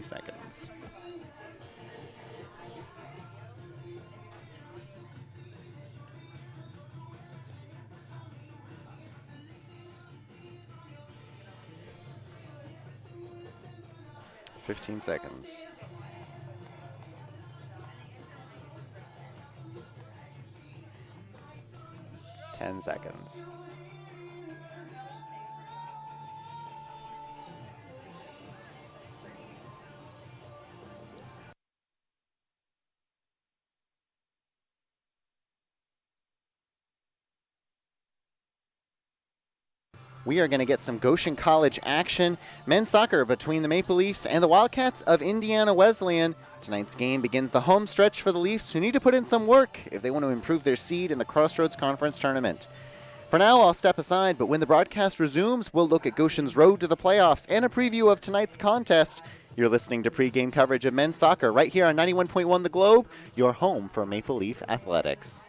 seconds. Fifteen seconds. 10 seconds. We are going to get some Goshen College action. Men's soccer between the Maple Leafs and the Wildcats of Indiana Wesleyan. Tonight's game begins the home stretch for the Leafs, who need to put in some work if they want to improve their seed in the Crossroads Conference Tournament. For now, I'll step aside, but when the broadcast resumes, we'll look at Goshen's road to the playoffs and a preview of tonight's contest. You're listening to pregame coverage of men's soccer right here on 91.1 The Globe, your home for Maple Leaf athletics.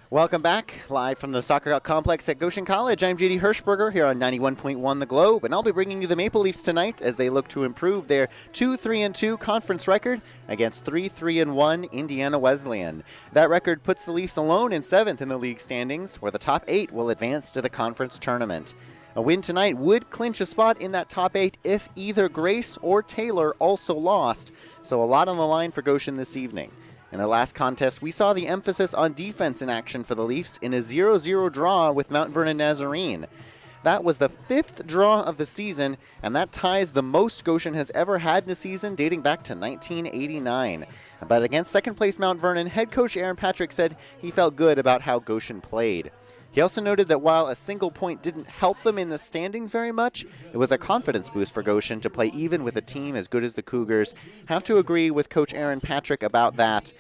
Welcome back, live from the soccer complex at Goshen College. I'm JD Hirschberger here on 91.1 The Globe, and I'll be bringing you the Maple Leafs tonight as they look to improve their 2-3-2 conference record against 3-3-1 Indiana Wesleyan. That record puts the Leafs alone in 7th in the league standings, where the top 8 will advance to the conference tournament. A win tonight would clinch a spot in that top 8 if either Grace or Taylor also lost, so a lot on the line for Goshen this evening. In their last contest, we saw the emphasis on defense in action for the Leafs in a 0-0 draw with Mount Vernon Nazarene. That was the 5th draw of the season, and that ties the most Goshen has ever had in a season dating back to 1989. But against second-place Mount Vernon, head coach Aaron Patrick said he felt good about how Goshen played. He also noted that while a single point didn't help them in the standings very much, it was a confidence boost for Goshen to play even with a team as good as the Cougars. Have to agree with Coach Aaron Patrick about that.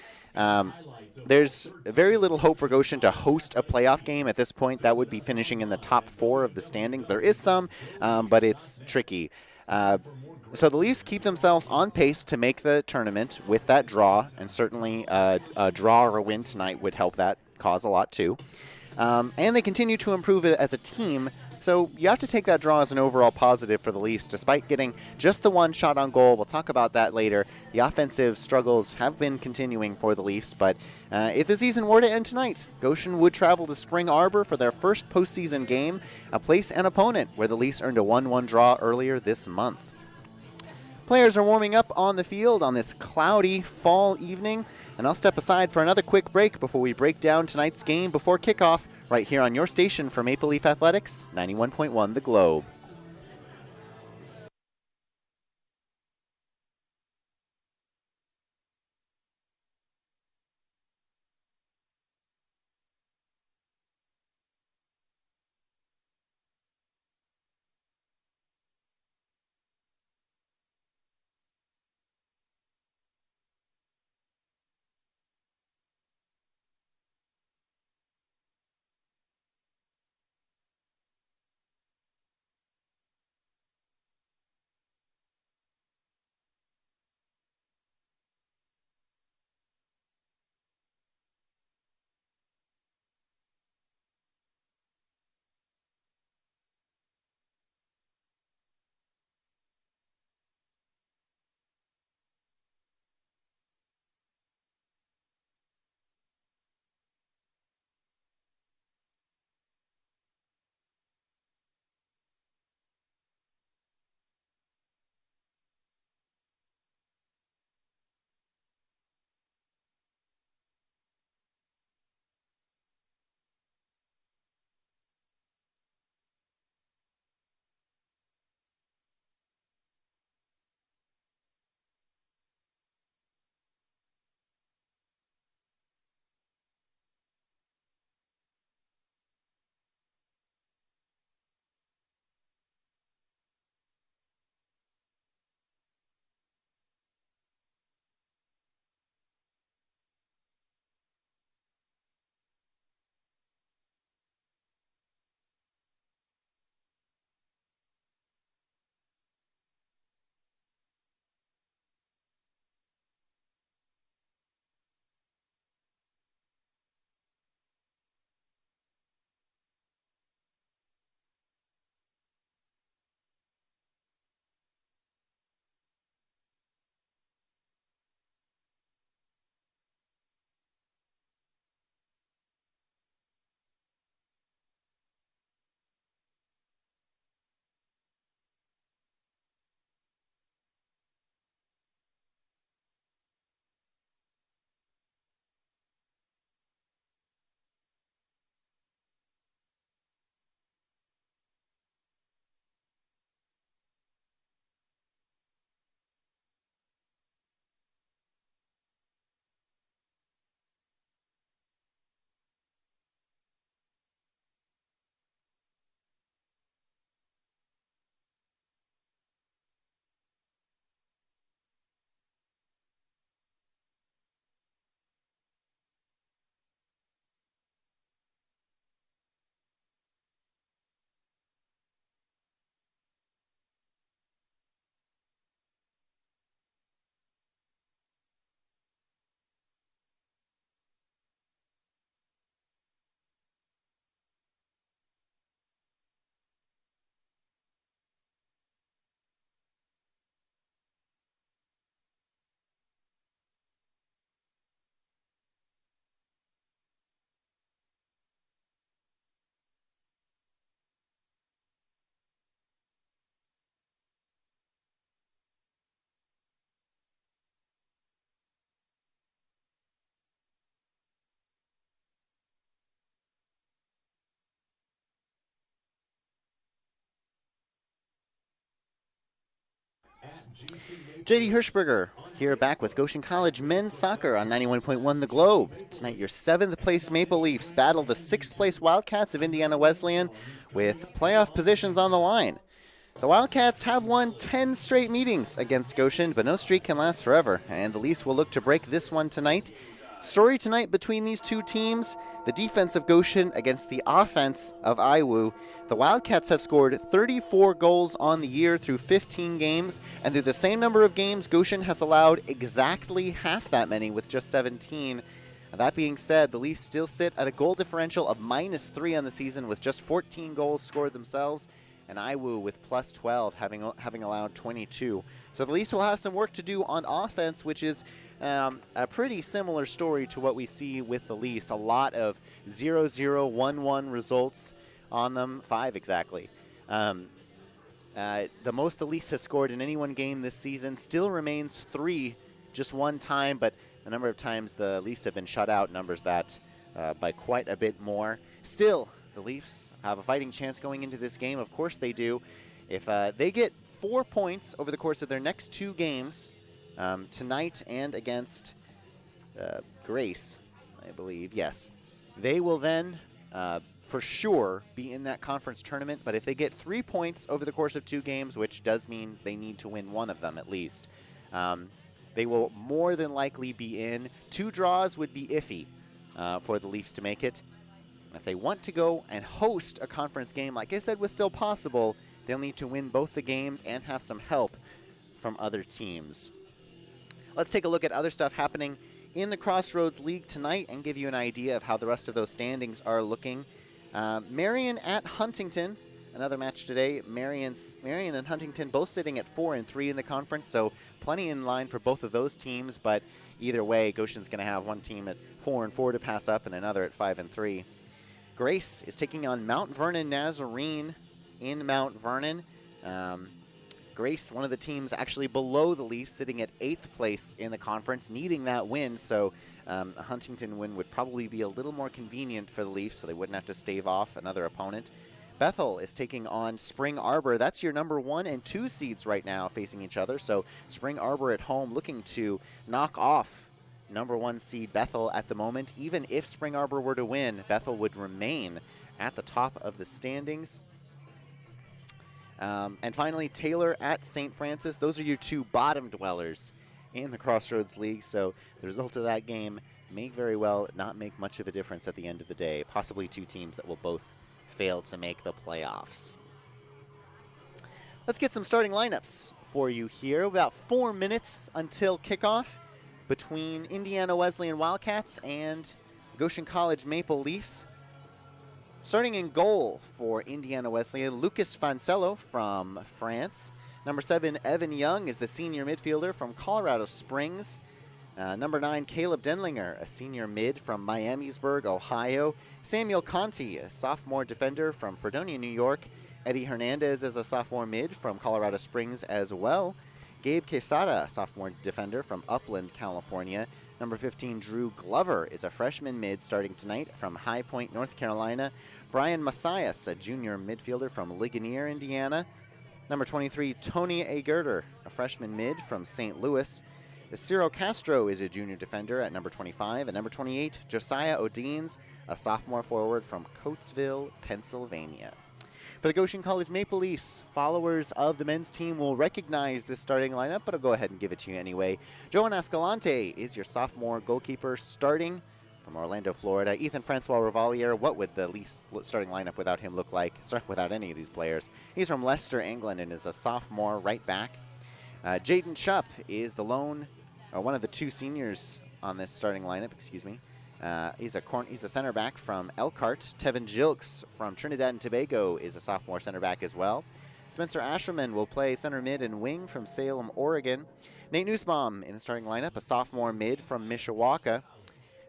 There's very little hope for Goshen to host a playoff game at this point. That would be finishing in the top 4 of the standings. There is some, but it's tricky. So the Leafs keep themselves on pace to make the tournament with that draw, and certainly a draw or a win tonight would help that cause a lot too. And they continue to improve it as a team, so you have to take that draw as an overall positive for the Leafs, despite getting just the one shot on goal. We'll talk about that later. The offensive struggles have been continuing for the Leafs, but if the season were to end tonight, Goshen would travel to Spring Arbor for their first postseason game, a place and opponent where the Leafs earned a 1-1 draw earlier this month. Players are warming up on the field on this cloudy fall evening, and I'll step aside for another quick break before we break down tonight's game before kickoff right here on your station for Maple Leaf Athletics, 91.1 The Globe. JD Hirschberger here back with Goshen College men's soccer on 91.1 The Globe. Tonight your 7th place Maple Leafs battle the 6th place Wildcats of Indiana Wesleyan with playoff positions on the line. The Wildcats have won 10 straight meetings against Goshen, but no streak can last forever, and the Leafs will look to break this one tonight. Story tonight between these two teams, the defense of Goshen against the offense of IWU. The Wildcats have scored 34 goals on the year through 15 games, and through the same number of games, Goshen has allowed exactly half that many with just 17. That being said, the Leafs still sit at a goal differential of -3 on the season with just 14 goals scored themselves, and IWU with plus 12 having allowed 22. So the Leafs will have some work to do on offense, which is a pretty similar story to what we see with the Leafs. A lot of 0-0, 1-1 results on them, 5 exactly. The most the Leafs has scored in any one game this season still remains 3, just one time, but the number of times the Leafs have been shut out numbers that by quite a bit more. Still, the Leafs have a fighting chance going into this game. Of course they do. If they get 4 points over the course of their next 2 games, tonight and against Grace, I believe, yes, they will then for sure be in that conference tournament. But if they get 3 points over the course of 2 games, which does mean they need to win one of them at least, they will more than likely be in. 2 draws would be iffy for the Leafs to make it. If they want to go and host a conference game, like I said, was still possible, they'll need to win both the games and have some help from other teams. Let's take a look at other stuff happening in the Crossroads League tonight and give you an idea of how the rest of those standings are looking. Marion at Huntington, another match today. Marion and Huntington both sitting at 4-3 in the conference, so plenty in line for both of those teams, but either way, Goshen's going to have one team at 4-4 to pass up and another at 5-3. Grace is taking on Mount Vernon Nazarene in Mount Vernon. Grace, one of the teams actually below the Leafs, sitting at 8th place in the conference, needing that win. So a Huntington win would probably be a little more convenient for the Leafs, so they wouldn't have to stave off another opponent. Bethel is taking on Spring Arbor. That's your number 1 and 2 seeds right now facing each other. So Spring Arbor at home looking to knock off number 1 seed Bethel at the moment. Even if Spring Arbor were to win, Bethel would remain at the top of the standings. And finally, Taylor at St. Francis. Those are your 2 bottom dwellers in the Crossroads League. So the result of that game may very well not make much of a difference at the end of the day. Possibly 2 teams that will both fail to make the playoffs. Let's get some starting lineups for you here. About 4 minutes until kickoff between Indiana Wesleyan Wildcats and Goshen College Maple Leafs. Starting in goal for Indiana Wesleyan, Lucas Fancello from France. Number 7, Evan Young is the senior midfielder from Colorado Springs. Number 9, Caleb Denlinger, a senior mid from Miamisburg, Ohio. Samuel Conti, a sophomore defender from Fredonia, New York. Eddie Hernandez is a sophomore mid from Colorado Springs as well. Gabe Quesada, a sophomore defender from Upland, California. Number 15, Drew Glover, is a freshman mid starting tonight from High Point, North Carolina. Brian Messias, a junior midfielder from Ligonier, Indiana. Number 23, Tony Agerter, a freshman mid from St. Louis. Ciro Castro is a junior defender at number 25. And number 28, Josiah Odines, a sophomore forward from Coatesville, Pennsylvania. For the Goshen College Maple Leafs, followers of the men's team will recognize this starting lineup, but I'll go ahead and give it to you anyway. Joan Escalante is your sophomore goalkeeper starting from Orlando, Florida. Ethan Francois Revalier, what would the Leafs starting lineup without him look like? Without any of these players. He's from Leicester, England, and is a sophomore right back. Jaden Shupp is the lone, one of the 2 seniors on this starting lineup, excuse me. He's a center back from Elkhart. Tevin Jilks from Trinidad and Tobago is a sophomore center back as well. Spencer Asherman will play center mid and wing from Salem, Oregon. Nate Nussbaum in the starting lineup, a sophomore mid from Mishawaka.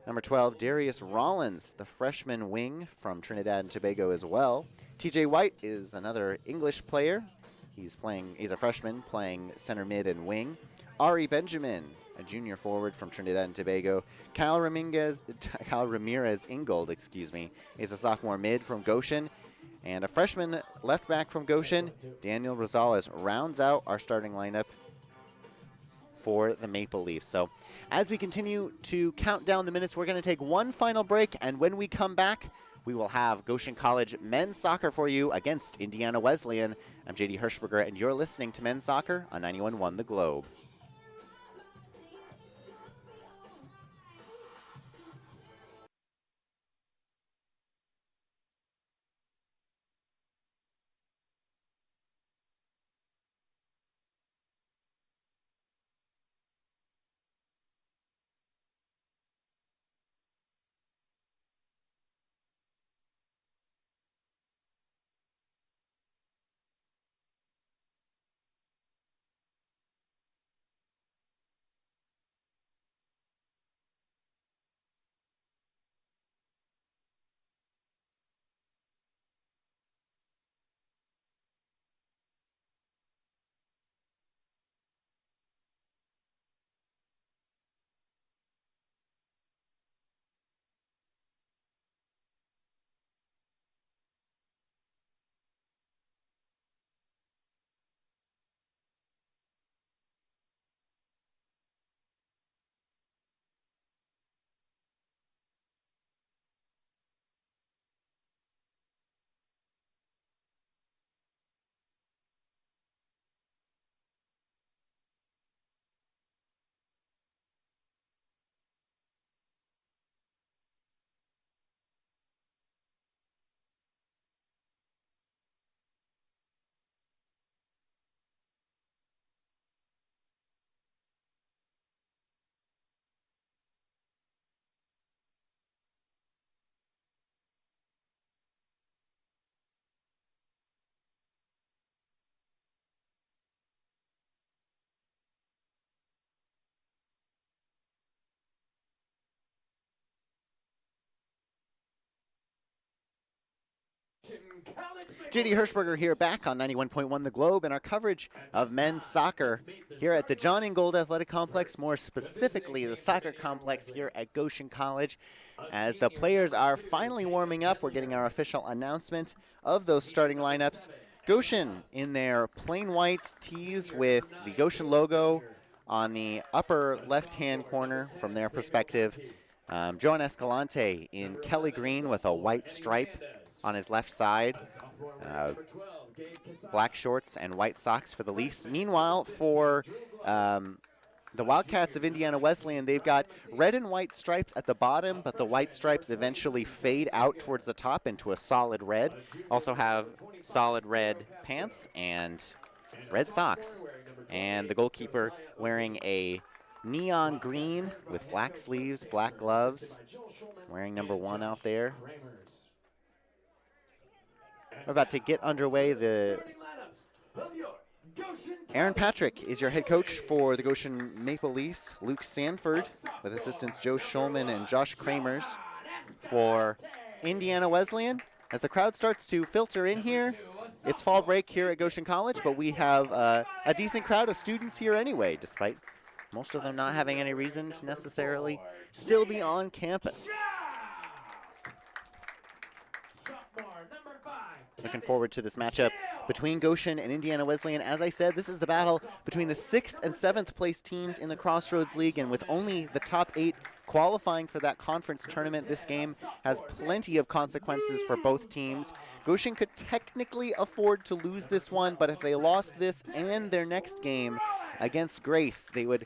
Number 12, Darius Rollins, the freshman wing from Trinidad and Tobago as well. TJ White is another English player. He's a freshman playing center mid and wing. Ari Benjamin, a junior forward from Trinidad and Tobago. Kyle Ramirez Ingold, is a sophomore mid from Goshen. And a freshman left back from Goshen, Daniel Rosales, rounds out our starting lineup for the Maple Leafs. So as we continue to count down the minutes, we're going to take one final break, and when we come back, we will have Goshen College men's soccer for you against Indiana Wesleyan. I'm JD Hirschberger, and you're listening to Men's Soccer on 91.1 The Globe. JD Hirschberger here, back on 91.1 The Globe, and our coverage of men's soccer here at the John Ingold Athletic Complex, more specifically the soccer complex here at Goshen College. As the players are finally warming up, we're getting our official announcement of those starting lineups. Goshen in their plain white tees with the Goshen logo on the upper left-hand corner from their perspective. Joan Escalante in Kelly green with a white stripe on his left side. Black shorts and white socks for the Leafs. Meanwhile, for the Wildcats of Indiana Wesleyan, they've got red and white stripes at the bottom, but the white stripes eventually fade out towards the top into a solid red. Also have solid red pants and red socks. And the goalkeeper wearing a neon green with black sleeves, black gloves, wearing number 1 out there. We're about to get underway. Aaron Patrick is your head coach for the Goshen Maple Leafs. Luke Sanford with assistants Joe Schulman and Josh Kramers for Indiana Wesleyan. As the crowd starts to filter in here, it's fall break here at Goshen College, but we have a decent crowd of students here anyway, despite most of them not having any reason to necessarily still be on campus. Looking forward to this matchup between Goshen and Indiana Wesleyan. As I said, this is the battle between the 6th and 7th place teams in the Crossroads League, and with only the top 8 qualifying for that conference tournament, this game has plenty of consequences for both teams. Goshen could technically afford to lose this one, but if they lost this and their next game against Grace, they would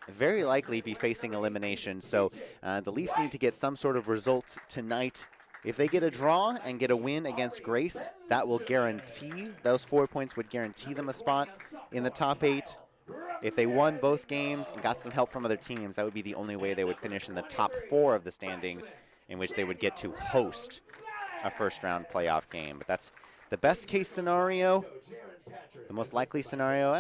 very likely be facing elimination. So the Leafs need to get some sort of result tonight. If they get a draw and get a win against Grace, that will guarantee, those 4 points would guarantee them a spot in the top 8. If they won both games and got some help from other teams, that would be the only way they would finish in the top 4 of the standings, in which they would get to host a first-round playoff game. But that's the best-case scenario. The most likely scenario,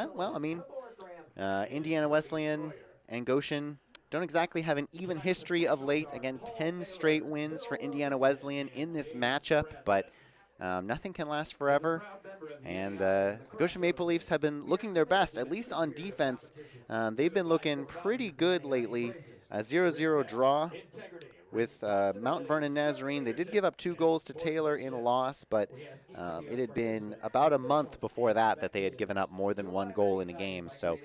Indiana Wesleyan and Goshen don't exactly have an even history of late. Again, 10 straight wins for Indiana Wesleyan in this matchup, but nothing can last forever. And the Goshen Maple Leafs have been looking their best, at least on defense. They've been looking pretty good lately. A 0-0 draw with Mount Vernon Nazarene. They did give up 2 goals to Taylor in a loss, but it had been about a month before that they had given up more than 1 goal in a game. So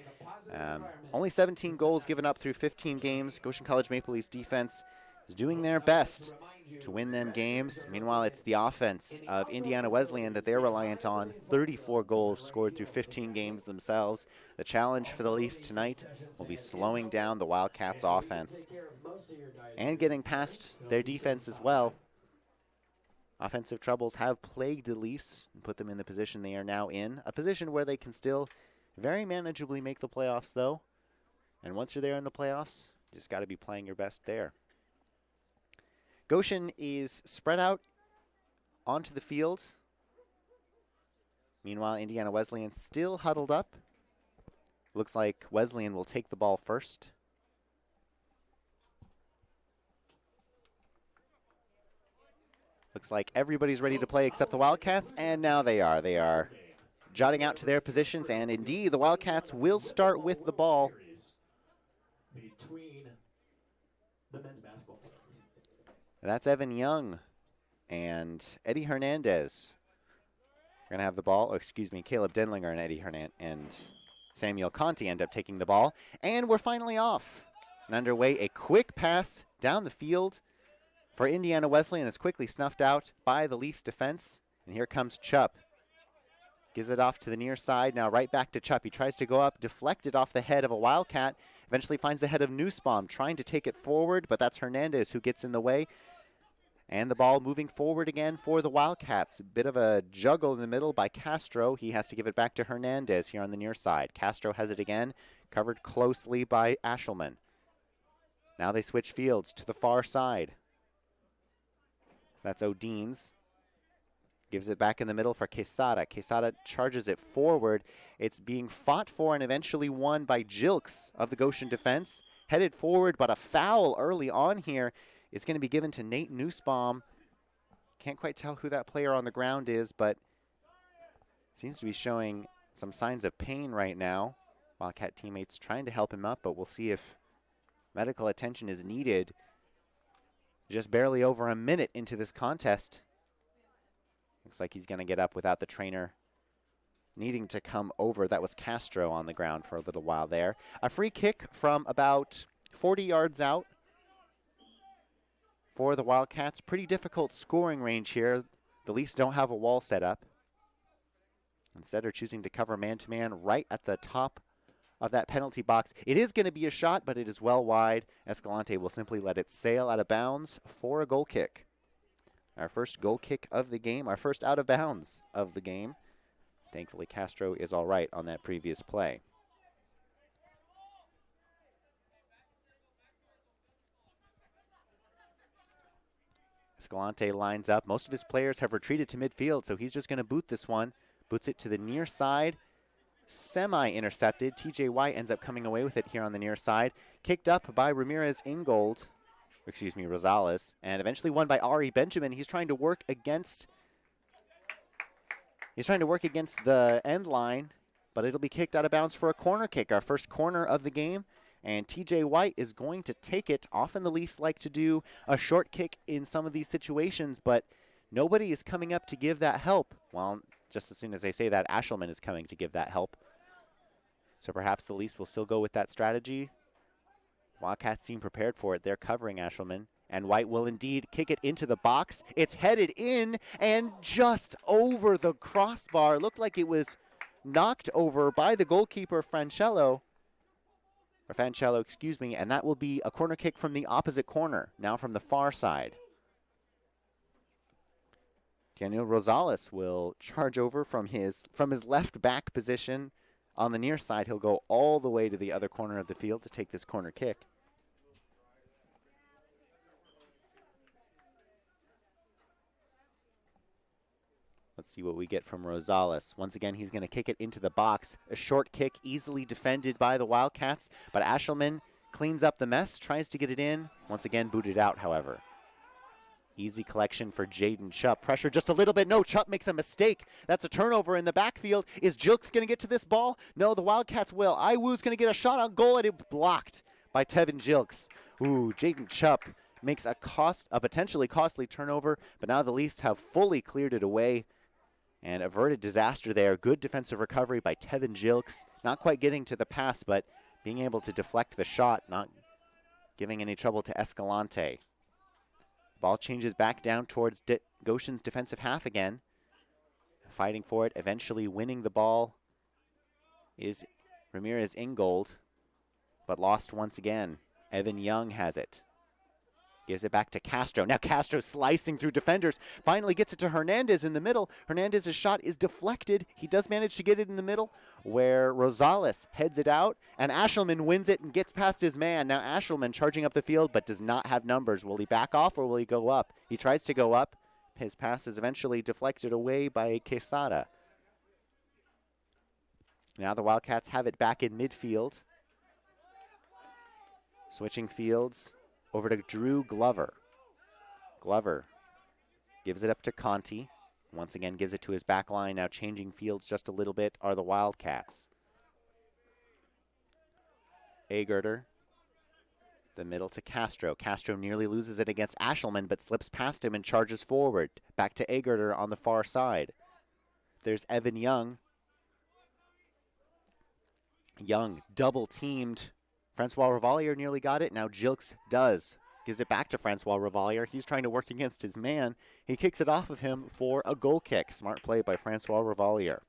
Only 17 goals given up through 15 games. Goshen College Maple Leafs defense is doing their best to win them games. Meanwhile, it's the offense of Indiana Wesleyan that they're reliant on. 34 goals scored through 15 games themselves. The challenge for the Leafs tonight will be slowing down the Wildcats' offense and getting past their defense as well. Offensive troubles have plagued the Leafs and put them in the position they are now in, a position where they can still very manageably make the playoffs, though. And once you're there in the playoffs, you just got to be playing your best there. Goshen is spread out onto the field. Meanwhile, Indiana Wesleyan still huddled up. Looks like Wesleyan will take the ball first. Looks like everybody's ready to play except the Wildcats, and now they are. They are jotting out to their positions, and indeed, the Wildcats will start with the ball. Between the men's basketball team. That's Evan Young and Eddie Hernandez. We're going to have the ball. Oh, excuse me, Caleb Denlinger and Eddie Hernandez and Samuel Conti end up taking the ball. And we're finally off and underway. A quick pass down the field for Indiana Wesleyan is quickly snuffed out by the Leafs defense. And here comes Chupp. Gives it off to the near side. Now right back to Chupp. He tries to go up, deflected off the head of a Wildcat. Eventually finds the head of Nussbaum, trying to take it forward, but that's Hernandez who gets in the way. And the ball moving forward again for the Wildcats. A bit of a juggle in the middle by Castro. He has to give it back to Hernandez here on the near side. Castro has it again, covered closely by Ashelman. Now they switch fields to the far side. That's O'Deans. Gives it back in the middle for Quesada. Quesada charges it forward. It's being fought for and eventually won by Jilks of the Goshen defense. Headed forward, but a foul early on here is going to be given to Nate Nussbaum. Can't quite tell who that player on the ground is, but seems to be showing some signs of pain right now. Wildcat teammates trying to help him up, but we'll see if medical attention is needed. Just barely over a minute into this contest. Looks like he's going to get up without the trainer needing to come over. That was Castro on the ground for a little while there. A free kick from about 40 yards out for the Wildcats. Pretty difficult scoring range here. The Leafs don't have a wall set up. Instead, are choosing to cover man-to-man right at the top of that penalty box. It is going to be a shot, but it is well wide. Escalante will simply let it sail out of bounds for a goal kick. Our first goal kick of the game, our first out of bounds of the game. Thankfully, Castro is all right on that previous play. Escalante lines up. Most of his players have retreated to midfield, so he's just going to boot this one. Boots it to the near side. Semi-intercepted. TJ White ends up coming away with it here on the near side. Kicked up by Rosales, and eventually won by Ari Benjamin. He's trying to work against the end line, but it'll be kicked out of bounds for a corner kick, our first corner of the game. And TJ White is going to take it. Often the Leafs like to do a short kick in some of these situations, but nobody is coming up to give that help. Well, just as soon as I say that, Ashelman is coming to give that help. So perhaps the Leafs will still go with that strategy. Wildcats seem prepared for it. They're covering Ashelman. And White will indeed kick it into the box. It's headed in and just over the crossbar. Looked like it was knocked over by the goalkeeper, Fancello, and that will be a corner kick from the opposite corner, now from the far side. Daniel Rosales will charge over from his left back position on the near side. He'll go all the way to the other corner of the field to take this corner kick. Let's see what we get from Rosales. Once again, he's going to kick it into the box. A short kick, easily defended by the Wildcats, but Ashelman cleans up the mess, tries to get it in. Once again, booted out, however. Easy collection for Jaden Chupp. Pressure just a little bit. No, Chupp makes a mistake. That's a turnover in the backfield. Is Jilks going to get to this ball? No, the Wildcats will. Iwoo's going to get a shot on goal, and it's blocked by Tevin Jilks. Ooh, Jaden Chupp makes a potentially costly turnover, but now the Leafs have fully cleared it away and averted disaster there. Good defensive recovery by Tevin Jilks. Not quite getting to the pass, but being able to deflect the shot, not giving any trouble to Escalante. Ball changes back down towards Goshen's defensive half again. Fighting for it, eventually winning the ball is Ramirez Ingold, but lost once again. Evan Young has it. Gives it back to Castro. Now Castro slicing through defenders. Finally gets it to Hernandez in the middle. Hernandez's shot is deflected. He does manage to get it in the middle where Rosales heads it out, and Ashelman wins it and gets past his man. Now Ashelman charging up the field but does not have numbers. Will he back off or will he go up? He tries to go up. His pass is eventually deflected away by Quesada. Now the Wildcats have it back in midfield. Switching fields over to Drew Glover. Glover gives it up to Conti. Once again gives it to his back line. Now changing fields just a little bit are the Wildcats. Agerter, the middle to Castro. Castro nearly loses it against Ashelman, but slips past him and charges forward. Back to Agerter on the far side. There's Evan Young. Young double-teamed. Francois Revalier nearly got it. Now Jilks does. Gives it back to Francois Revalier. He's trying to work against his man. He kicks it off of him for a goal kick. Smart play by Francois Revalier.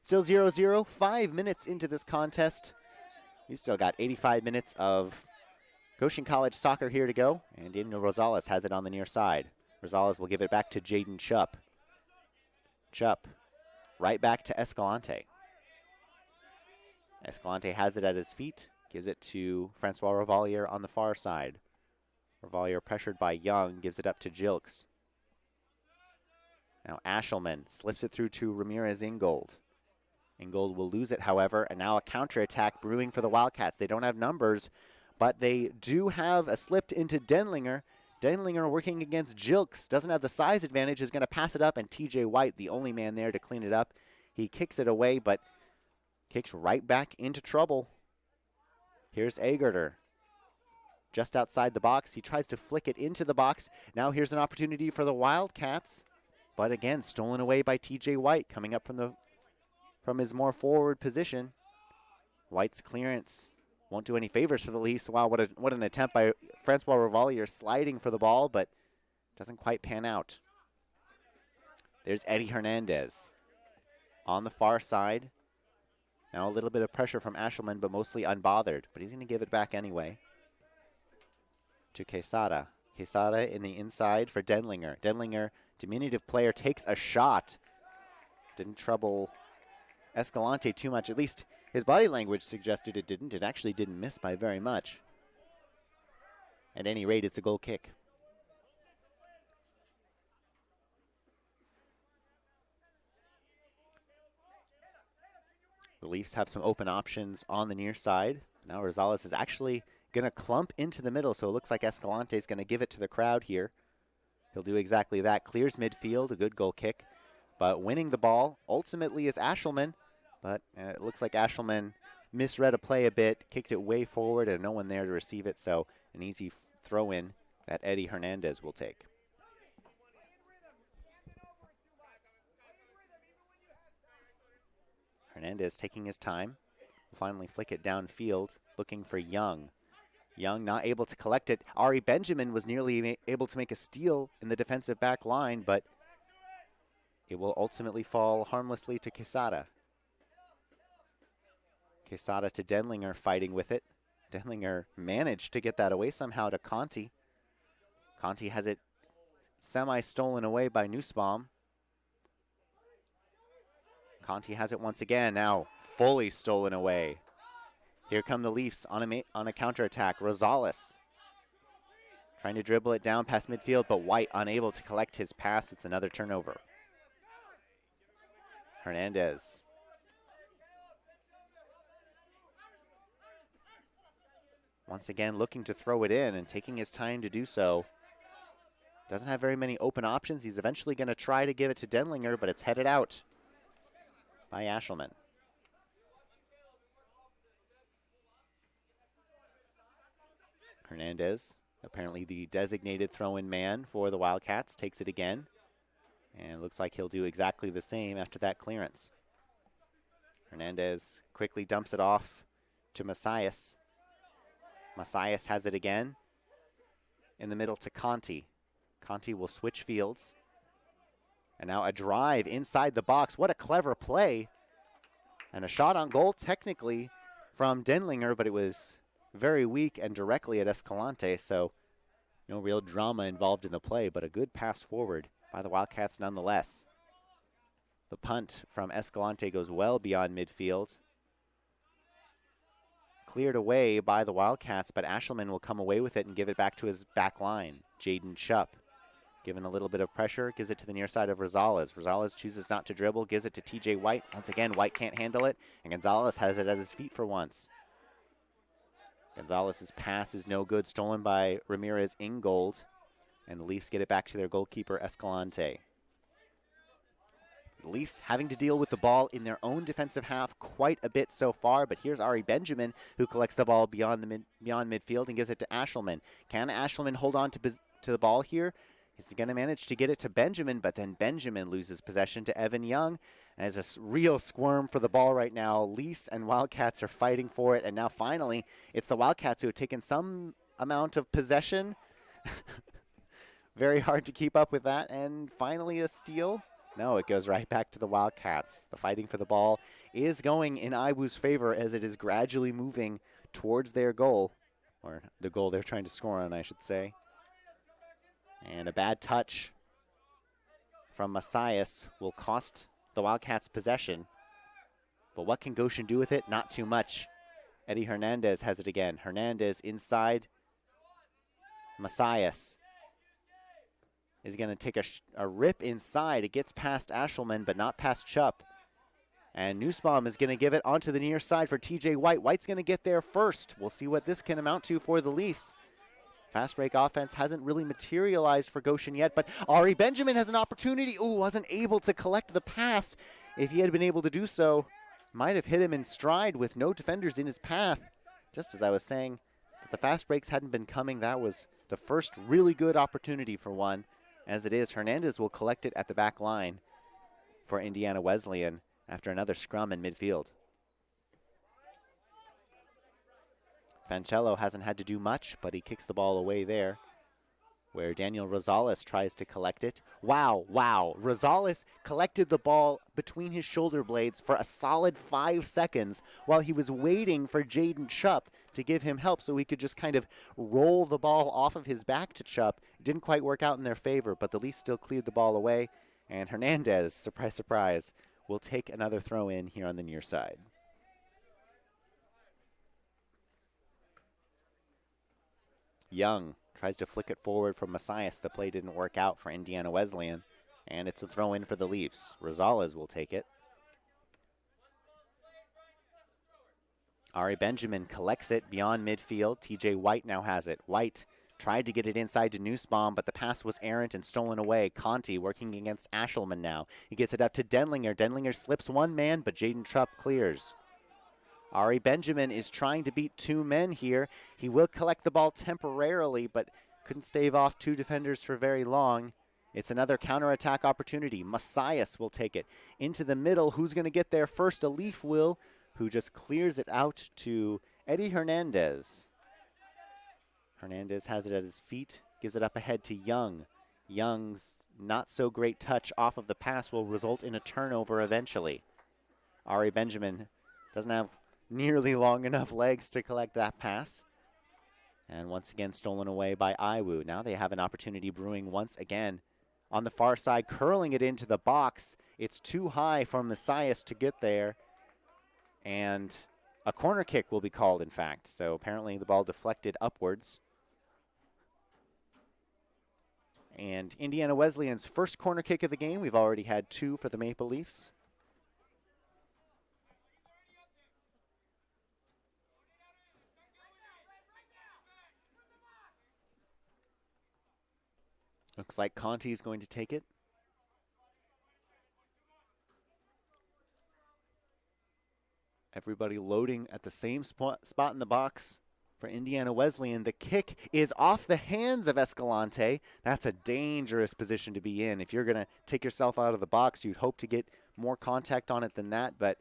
Still 0-0, 5 minutes into this contest. We've still got 85 minutes of Goshen College soccer here to go. And Daniel Rosales has it on the near side. Rosales will give it back to Jaden Chupp. Chupp right back to Escalante. Escalante has it at his feet. Gives it to Francois Revalier on the far side. Revalier pressured by Young. Gives it up to Jilks. Now Ashelman slips it through to Ramirez Ingold. Ingold will lose it, however, and now a counterattack brewing for the Wildcats. They don't have numbers, but they do have a slipped into Denlinger. Denlinger working against Jilks. Doesn't have the size advantage. Is going to pass it up, and TJ White, the only man there to clean it up. He kicks it away, but kicks right back into trouble. Here's Agerter. Just outside the box. He tries to flick it into the box. Now here's an opportunity for the Wildcats. But again, stolen away by TJ White, coming up from his more forward position. White's clearance won't do any favors for the Leafs. Wow, what an attempt by Francois Revalier sliding for the ball, but doesn't quite pan out. There's Eddie Hernandez on the far side. Now a little bit of pressure from Ashelman, but mostly unbothered. But he's going to give it back anyway to Quesada. Quesada in the inside for Denlinger. Denlinger, diminutive player, takes a shot. Didn't trouble Escalante too much. At least his body language suggested it didn't. It actually didn't miss by very much. At any rate, it's a goal kick. The Leafs have some open options on the near side. Now Rosales is actually going to clump into the middle, so it looks like Escalante is going to give it to the crowd here. He'll do exactly that. Clears midfield, a good goal kick. But winning the ball ultimately is Ashelman. But it looks like Ashelman misread a play a bit, kicked it way forward, and no one there to receive it. So an easy throw-in that Eddie Hernandez will take. Hernandez taking his time. Will finally flick it downfield, looking for Young. Young not able to collect it. Ari Benjamin was nearly able to make a steal in the defensive back line, but it will ultimately fall harmlessly to Quesada. Quesada to Denlinger fighting with it. Denlinger managed to get that away somehow to Conti. Conti has it semi-stolen away by Nussbaum. Conti has it once again, now fully stolen away. Here come the Leafs on a counterattack. Rosales trying to dribble it down past midfield, but White unable to collect his pass. It's another turnover. Hernandez. Once again looking to throw it in and taking his time to do so. Doesn't have very many open options. He's eventually going to try to give it to Denlinger, but it's headed out by Ashelman. Hernandez, apparently the designated throw-in man for the Wildcats, takes it again. And it looks like he'll do exactly the same after that clearance. Hernandez quickly dumps it off to Messias. Messias has it again. In the middle to Conti. Conti will switch fields. And now a drive inside the box. What a clever play. And a shot on goal technically from Denlinger, but it was very weak and directly at Escalante, so no real drama involved in the play, but a good pass forward by the Wildcats nonetheless. The punt from Escalante goes well beyond midfield. Cleared away by the Wildcats, but Ashelman will come away with it and give it back to his back line. Jaden Shupp, given a little bit of pressure, gives it to the near side of Rosales. Rosales chooses not to dribble, gives it to TJ White. Once again, White can't handle it, and Gonzalez has it at his feet for once. Gonzalez's pass is no good, stolen by Ramirez Ingold, and the Leafs get it back to their goalkeeper, Escalante. The Leafs having to deal with the ball in their own defensive half quite a bit so far, but here's Ari Benjamin, who collects the ball beyond midfield and gives it to Ashelman. Can Ashelman hold on to the ball here? He's going to manage to get it to Benjamin, but then Benjamin loses possession to Evan Young. And it's a real squirm for the ball right now. Leafs and Wildcats are fighting for it, and now finally it's the Wildcats who have taken some amount of possession. Very hard to keep up with that, and finally a steal. No, it goes right back to the Wildcats. The fighting for the ball is going in Iwu's favor as it is gradually moving towards their goal, or the goal they're trying to score on, I should say. And a bad touch from Messias will cost the Wildcats possession. But what can Goshen do with it? Not too much. Eddie Hernandez has it again. Hernandez inside. Messias is going to take a rip inside. It gets past Ashelman, but not past Chupp. And Nussbaum is going to give it onto the near side for TJ White. White's going to get there first. We'll see what this can amount to for the Leafs. Fast break offense hasn't really materialized for Goshen yet, but Ari Benjamin has an opportunity. Ooh, wasn't able to collect the pass. If he had been able to do so, might have hit him in stride with no defenders in his path. Just as I was saying that the fast breaks hadn't been coming, that was the first really good opportunity for one. As it is, Hernandez will collect it at the back line for Indiana Wesleyan after another scrum in midfield. Fancello hasn't had to do much, but he kicks the ball away there, where Daniel Rosales tries to collect it. Wow. Rosales collected the ball between his shoulder blades for a solid 5 seconds while he was waiting for Jaden Chupp to give him help so he could just kind of roll the ball off of his back to Chupp. It didn't quite work out in their favor, but the Leafs still cleared the ball away, and Hernandez, surprise, surprise, will take another throw in here on the near side. Young tries to flick it forward from Messias. The play didn't work out for Indiana Wesleyan, and it's a throw in for the Leafs. Rosales will take it. Ari Benjamin collects it beyond midfield. TJ White now has it. White tried to get it inside to Nussbaum, but the pass was errant and stolen away. Conti working against Ashelman now. He gets it up to Denlinger. Denlinger slips one man, but Jaden Trupp clears. Ari Benjamin is trying to beat two men here. He will collect the ball temporarily, but couldn't stave off two defenders for very long. It's another counterattack opportunity. Messias will take it into the middle. Who's going to get there first? A Leaf will, who just clears it out to Eddie Hernandez. Hernandez has it at his feet, gives it up ahead to Young. Young's not so great touch off of the pass will result in a turnover eventually. Ari Benjamin doesn't have nearly long enough legs to collect that pass. And once again stolen away by Iwu. Now they have an opportunity brewing once again on the far side, curling it into the box. It's too high for Messias to get there. And a corner kick will be called, in fact. So apparently the ball deflected upwards. And Indiana Wesleyan's first corner kick of the game. We've already had two for the Maple Leafs. Looks like Conti is going to take it. Everybody loading at the same spot in the box for Indiana Wesleyan. The kick is off the hands of Escalante. That's a dangerous position to be in. If you're going to take yourself out of the box, you'd hope to get more contact on it than that, but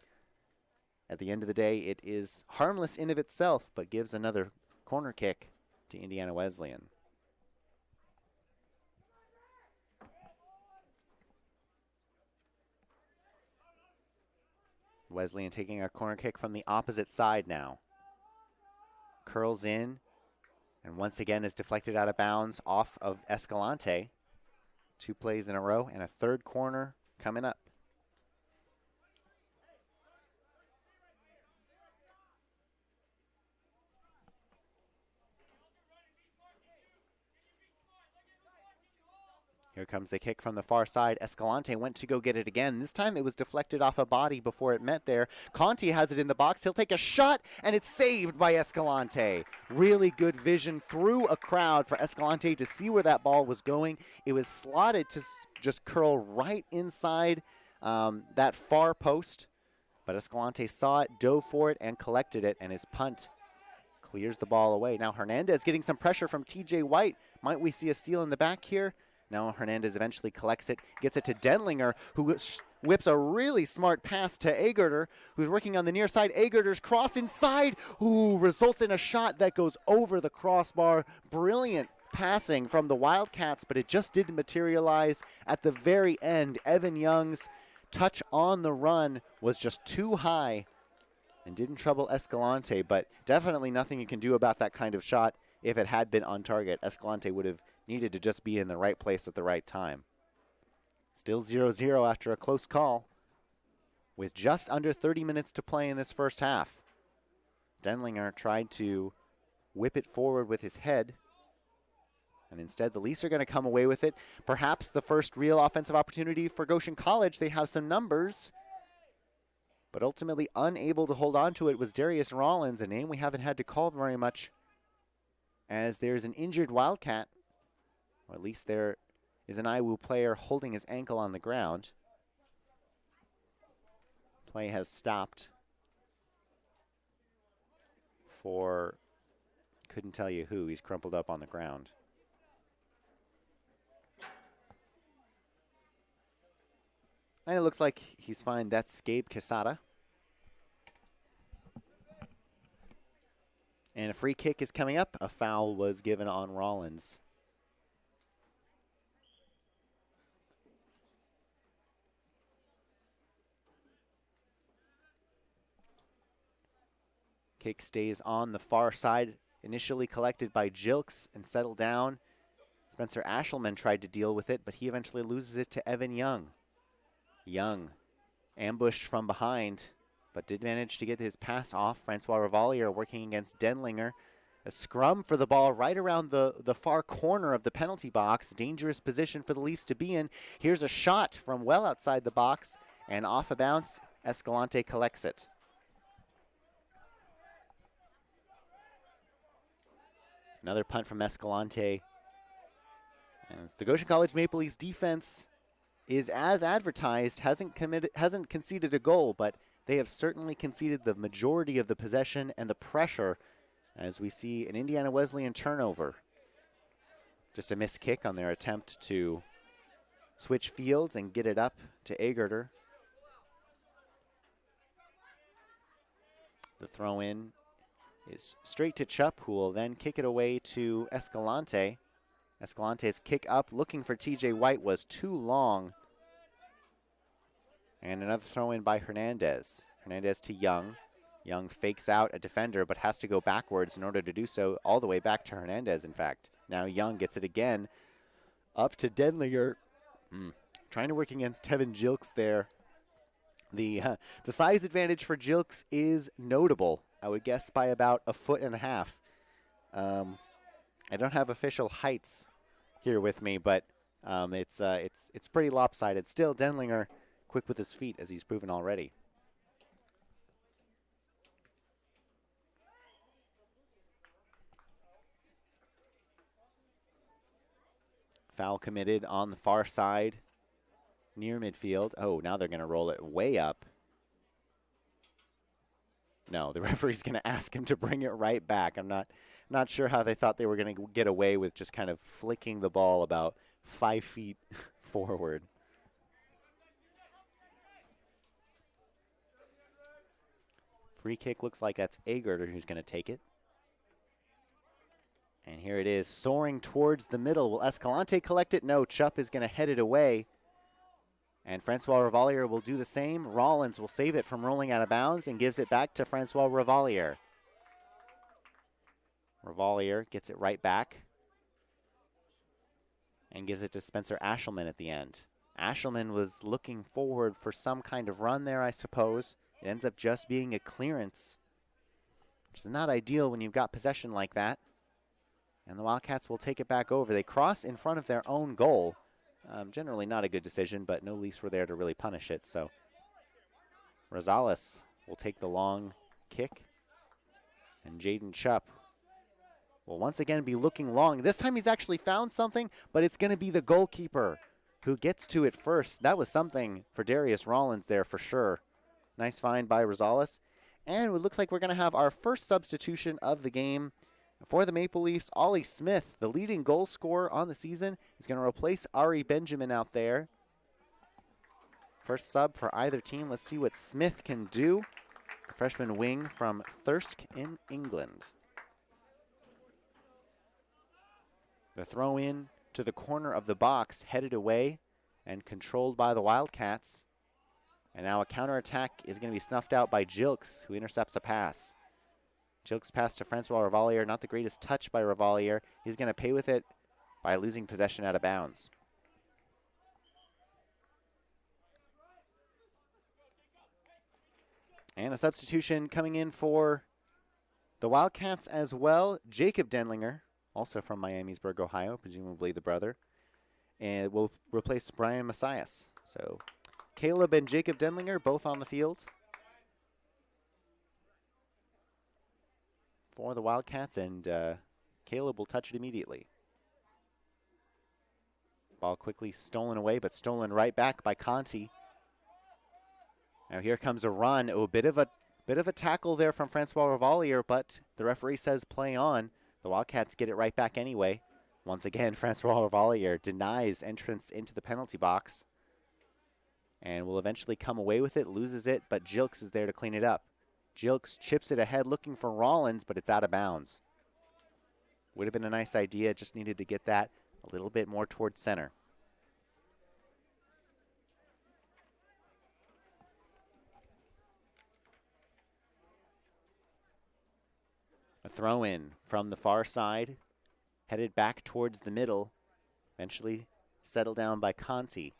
at the end of the day, it is harmless in of itself, but gives another corner kick to Indiana Wesleyan. Wesleyan taking a corner kick from the opposite side now. Curls in, and once again is deflected out of bounds off of Escalante. 2 plays in a row, and a third corner coming up. Here comes the kick from the far side. Escalante went to go get it again. This time it was deflected off a body before it met there. Conti has it in the box. He'll take a shot, and it's saved by Escalante. Really good vision through a crowd for Escalante to see where that ball was going. It was slotted to just curl right inside that far post. But Escalante saw it, dove for it, and collected it, and his punt clears the ball away. Now Hernandez getting some pressure from TJ White. Might we see a steal in the back here? Now Hernandez eventually collects it, gets it to Denlinger, who whips a really smart pass to Agerter, who's working on the near side. Agerter's cross inside, results in a shot that goes over the crossbar. Brilliant passing from the Wildcats, but it just didn't materialize. At the very end, Evan Young's touch on the run was just too high and didn't trouble Escalante, but definitely nothing you can do about that kind of shot. If it had been on target, Escalante would have needed to just be in the right place at the right time. Still 0-0 after a close call with just under 30 minutes to play in this first half. Denlinger tried to whip it forward with his head, and instead the Leafs are going to come away with it. Perhaps the first real offensive opportunity for Goshen College. They have some numbers, but ultimately unable to hold on to it was Darius Rollins, a name we haven't had to call very much, as there's an injured Wildcat, or at least there is an IWU player holding his ankle on the ground. Play has stopped for, couldn't tell you who. He's crumpled up on the ground. And it looks like he's fine. That's Gabe Quesada. And a free kick is coming up. A foul was given on Rollins. Kick stays on the far side, initially collected by Jilks and settled down. Spencer Ashelman tried to deal with it, but he eventually loses it to Evan Young. Young ambushed from behind, but did manage to get his pass off. Francois Revalier working against Denlinger. A scrum for the ball right around the far corner of the penalty box. Dangerous position for the Leafs to be in. Here's a shot from well outside the box, and off a bounce, Escalante collects it. Another punt from Escalante. As the Goshen College Maple Leafs defense is as advertised, hasn't conceded a goal, but they have certainly conceded the majority of the possession and the pressure, as we see an Indiana Wesleyan turnover. Just a missed kick on their attempt to switch fields and get it up to Agerter. The throw in is straight to Chupp, who will then kick it away to Escalante. Escalante's kick up looking for TJ White was too long. And another throw in by Hernandez. Hernandez to Young. Young fakes out a defender, but has to go backwards in order to do so, all the way back to Hernandez, in fact. Now Young gets it again. Up to Denlinger. Trying to work against Tevin Jilks there. The size advantage for Jilks is notable. I would guess by about 1.5 feet. I don't have official heights here with me, but it's pretty lopsided. Still, Denlinger quick with his feet, as he's proven already. Foul committed on the far side near midfield. Oh, now they're going to roll it way up. No, the referee's going to ask him to bring it right back. I'm not sure how they thought they were going to get away with just kind of flicking the ball about 5 feet forward. Free kick looks like that's Agerter who's going to take it. And here it is, soaring towards the middle. Will Escalante collect it? No, Chupp is going to head it away. And Francois Revalier will do the same. Rollins will save it from rolling out of bounds and gives it back to Francois Revalier. Revalier gets it right back and gives it to Spencer Ashelman at the end. Ashelman was looking forward for some kind of run there, I suppose. It ends up just being a clearance, which is not ideal when you've got possession like that. And the Wildcats will take it back over. They cross in front of their own goal. Generally not a good decision, but no Leafs were there to really punish it. So Rosales will take the long kick. And Jaden Chupp will once again be looking long. This time he's actually found something, but it's going to be the goalkeeper who gets to it first. That was something for Darius Rollins there for sure. Nice find by Rosales. And it looks like we're going to have our first substitution of the game. For the Maple Leafs, Ollie Smith, the leading goal scorer on the season, is going to replace Ari Benjamin out there. First sub for either team. Let's see what Smith can do. The freshman wing from Thirsk in England. The throw in to the corner of the box, headed away and controlled by the Wildcats. And now a counterattack is going to be snuffed out by Jilks, who intercepts a pass. Jilks pass to Francois Revalier, not the greatest touch by Revalier. He's going to pay with it by losing possession out of bounds. And a substitution coming in for the Wildcats as well. Jacob Denlinger, also from Miamisburg, Ohio, presumably the brother, and will replace Brian Messias. So Caleb and Jacob Denlinger both on the field for the Wildcats, and Caleb will touch it immediately. Ball quickly stolen away, but stolen right back by Conti. Now here comes a run. Oh, a bit of a tackle there from Francois Revalier, but the referee says play on. The Wildcats get it right back anyway. Once again, Francois Revalier denies entrance into the penalty box and will eventually come away with it, loses it, but Jilks is there to clean it up. Jilks chips it ahead looking for Rollins, but it's out of bounds. Would have been a nice idea, just needed to get that a little bit more towards center. A throw in from the far side, headed back towards the middle, eventually settled down by Conti.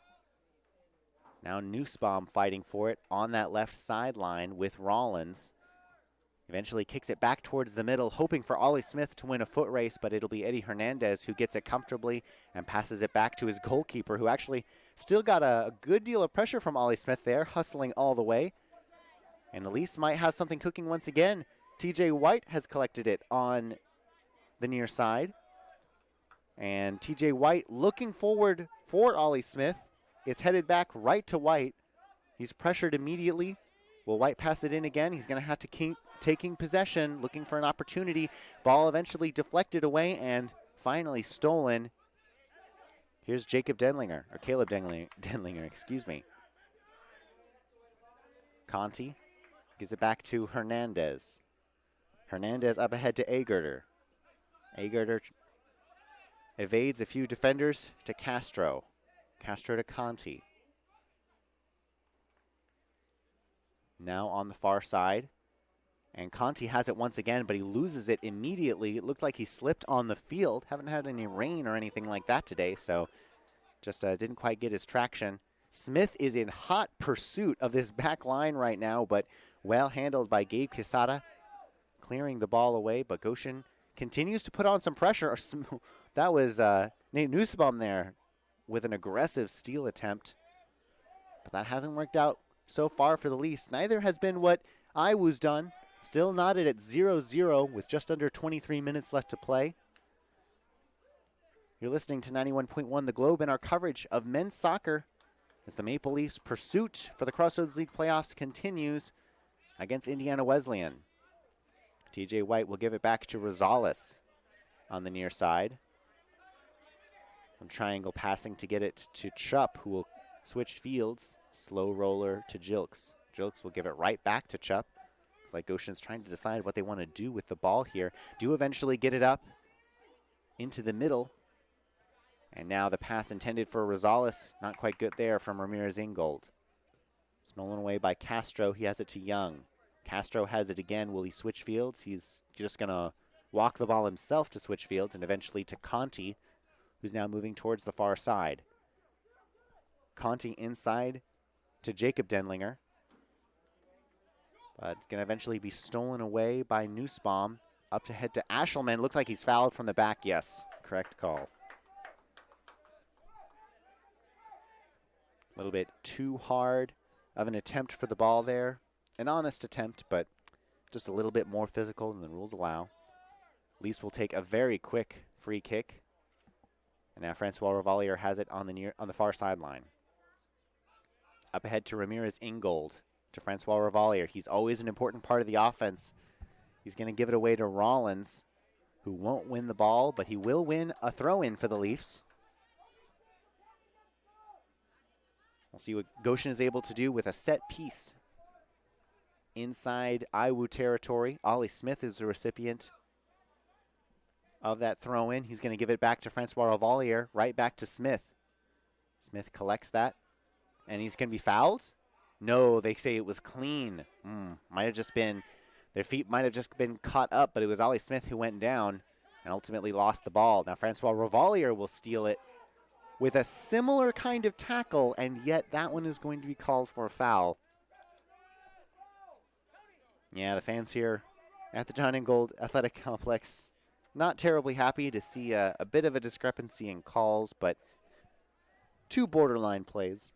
Now Nussbaum fighting for it on that left sideline with Rollins. Eventually kicks it back towards the middle, hoping for Ollie Smith to win a foot race, but it'll be Eddie Hernandez who gets it comfortably and passes it back to his goalkeeper, who actually still got a good deal of pressure from Ollie Smith there, hustling all the way. And the Leafs might have something cooking once again. TJ White has collected it on the near side. And TJ White looking forward for Ollie Smith. It's headed back right to White. He's pressured immediately. Will White pass it in again? He's going to have to keep taking possession, looking for an opportunity. Ball eventually deflected away and finally stolen. Here's Jacob Denlinger, or Caleb Denlinger, excuse me. Conti gives it back to Hernandez. Hernandez up ahead to Agerter. Agerter evades a few defenders to Castro. Castro to Conti. Now on the far side. And Conti has it once again, but he loses it immediately. It looked like he slipped on the field. Haven't had any rain or anything like that today, so just didn't quite get his traction. Smith is in hot pursuit of this back line right now, but well handled by Gabe Quesada, clearing the ball away. But Goshen continues to put on some pressure. That was Nate Nussbaum there with an aggressive steal attempt. But that hasn't worked out so far for the Leafs. Neither has been what Iwu's done. Still knotted at 0-0 with just under 23 minutes left to play. You're listening to 91.1 The Globe in our coverage of men's soccer as the Maple Leafs' pursuit for the Crossroads League playoffs continues against Indiana Wesleyan. TJ White will give it back to Rosales on the near side. Some triangle passing to get it to Chupp, who will switch fields. Slow roller to Jilks. Jilks will give it right back to Chupp. Looks like Goshen's trying to decide what they want to do with the ball here. Do eventually get it up into the middle. And now the pass intended for Rosales, not quite good there from Ramirez Ingold. Stolen away by Castro. He has it to Young. Castro has it again. Will he switch fields? He's just going to walk the ball himself to switch fields and eventually to Conti, who's now moving towards the far side. Conti inside to Jacob Denlinger. But it's going to eventually be stolen away by Nussbaum. Up to head to Ashelman. Looks like he's fouled from the back. Yes, correct call. A little bit too hard of an attempt for the ball there. An honest attempt, but just a little bit more physical than the rules allow. Leafs will take a very quick free kick. And now Francois Revalier has it on the far sideline. Up ahead to Ramirez Ingold, to Francois Revalier. He's always an important part of the offense. He's going to give it away to Rollins, who won't win the ball, but he will win a throw-in for the Leafs. We'll see what Goshen is able to do with a set piece inside Iwu territory. Ollie Smith is the recipient of that throw-in. He's going to give it back to Francois Revalier, right back to Smith. Smith collects that, and he's going to be fouled? No, they say it was clean. Might have just been, their feet might have just been caught up, but it was Ollie Smith who went down and ultimately lost the ball. Now Francois Revalier will steal it with a similar kind of tackle, and yet that one is going to be called for a foul. Yeah, the fans here at the John Ingold Athletic Complex not terribly happy to see a bit of a discrepancy in calls, but two borderline plays.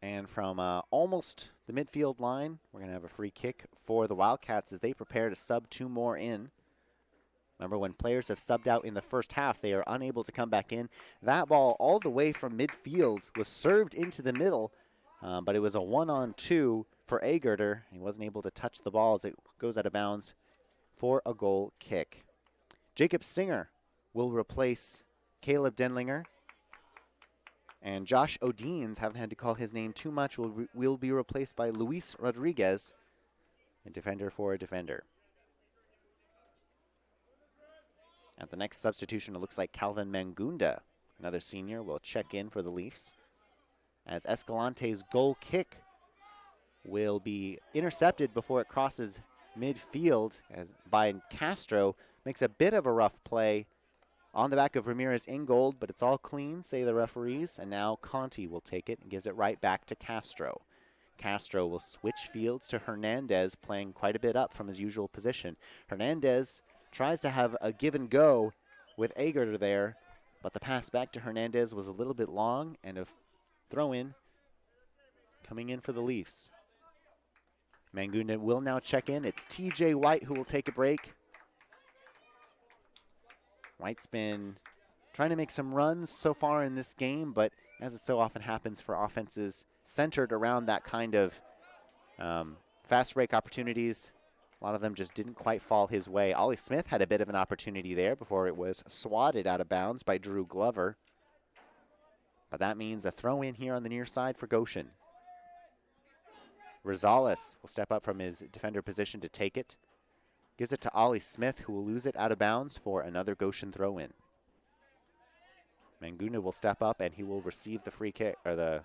And from almost the midfield line, we're going to have a free kick for the Wildcats as they prepare to sub two more in. Remember, when players have subbed out in the first half, they are unable to come back in. That ball all the way from midfield was served into the middle, but it was a 1-on-2 for Agerter. He wasn't able to touch the ball as it goes out of bounds for a goal kick. Jacob Singer will replace Caleb Denlinger. And Josh Odines, haven't had to call his name too much, will be replaced by Luis Rodriguez, a defender for a defender. At the next substitution, it looks like Calvin Mangunda, another senior, will check in for the Leafs, as Escalante's goal kick will be intercepted before it crosses midfield as by Castro. Makes a bit of a rough play on the back of Ramirez Ingold, but it's all clean, say the referees, and now Conti will take it and gives it right back to Castro. Castro will switch fields to Hernandez, playing quite a bit up from his usual position. Hernandez tries to have a give and go with Agerter there, but the pass back to Hernandez was a little bit long, and a throw-in coming in for the Leafs. Mangunda will now check in. It's TJ White who will take a break. White's been trying to make some runs so far in this game, but as it so often happens for offenses centered around that kind of fast break opportunities, a lot of them just didn't quite fall his way. Ollie Smith had a bit of an opportunity there before it was swatted out of bounds by Drew Glover. But that means a throw in here on the near side for Goshen. Rosales will step up from his defender position to take it. Gives it to Ollie Smith, who will lose it out of bounds for another Goshen throw-in. Mangunda will step up, and he will receive the free kick, or the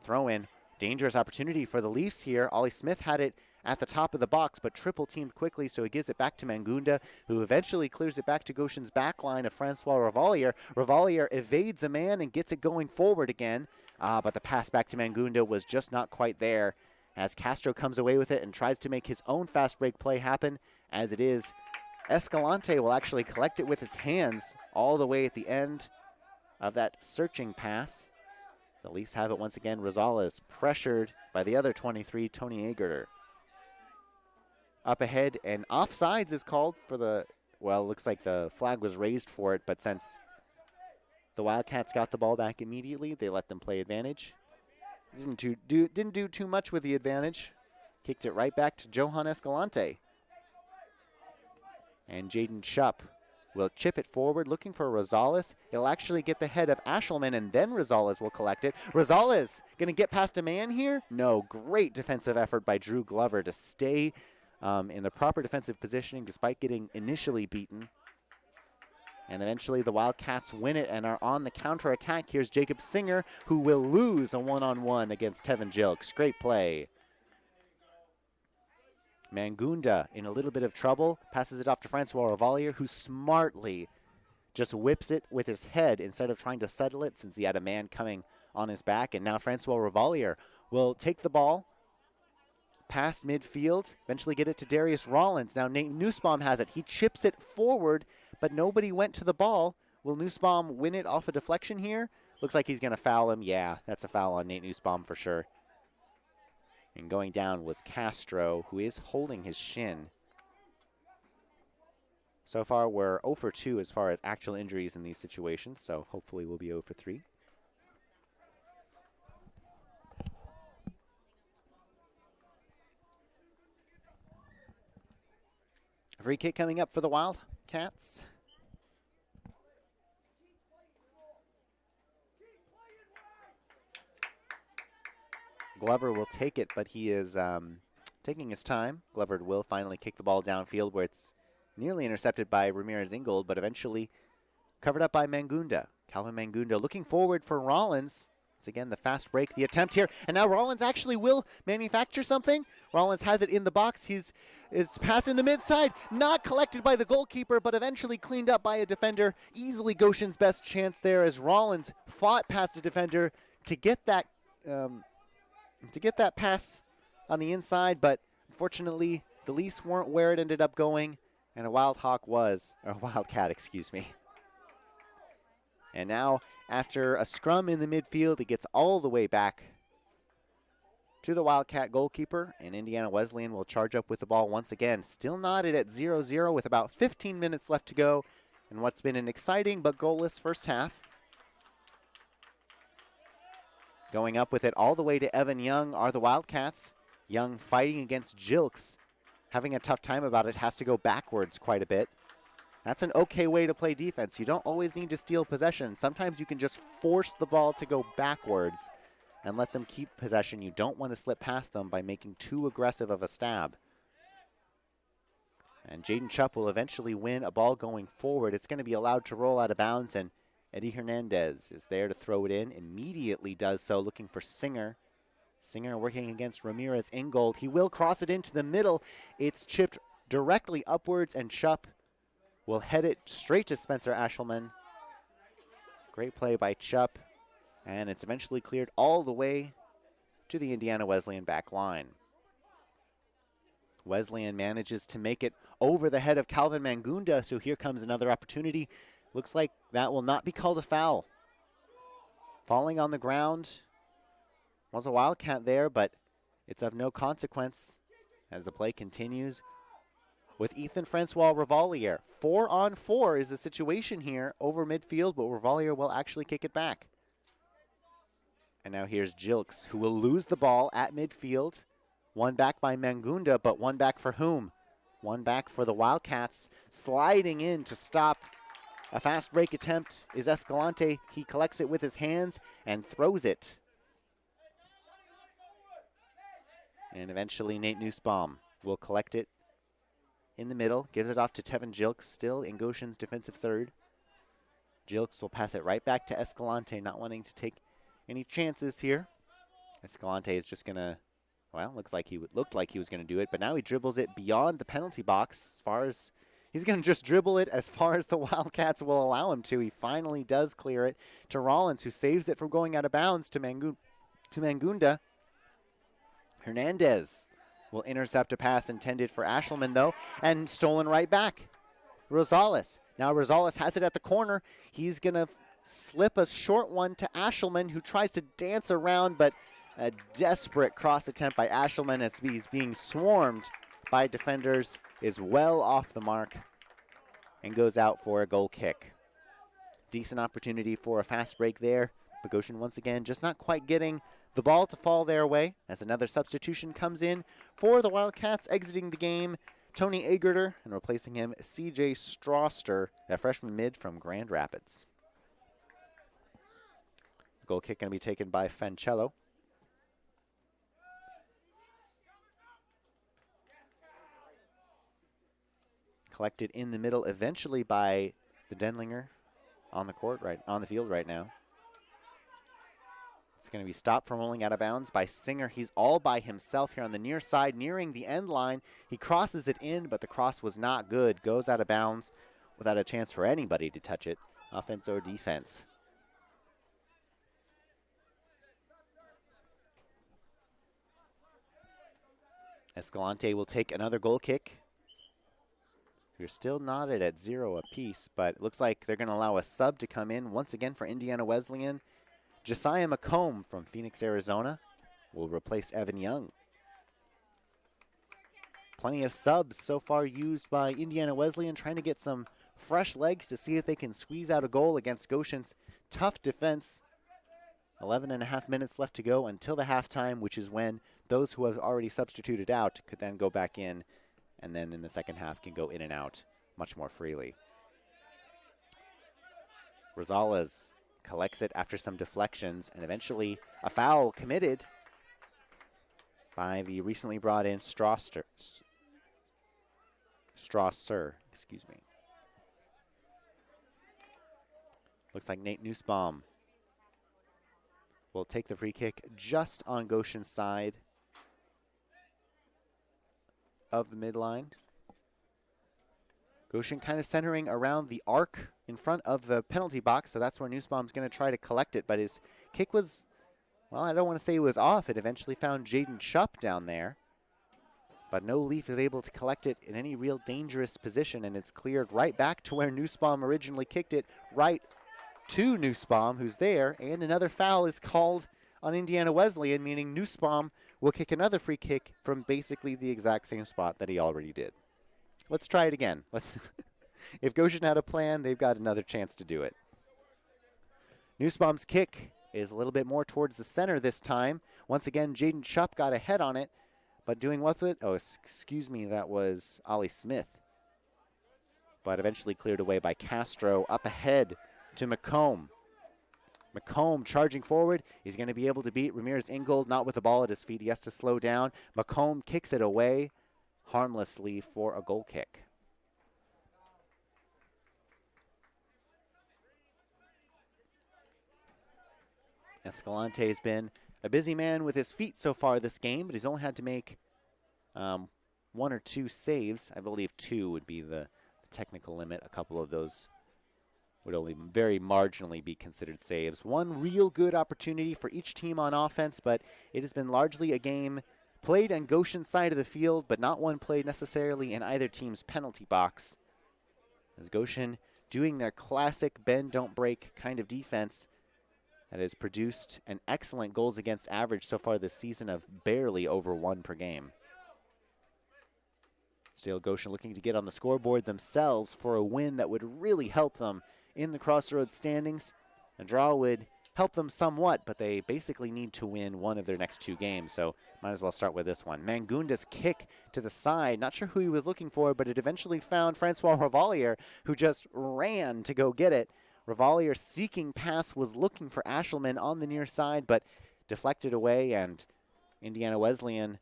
throw-in. Dangerous opportunity for the Leafs here. Ollie Smith had it at the top of the box, but triple-teamed quickly, so he gives it back to Mangunda, who eventually clears it back to Goshen's back line of Francois Revalier. Revalier evades a man and gets it going forward again, but the pass back to Mangunda was just not quite there, as Castro comes away with it and tries to make his own fast break play happen. As it is, Escalante will actually collect it with his hands all the way at the end of that searching pass. The Leafs have it once again. Rosales pressured by the other 23, Tony Agerter. Up ahead, and offsides is called for the, well, it looks like the flag was raised for it, but since the Wildcats got the ball back immediately, they let them play advantage. Didn't do too much with the advantage. Kicked it right back to Johan Escalante. And Jaden Schupp will chip it forward, looking for Rosales. He'll actually get the head of Ashelman, and then Rosales will collect it. Rosales going to get past a man here? No, great defensive effort by Drew Glover to stay in the proper defensive positioning despite getting initially beaten. And eventually the Wildcats win it and are on the counterattack. Here's Jacob Singer, who will lose a one-on-one against Tevin Jilks. Great play. Mangunda in a little bit of trouble, passes it off to Francois Revalier, who smartly just whips it with his head instead of trying to settle it since he had a man coming on his back. And now Francois Revalier will take the ball past midfield, eventually get it to Darius Rollins. Now Nate Nussbaum has it. He chips it forward, but nobody went to the ball. Will Nussbaum win it off a deflection here? Looks like he's going to foul him. Yeah, that's a foul on Nate Nussbaum for sure. And going down was Castro, who is holding his shin. So far, we're 0 for 2 as far as actual injuries in these situations, so hopefully we'll be 0 for 3. Free kick coming up for the Wildcats. Glover will take it, but he is taking his time. Glover will finally kick the ball downfield where it's nearly intercepted by Ramirez Ingold, but eventually covered up by Mangunda. Calvin Mangunda looking forward for Rollins. It's again the fast break, the attempt here. And now Rollins actually will manufacture something. Rollins has it in the box. Is passing the mid side. Not collected by the goalkeeper, but eventually cleaned up by a defender. Easily Goshen's best chance there as Rollins fought past the defender to get that pass on the inside, but unfortunately the Leafs weren't where it ended up going, and a Wildcat, excuse me. And now, after a scrum in the midfield, it gets all the way back to the Wildcat goalkeeper, and Indiana Wesleyan will charge up with the ball once again. Still knotted at 0-0 with about 15 minutes left to go, and what's been an exciting but goalless first half. Going up with it all the way to Evan Young are the Wildcats. Young fighting against Jilks, having a tough time about it, has to go backwards quite a bit. That's an okay way to play defense. You don't always need to steal possession. Sometimes you can just force the ball to go backwards and let them keep possession. You don't want to slip past them by making too aggressive of a stab. And Jaden Chupp will eventually win a ball going forward. It's going to be allowed to roll out of bounds, and Eddie Hernandez is there to throw it in. Immediately does so, looking for Singer. Singer working against Ramirez Ingold. He will cross it into the middle. It's chipped directly upwards, and Chupp will head it straight to Spencer Ashelman. Great play by Chupp, and it's eventually cleared all the way to the Indiana Wesleyan back line. Wesleyan manages to make it over the head of Calvin Mangunda, so here comes another opportunity. Looks like that will not be called a foul. Falling on the ground was a Wildcat there, but it's of no consequence as the play continues with Ethan Francois Revalier. 4-on-4 is the situation here over midfield, but Revalier will actually kick it back. And now here's Jilks, who will lose the ball at midfield. One back by Mangunda, but one back for whom? One back for the Wildcats. Sliding in to stop a fast break attempt is Escalante. He collects it with his hands and throws it. And eventually Nate Nussbaum will collect it in the middle, gives it off to Tevin Jilks, still in Goshen's defensive third. Jilks will pass it right back to Escalante, not wanting to take any chances here. Escalante is just going to, well, looked like he was going to do it, but now he dribbles it beyond the penalty box. He's going to just dribble it as far as the Wildcats will allow him to. He finally does clear it to Rollins, who saves it from going out of bounds to Mangunda. Hernandez will intercept a pass intended for Ashelman, though, and stolen right back. Rosales. Now Rosales has it at the corner. He's going to slip a short one to Ashelman, who tries to dance around, but a desperate cross attempt by Ashelman as he's being swarmed by defenders is well off the mark and goes out for a goal kick. Decent opportunity for a fast break there, but Goshen once again just not quite getting the ball to fall their way as another substitution comes in for the Wildcats, exiting the game Tony Agerter, and replacing him, C.J. Strawster, a freshman mid from Grand Rapids. The goal kick going to be taken by Fancello. Collected in the middle eventually by the Denlinger on the court, on the field right now. It's going to be stopped from rolling out of bounds by Singer. He's all by himself here on the near side, nearing the end line. He crosses it in, but the cross was not good. Goes out of bounds without a chance for anybody to touch it, offense or defense. Escalante will take another goal kick. We're still knotted at 0 apiece, but it looks like they're going to allow a sub to come in once again for Indiana Wesleyan. Josiah McComb from Phoenix, Arizona will replace Evan Young. Plenty of subs so far used by Indiana Wesleyan, trying to get some fresh legs to see if they can squeeze out a goal against Goshen's tough defense. 11.5 minutes left to go until the halftime, which is when those who have already substituted out could then go back in, and then in the second half can go in and out much more freely. Rosales collects it after some deflections, and eventually a foul committed by the recently brought in Strasser, excuse me. Looks like Nate Nussbaum will take the free kick just on Goshen's side of the midline. Goshen kind of centering around the arc in front of the penalty box, so that's where Nussbaum's going to try to collect it, but his kick was, well, I don't want to say it was off. It eventually found Jaden Schupp down there, but no Leaf is able to collect it in any real dangerous position, and it's cleared right back to where Nussbaum originally kicked it, right to Nussbaum, who's there, and another foul is called on Indiana Wesleyan, meaning Nussbaum will kick another free kick from basically the exact same spot that he already did. Let's try it again. If Goshen had a plan, they've got another chance to do it. Nussbaum's kick is a little bit more towards the center this time. Once again, Jaden Schupp got a head on it, but doing what with it? Oh, excuse me, that was Ollie Smith. But eventually cleared away by Castro, up ahead to McComb. McComb charging forward. He's going to be able to beat Ramirez Ingold, not with the ball at his feet. He has to slow down. McComb kicks it away harmlessly for a goal kick. Escalante has been a busy man with his feet so far this game, but he's only had to make 1 or 2 saves. I believe 2 would be the technical limit. A couple of those would only very marginally be considered saves. One real good opportunity for each team on offense, but it has been largely a game played on Goshen's side of the field, but not one played necessarily in either team's penalty box. As Goshen doing their classic bend, don't break kind of defense that has produced an excellent goals against average so far this season of barely over 1 per game. Still, Goshen looking to get on the scoreboard themselves for a win that would really help them in the Crossroads standings. A draw would help them somewhat, but they basically need to win one of their next 2 games, so might as well start with this one. Mangunda's kick to the side, not sure who he was looking for, but it eventually found Francois Revalier, who just ran to go get it. Revalier seeking pass, was looking for Ashelman on the near side, but deflected away, and Indiana Wesleyan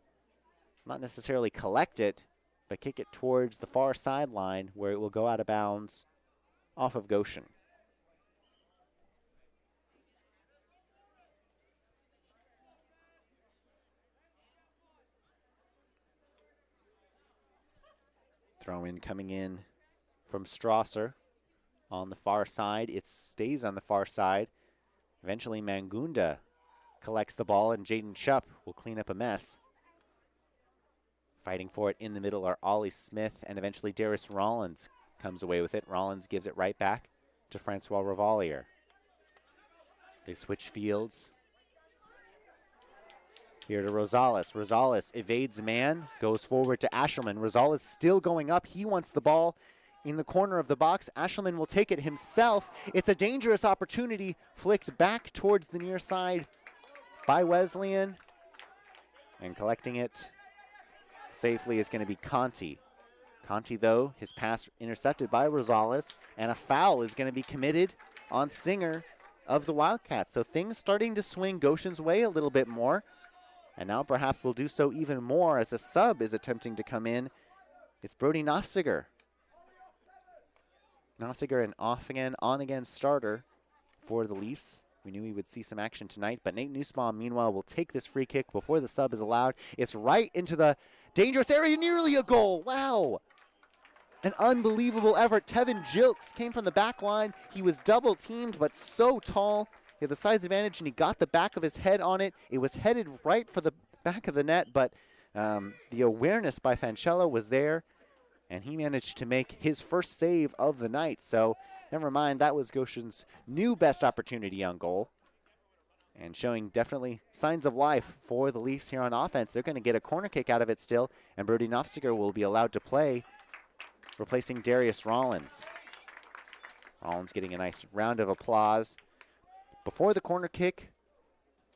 not necessarily collect it, but kick it towards the far sideline where it will go out of bounds off of Goshen. Throw in coming in from Strasser on the far side. It stays on the far side. Eventually Mangunda collects the ball, and Jaden Schupp will clean up a mess. Fighting for it in the middle are Ollie Smith, and eventually Darius Rollins comes away with it. Rollins gives it right back to Francois Revalier. They switch fields. Here to Rosales. Rosales evades man, goes forward to Ashelman. Rosales still going up. He wants the ball in the corner of the box. Ashelman will take it himself. It's a dangerous opportunity, flicked back towards the near side by Wesleyan. And collecting it safely is going to be Conti. Conti, though, his pass intercepted by Rosales, and a foul is going to be committed on Singer of the Wildcats. So things starting to swing Goshen's way a little bit more, and now perhaps will do so even more as a sub is attempting to come in. It's Brody Nofziger. Nofziger, an off-again, on-again starter for the Leafs. We knew we would see some action tonight, but Nate Nussbaum, meanwhile, will take this free kick before the sub is allowed. It's right into the dangerous area, nearly a goal. Wow. An unbelievable effort. Tevin Jilks came from the back line. He was double-teamed, but so tall. He had the size advantage, and he got the back of his head on it. It was headed right for the back of the net, but the awareness by Fancello was there, and he managed to make his first save of the night. So never mind, that was Goshen's new best opportunity on goal, and showing definitely signs of life for the Leafs here on offense. They're going to get a corner kick out of it still, and Brody Nofziger will be allowed to play, replacing Darius Rollins. Rollins getting a nice round of applause. Before the corner kick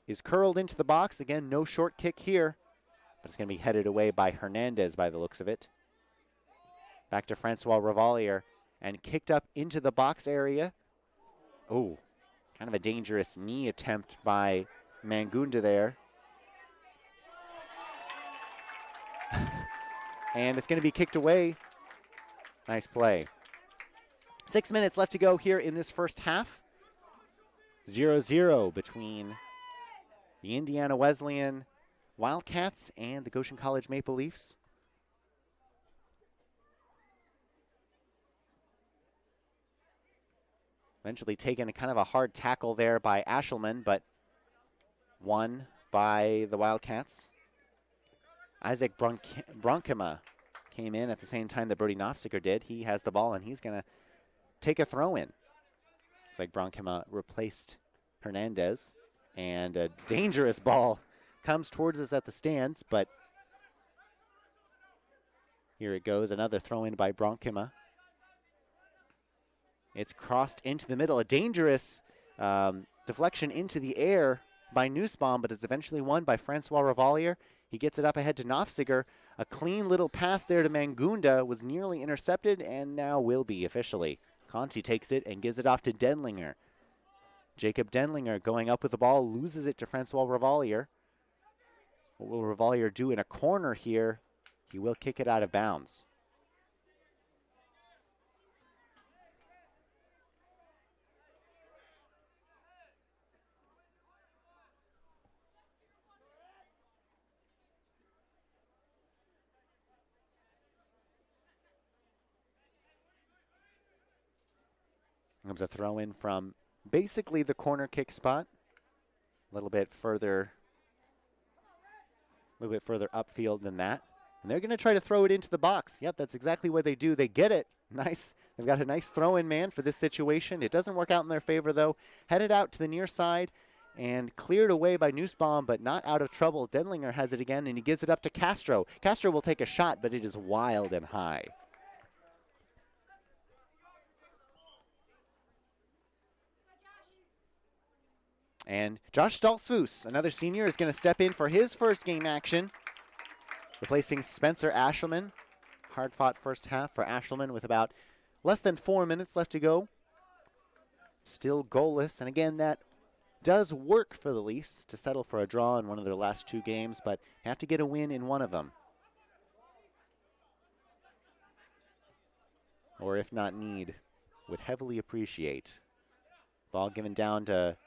is curled into the box. Again, no short kick here, but it's going to be headed away by Hernandez by the looks of it. Back to Francois Revalier, and kicked up into the box area. Oh, kind of a dangerous knee attempt by Mangunda there. And it's going to be kicked away. Nice play. 6 minutes left to go here in this first half. 0-0 between the Indiana Wesleyan Wildcats and the Goshen College Maple Leafs. Eventually taken a kind of a hard tackle there by Ashelman, but won by the Wildcats. Isaac Bronkema came in at the same time that Brody Nofziger did. He has the ball, and he's going to take a throw in. It's like Bronkema replaced Hernandez, and a dangerous ball comes towards us at the stands, but here it goes, another throw in by Bronkema. It's crossed into the middle, a dangerous deflection into the air by Nussbaum, but it's eventually won by Francois Revalier. He gets it up ahead to Nofziger. A clean little pass there to Mangunda was nearly intercepted, and now will be officially. Conti takes it and gives it off to Denlinger. Jacob Denlinger going up with the ball, loses it to Francois Revalier. What will Revalier do in a corner here? He will kick it out of bounds. Comes a throw in from basically the corner kick spot. A little bit further upfield than that. And they're going to try to throw it into the box. Yep, that's exactly what they do. They get it. Nice. They've got a nice throw-in man for this situation. It doesn't work out in their favor, though. Headed out to the near side and cleared away by Nussbaum, but not out of trouble. Denlinger has it again, and he gives it up to Castro. Castro will take a shot, but it is wild and high. And Josh Stoltzfus, another senior, is going to step in for his first game action, replacing Spencer Ashelman. Hard-fought first half for Ashelman with about less than 4 minutes left to go. Still goalless, and again, that does work for the Leafs to settle for a draw in one of their last two games, but have to get a win in one of them. Or if not need, would heavily appreciate. Ball given down to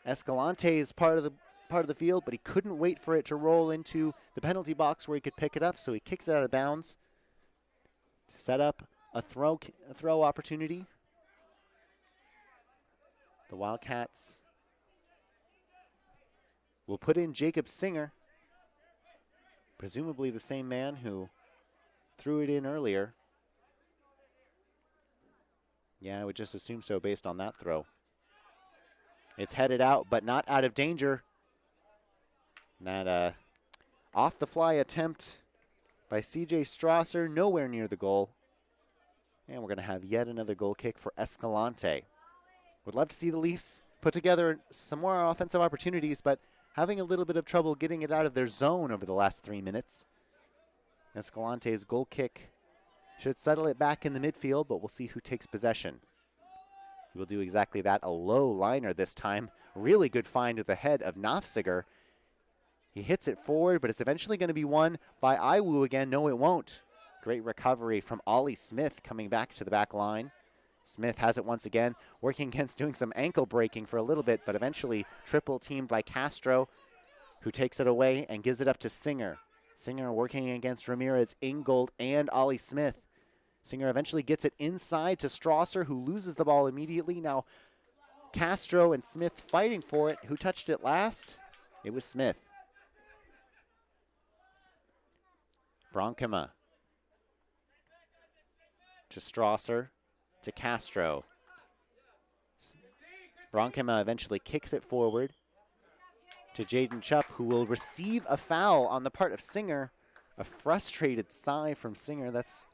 Escalante's part of the field, but he couldn't wait for it to roll into the penalty box where he could pick it up, so he kicks it out of bounds to set up a throw opportunity. The Wildcats will put in Jacob Singer, presumably the same man who threw it in earlier. Yeah, I would just assume so based on that throw. It's headed out, but not out of danger. That off-the-fly attempt by C.J. Strasser, nowhere near the goal. And we're going to have yet another goal kick for Escalante. Would love to see the Leafs put together some more offensive opportunities, but having a little bit of trouble getting it out of their zone over the last 3 minutes. Escalante's goal kick Should settle it back in the midfield, but we'll see who takes possession. He will do exactly that, a low liner this time. Really good find with the head of Nofziger. He hits it forward, but it's eventually going to be won by Iwu again. No, it won't. Great recovery from Ollie Smith coming back to the back line. Smith has it once again, working against doing some ankle breaking for a little bit, but eventually triple teamed by Castro, who takes it away and gives it up to Singer. Singer working against Ramirez, Ingold, and Ollie Smith. Singer eventually gets it inside to Strasser, who loses the ball immediately. Now Castro and Smith fighting for it. Who touched it last? It was Smith. Bronkema to Strasser to Castro. Bronkema eventually kicks it forward to Jaden Chupp, who will receive a foul on the part of Singer. A frustrated sigh from Singer. That's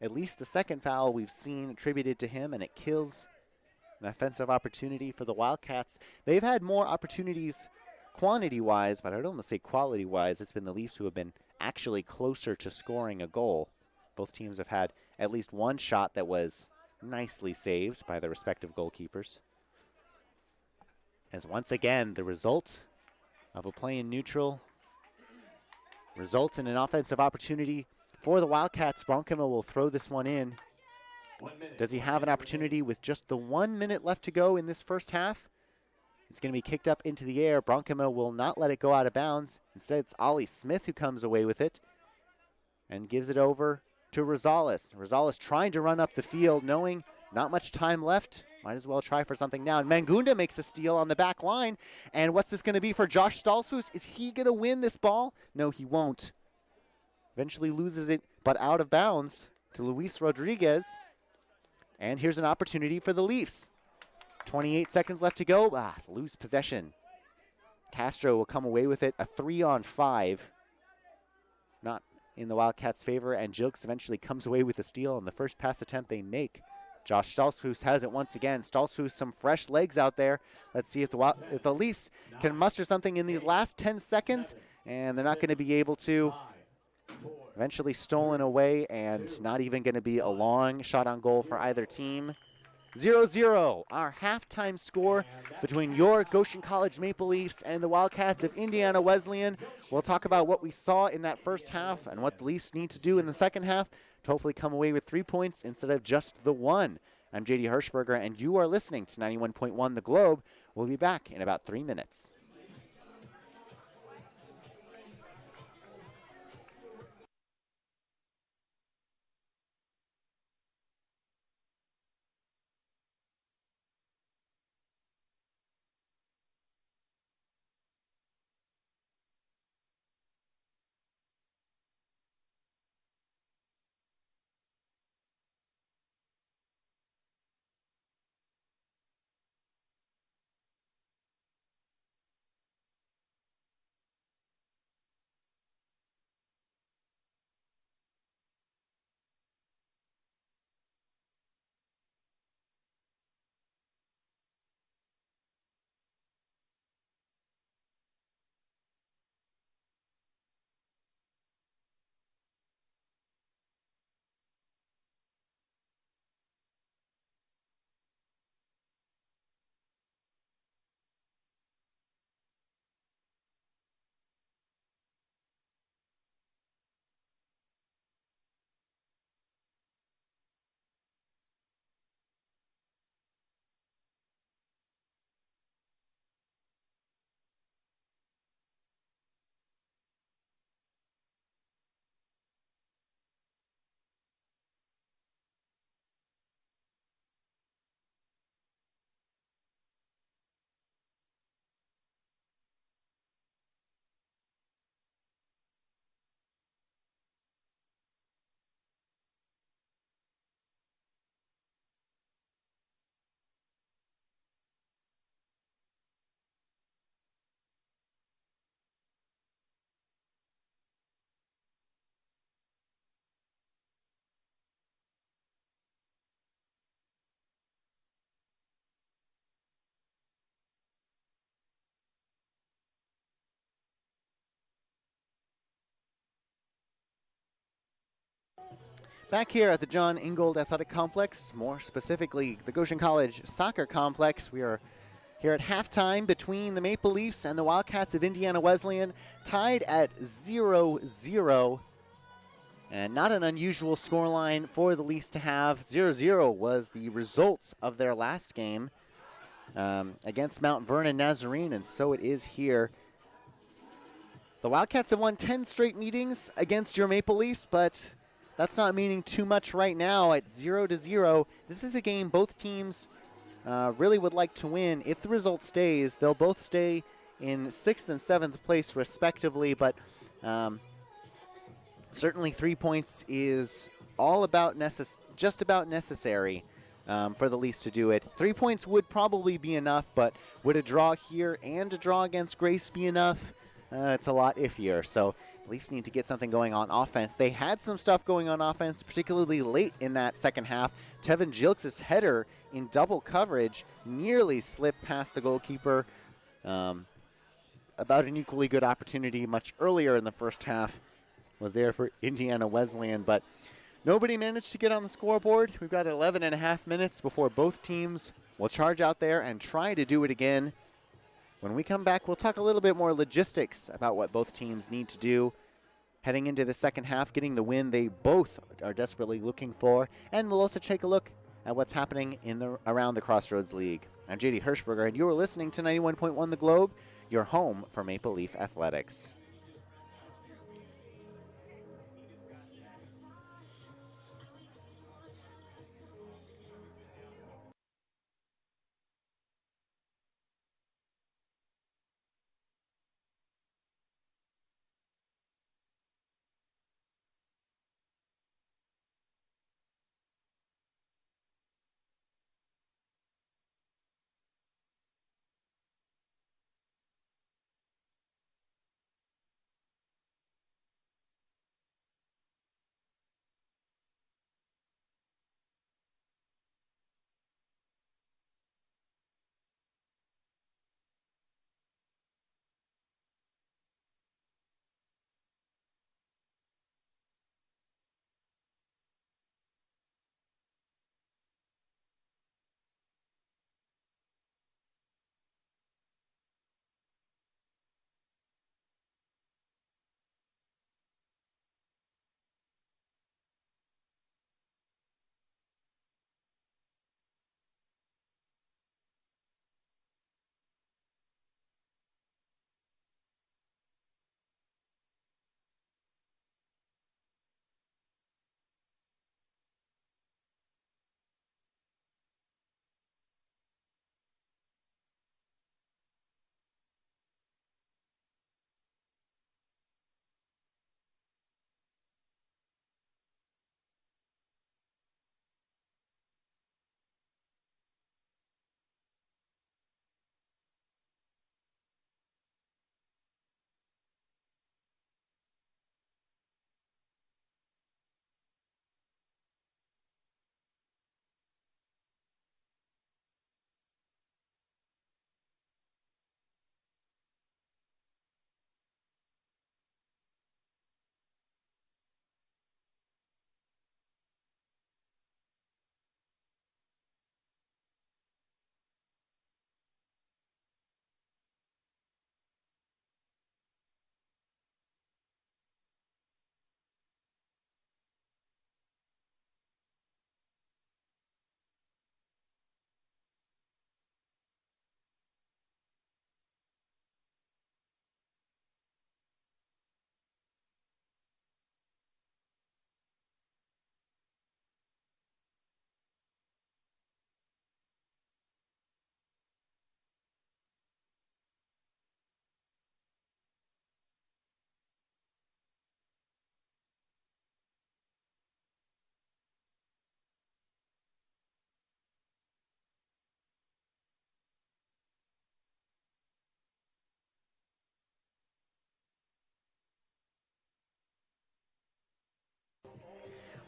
at least the second foul we've seen attributed to him, and it kills an offensive opportunity for the Wildcats. They've had more opportunities quantity-wise, but I'd almost say quality-wise. It's been the Leafs who have been actually closer to scoring a goal. Both teams have had at least one shot that was nicely saved by their respective goalkeepers. As once again, the result of a play in neutral results in an offensive opportunity for the Wildcats. Bronkema will throw this one in. 1 minute. Does he have an opportunity with just the 1 minute left to go in this first half? It's going to be kicked up into the air. Bronkema will not let it go out of bounds. Instead, it's Ollie Smith who comes away with it and gives it over to Rosales. Rosales trying to run up the field, knowing not much time left. Might as well try for something now. And Mangunda makes a steal on the back line. And what's this going to be for Josh Stolzfus? Is he going to win this ball? No, he won't. Eventually loses it, but out of bounds to Luis Rodriguez. And here's an opportunity for the Leafs. 28 seconds left to go. Lose possession. Castro will come away with it. A 3-on-5. Not in the Wildcats' favor. And Jilks eventually comes away with a steal on the first pass attempt they make. Josh Stolzfus has it once again. Stolzfus, some fresh legs out there. Let's see if the Leafs can muster something in these last 10 seconds. And they're not going to be able to. Eventually stolen away, and not even going to be a long shot on goal for either team. 0-0, our halftime score between your Goshen College Maple Leafs and the Wildcats of Indiana Wesleyan. We'll talk about what we saw in that first half and what the Leafs need to do in the second half to hopefully come away with 3 points instead of just the 1. I'm JD Hirschberger, and you are listening to 91.1 The Globe. We'll be back in about 3 minutes. Back here at the John Ingold Athletic Complex, more specifically the Goshen College Soccer Complex, we are here at halftime between the Maple Leafs and the Wildcats of Indiana Wesleyan, tied at 0-0. And not an unusual scoreline for the Leafs to have. 0-0 was the result of their last game against Mount Vernon Nazarene, and so it is here. The Wildcats have won 10 straight meetings against your Maple Leafs, but that's not meaning too much right now at 0-0. This is a game both teams really would like to win. If the result stays, they'll both stay in 6th and 7th place respectively, but certainly 3 points is all about just about necessary for the Leafs to do it. 3 points would probably be enough, but would a draw here and a draw against Grace be enough? It's a lot iffier, so the Leafs need to get something going on offense. They had some stuff going on offense, particularly late in that second half. Tevin Jilks' header in double coverage nearly slipped past the goalkeeper. About an equally good opportunity much earlier in the first half was there for Indiana Wesleyan, but nobody managed to get on the scoreboard. We've got 11 and a half minutes before both teams will charge out there and try to do it again. When we come back, we'll talk a little bit more logistics about what both teams need to do heading into the second half, getting the win they both are desperately looking for, and we'll also take a look at what's happening around the Crossroads League. I'm JD Hirschberger, and you are listening to 91.1 The Globe, your home for Maple Leaf Athletics.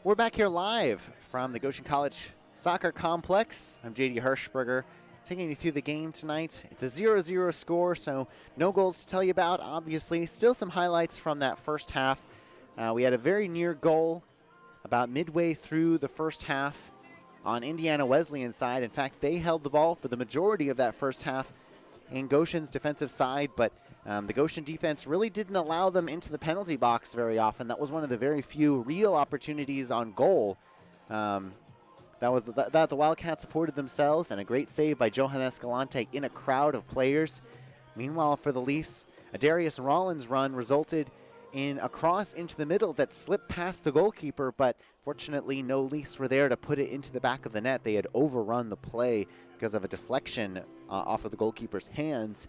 We're back here live from the Goshen College Soccer Complex. I'm JD Hirschberger, taking you through the game tonight. It's a 0-0 score, so no goals to tell you about, obviously. Still some highlights from that first half. We had a very near goal about midway through the first half on Indiana Wesleyan side. In fact, they held the ball for the majority of that first half in Goshen's defensive side, but the Goshen defense really didn't allow them into the penalty box very often. That was one of the very few real opportunities on goal that the Wildcats afforded themselves, and a great save by Johan Escalante in a crowd of players. Meanwhile, for the Leafs, a Darius Rollins run resulted in a cross into the middle that slipped past the goalkeeper, but fortunately no Leafs were there to put it into the back of the net. They had overrun the play because of a deflection off of the goalkeeper's hands.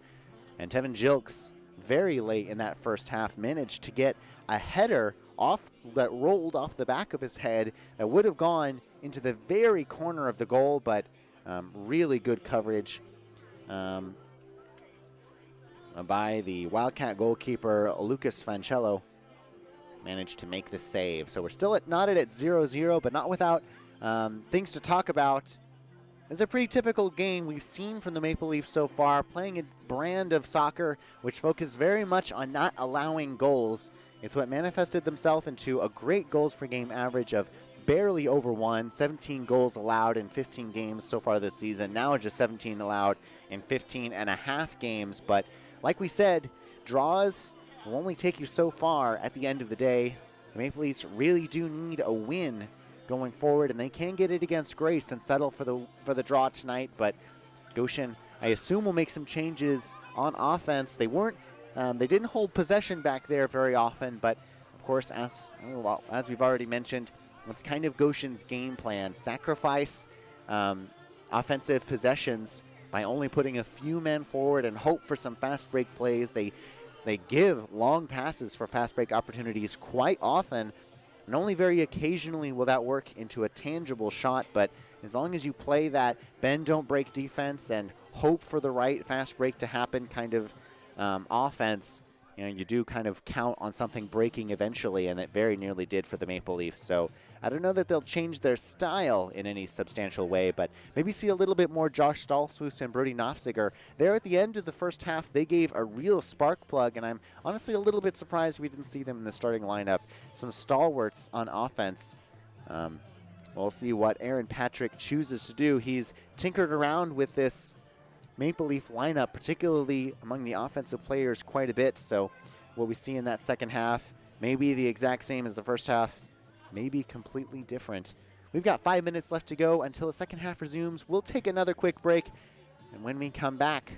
And Tevin Jilks, very late in that first half, managed to get a header off that rolled off the back of his head that would have gone into the very corner of the goal, but really good coverage by the Wildcat goalkeeper, Lucas Fancello, managed to make the save. So we're still knotted at 0-0, but not without things to talk about. It's a pretty typical game we've seen from the Maple Leafs so far, playing a brand of soccer which focuses very much on not allowing goals. It's what manifested themselves into a great goals per game average of barely over 1, 17 goals allowed in 15 games so far this season, now just 17 allowed in 15 and a half games. But like we said, draws will only take you so far at the end of the day. The Maple Leafs really do need a win going forward, and they can get it against Grace and settle for the draw tonight. But Goshen, I assume, will make some changes on offense. They didn't hold possession back there very often, but of course, as we've already mentioned, it's kind of Goshen's game plan: sacrifice offensive possessions by only putting a few men forward and hope for some fast break plays. They give long passes for fast break opportunities quite often, and only very occasionally will that work into a tangible shot. But as long as you play that bend, don't break defense and hope for the right fast break to happen kind of offense, you do kind of count on something breaking eventually, and it very nearly did for the Maple Leafs. So I don't know that they'll change their style in any substantial way, but maybe see a little bit more Josh Stoltzfus and Brody Nofziger. There at the end of the first half, they gave a real spark plug, and I'm honestly a little bit surprised we didn't see them in the starting lineup. Some stalwarts on offense. We'll see what Aaron Patrick chooses to do. He's tinkered around with this Maple Leaf lineup, particularly among the offensive players, quite a bit. So what we see in that second half may be the exact same as the first half, maybe completely different. We've got 5 minutes left to go until the second half resumes. We'll take another quick break, and when we come back,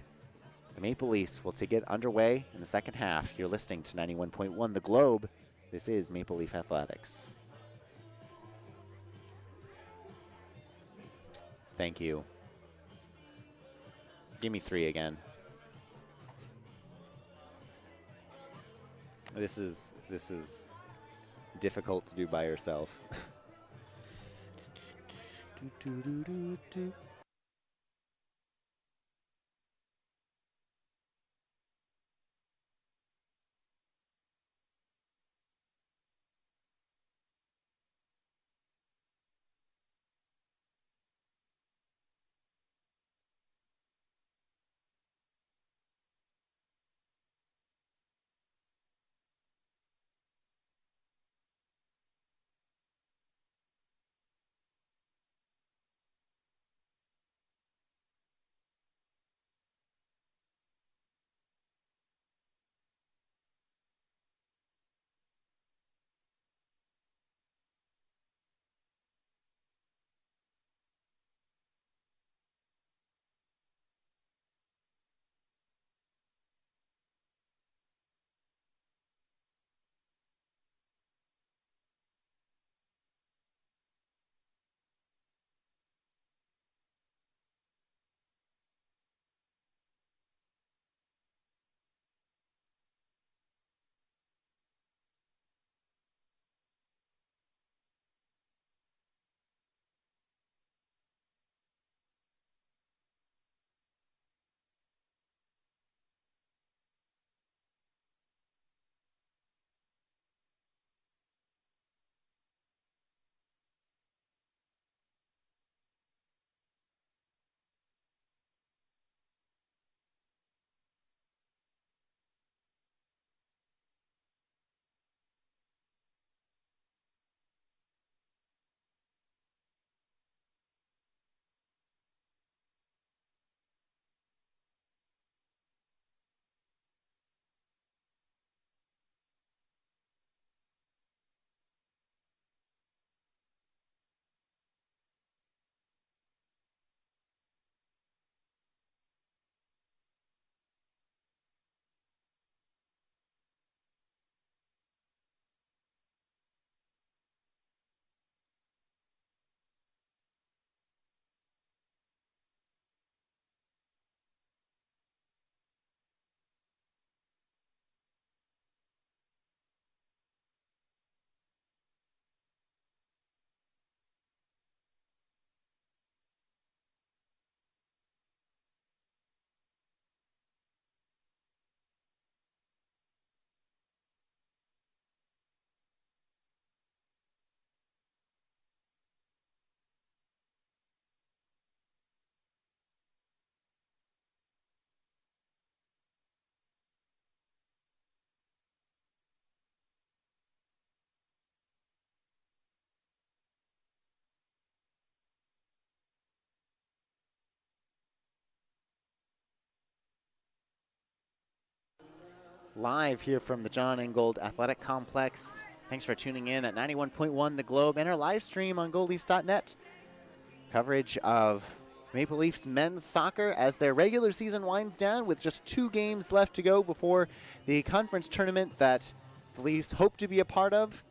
the Maple Leafs will get underway in the second half. You're listening to 91.1 The Globe. This is Maple Leaf Athletics. Thank you. Give me 3 again. This is difficult to do by yourself. live here from the John Ingold Athletic Complex. Thanks for tuning in at 91.1 The Globe and our live stream on GoLeafs.net. Coverage of Maple Leafs men's soccer as their regular season winds down with just 2 games left to go before the conference tournament that the Leafs hope to be a part of.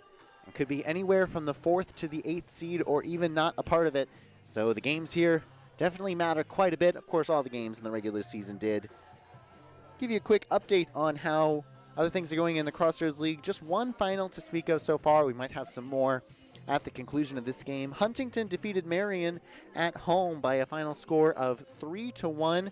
It could be anywhere from the 4th to the 8th seed or even not a part of it. So the games here definitely matter quite a bit. Of course, all the games in the regular season did. Give you a quick update on how other things are going in the Crossroads League. Just one final to speak of so far. We might have some more at the conclusion of this game. Huntington defeated Marion at home by a final score of 3-1.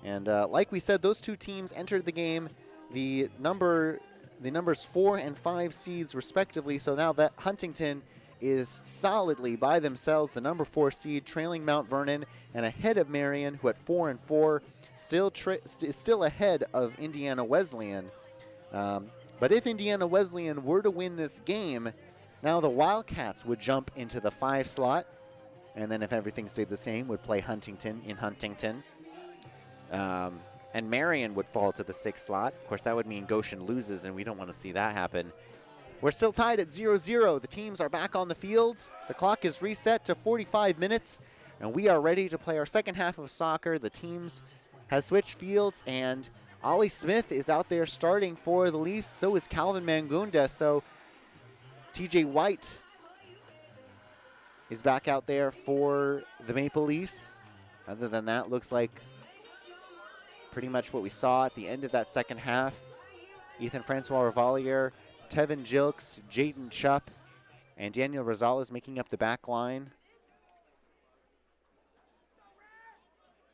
And like we said, those 2 teams entered the game the numbers 4 and 5 seeds respectively. So now that Huntington is solidly by themselves, the number 4 seed, trailing Mount Vernon and ahead of Marion, who at 4 and 4 still ahead of Indiana Wesleyan. But if Indiana Wesleyan were to win this game, now the Wildcats would jump into the 5 slot, and then if everything stayed the same, would play Huntington in Huntington. And Marion would fall to the 6th slot. Of course, that would mean Goshen loses, and we don't want to see that happen. We're still tied at 0-0. The teams are back on the field. The clock is reset to 45 minutes, and we are ready to play our second half of soccer. The teams have switched fields, and Ollie Smith is out there starting for the Leafs. So is Calvin Mangunda. So TJ White is back out there for the Maple Leafs. Other than that, looks like pretty much what we saw at the end of that second half. Ethan Francois Revalier, Tevin Jilks, Jayden Chupp, and Daniel Rosales making up the back line.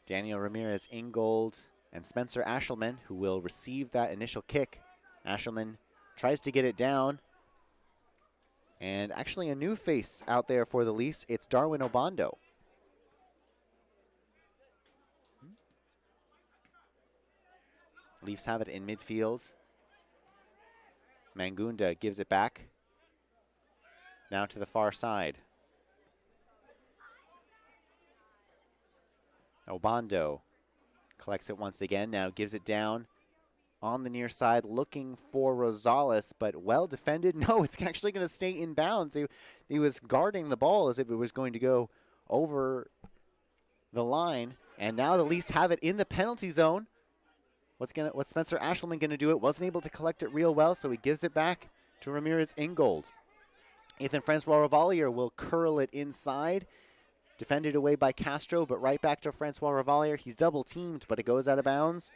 Daniel Ramirez Ingold and Spencer Ashelman, who will receive that initial kick. Ashelman tries to get it down. And actually a new face out there for the Leafs. It's Darwin Obando. Leafs have it in midfield. Mangunda gives it back. Now to the far side. Obando collects it once again, now gives it down on the near side, looking for Rosales, but well defended. No, it's actually going to stay in bounds. He was guarding the ball as if it was going to go over the line, and now the Leafs have it in the penalty zone. What's Spencer Ashelman going to do? It wasn't able to collect it real well, so he gives it back to Ramirez Ingold. Ethan Francois Revalier will curl it inside. Defended away by Castro, but right back to Francois Revalier. He's double teamed, but it goes out of bounds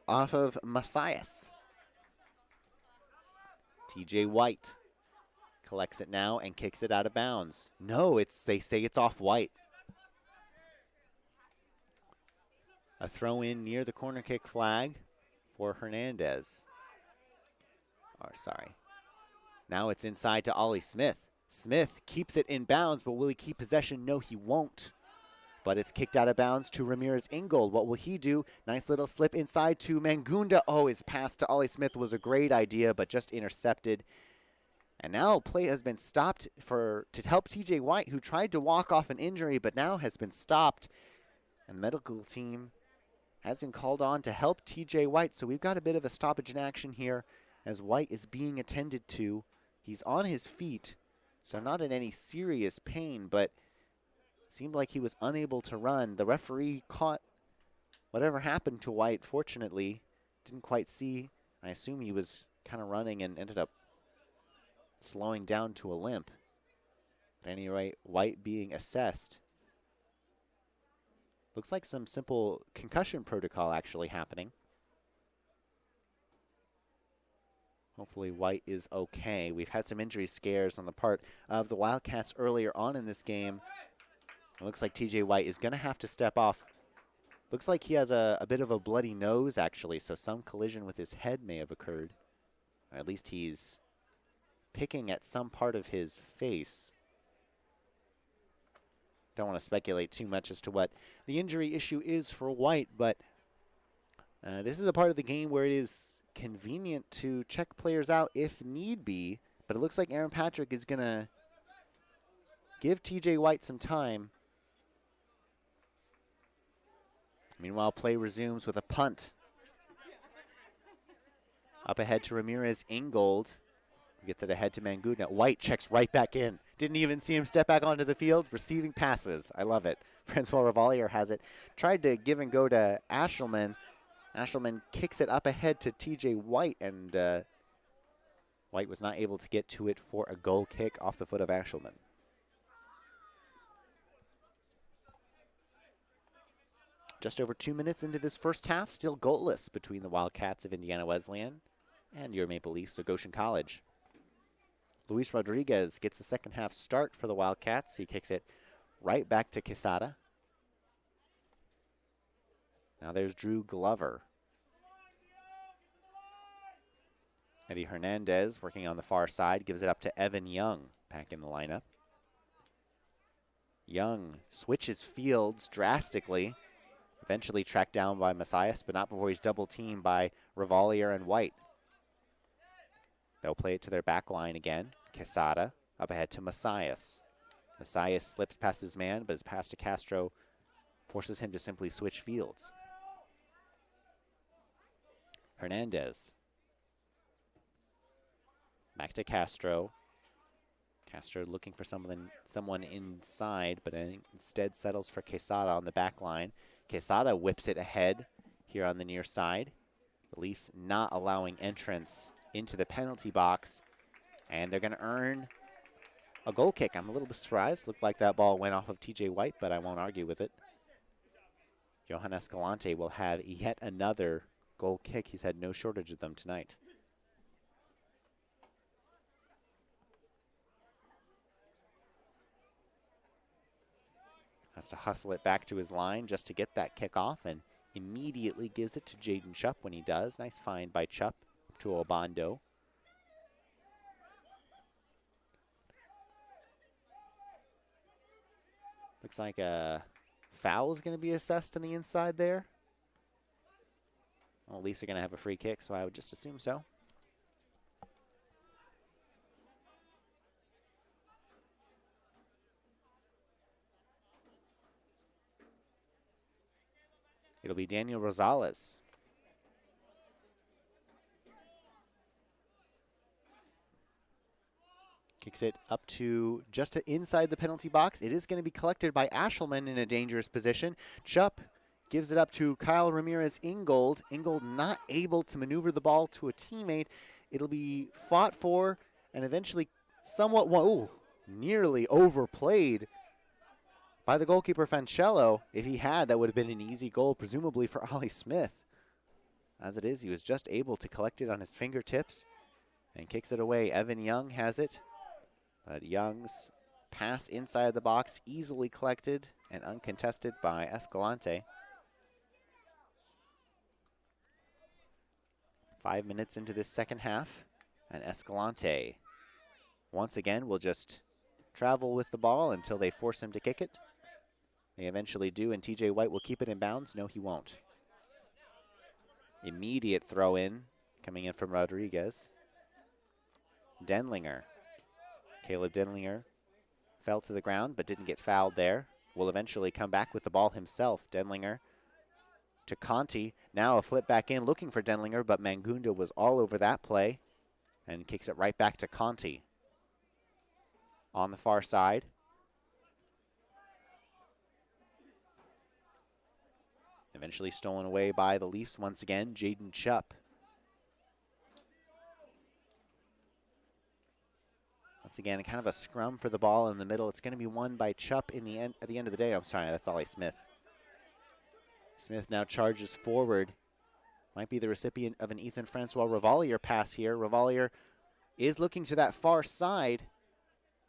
off of Messias. TJ White collects it now and kicks it out of bounds. No, they say it's off White. A throw in near the corner kick flag for Hernandez. Now it's inside to Ollie Smith. Smith keeps it in bounds, but will he keep possession? No, he won't. But it's kicked out of bounds to Ramirez Ingold. What will he do? Nice little slip inside to Mangunda. Oh, his pass to Ollie Smith was a great idea, but just intercepted. And now play has been stopped to help TJ White, who tried to walk off an injury, but now has been stopped. And the medical team has been called on to help TJ White. So we've got a bit of a stoppage in action here as White is being attended to. He's on his feet. So not in any serious pain, but seemed like he was unable to run. The referee caught whatever happened to White. Fortunately, didn't quite see. I assume he was kind of running and ended up slowing down to a limp. At any rate, White being assessed. Looks like some simple concussion protocol actually happening. Hopefully White is okay. We've had some injury scares on the part of the Wildcats earlier on in this game. It looks like TJ White is going to have to step off. Looks like he has a bit of a bloody nose, actually, so some collision with his head may have occurred. Or at least he's picking at some part of his face. Don't want to speculate too much as to what the injury issue is for White, but this is a part of the game where it is convenient to check players out if need be, but it looks like Aaron Patrick is going to give TJ White some time. Meanwhile, play resumes with a punt. Up ahead to Ramirez. Ingold gets it ahead to Manguda. White checks right back in. Didn't even see him step back onto the field. Receiving passes. I love it. Francois Revalier has it. Tried to give and go to Ashelman. Ashelman kicks it up ahead to TJ White, and White was not able to get to it for a goal kick off the foot of Ashelman. Just over 2 minutes into this first half, still goalless between the Wildcats of Indiana Wesleyan and your Maple Leafs of Goshen College. Luis Rodriguez gets the second half start for the Wildcats. He kicks it right back to Quesada. Now there's Drew Glover. Eddie Hernandez working on the far side, gives it up to Evan Young back in the lineup. Young switches fields drastically, eventually tracked down by Messias, but not before he's double teamed by Revalier and White. They'll play it to their back line again. Quesada up ahead to Messias. Messias slips past his man, but his pass to Castro forces him to simply switch fields. Hernandez. Back to Castro. Castro looking for someone inside, but instead settles for Quesada on the back line. Quesada whips it ahead here on the near side. The Leafs not allowing entrance into the penalty box, and they're going to earn a goal kick. I'm a little bit surprised. Looked like that ball went off of TJ White, but I won't argue with it. Johan Escalante will have yet another goal kick. He's had no shortage of them tonight. Has to hustle it back to his line just to get that kick off, and immediately gives it to Jaden Chupp when he does. Nice find by Chupp to Obando. Looks like a foul is going to be assessed on the inside there. Well, Leafs are going to have a free kick, so I would just assume so. It'll be Daniel Rosales. Kicks it up to just inside the penalty box. It is going to be collected by Ashelman in a dangerous position. Chupp gives it up to Kyle Ramirez Ingold. Ingold not able to maneuver the ball to a teammate. It'll be fought for and eventually somewhat, nearly overplayed by the goalkeeper Fancello. If he had, that would have been an easy goal, presumably for Ollie Smith. As it is, he was just able to collect it on his fingertips and kicks it away. Evan Young has it, but Young's pass inside the box, easily collected and uncontested by Escalante. 5 minutes into this second half, and Escalante once again will just travel with the ball until they force him to kick it. They eventually do, and TJ White will keep it in bounds. No, he won't. Immediate throw in, coming in from Rodriguez. Denlinger. Caleb Denlinger fell to the ground, but didn't get fouled there. Will eventually come back with the ball himself. Denlinger to Conti. Now a flip back in, looking for Denlinger, but Mangunda was all over that play and kicks it right back to Conti. On the far side. Eventually stolen away by the Leafs once again, Jaden Chupp. Once again, kind of a scrum for the ball in the middle. It's going to be won by Chupp at the end of the day. I'm sorry, that's Ollie Smith. Smith now charges forward. Might be the recipient of an Ethan Francois Revalier pass here. Revalier is looking to that far side.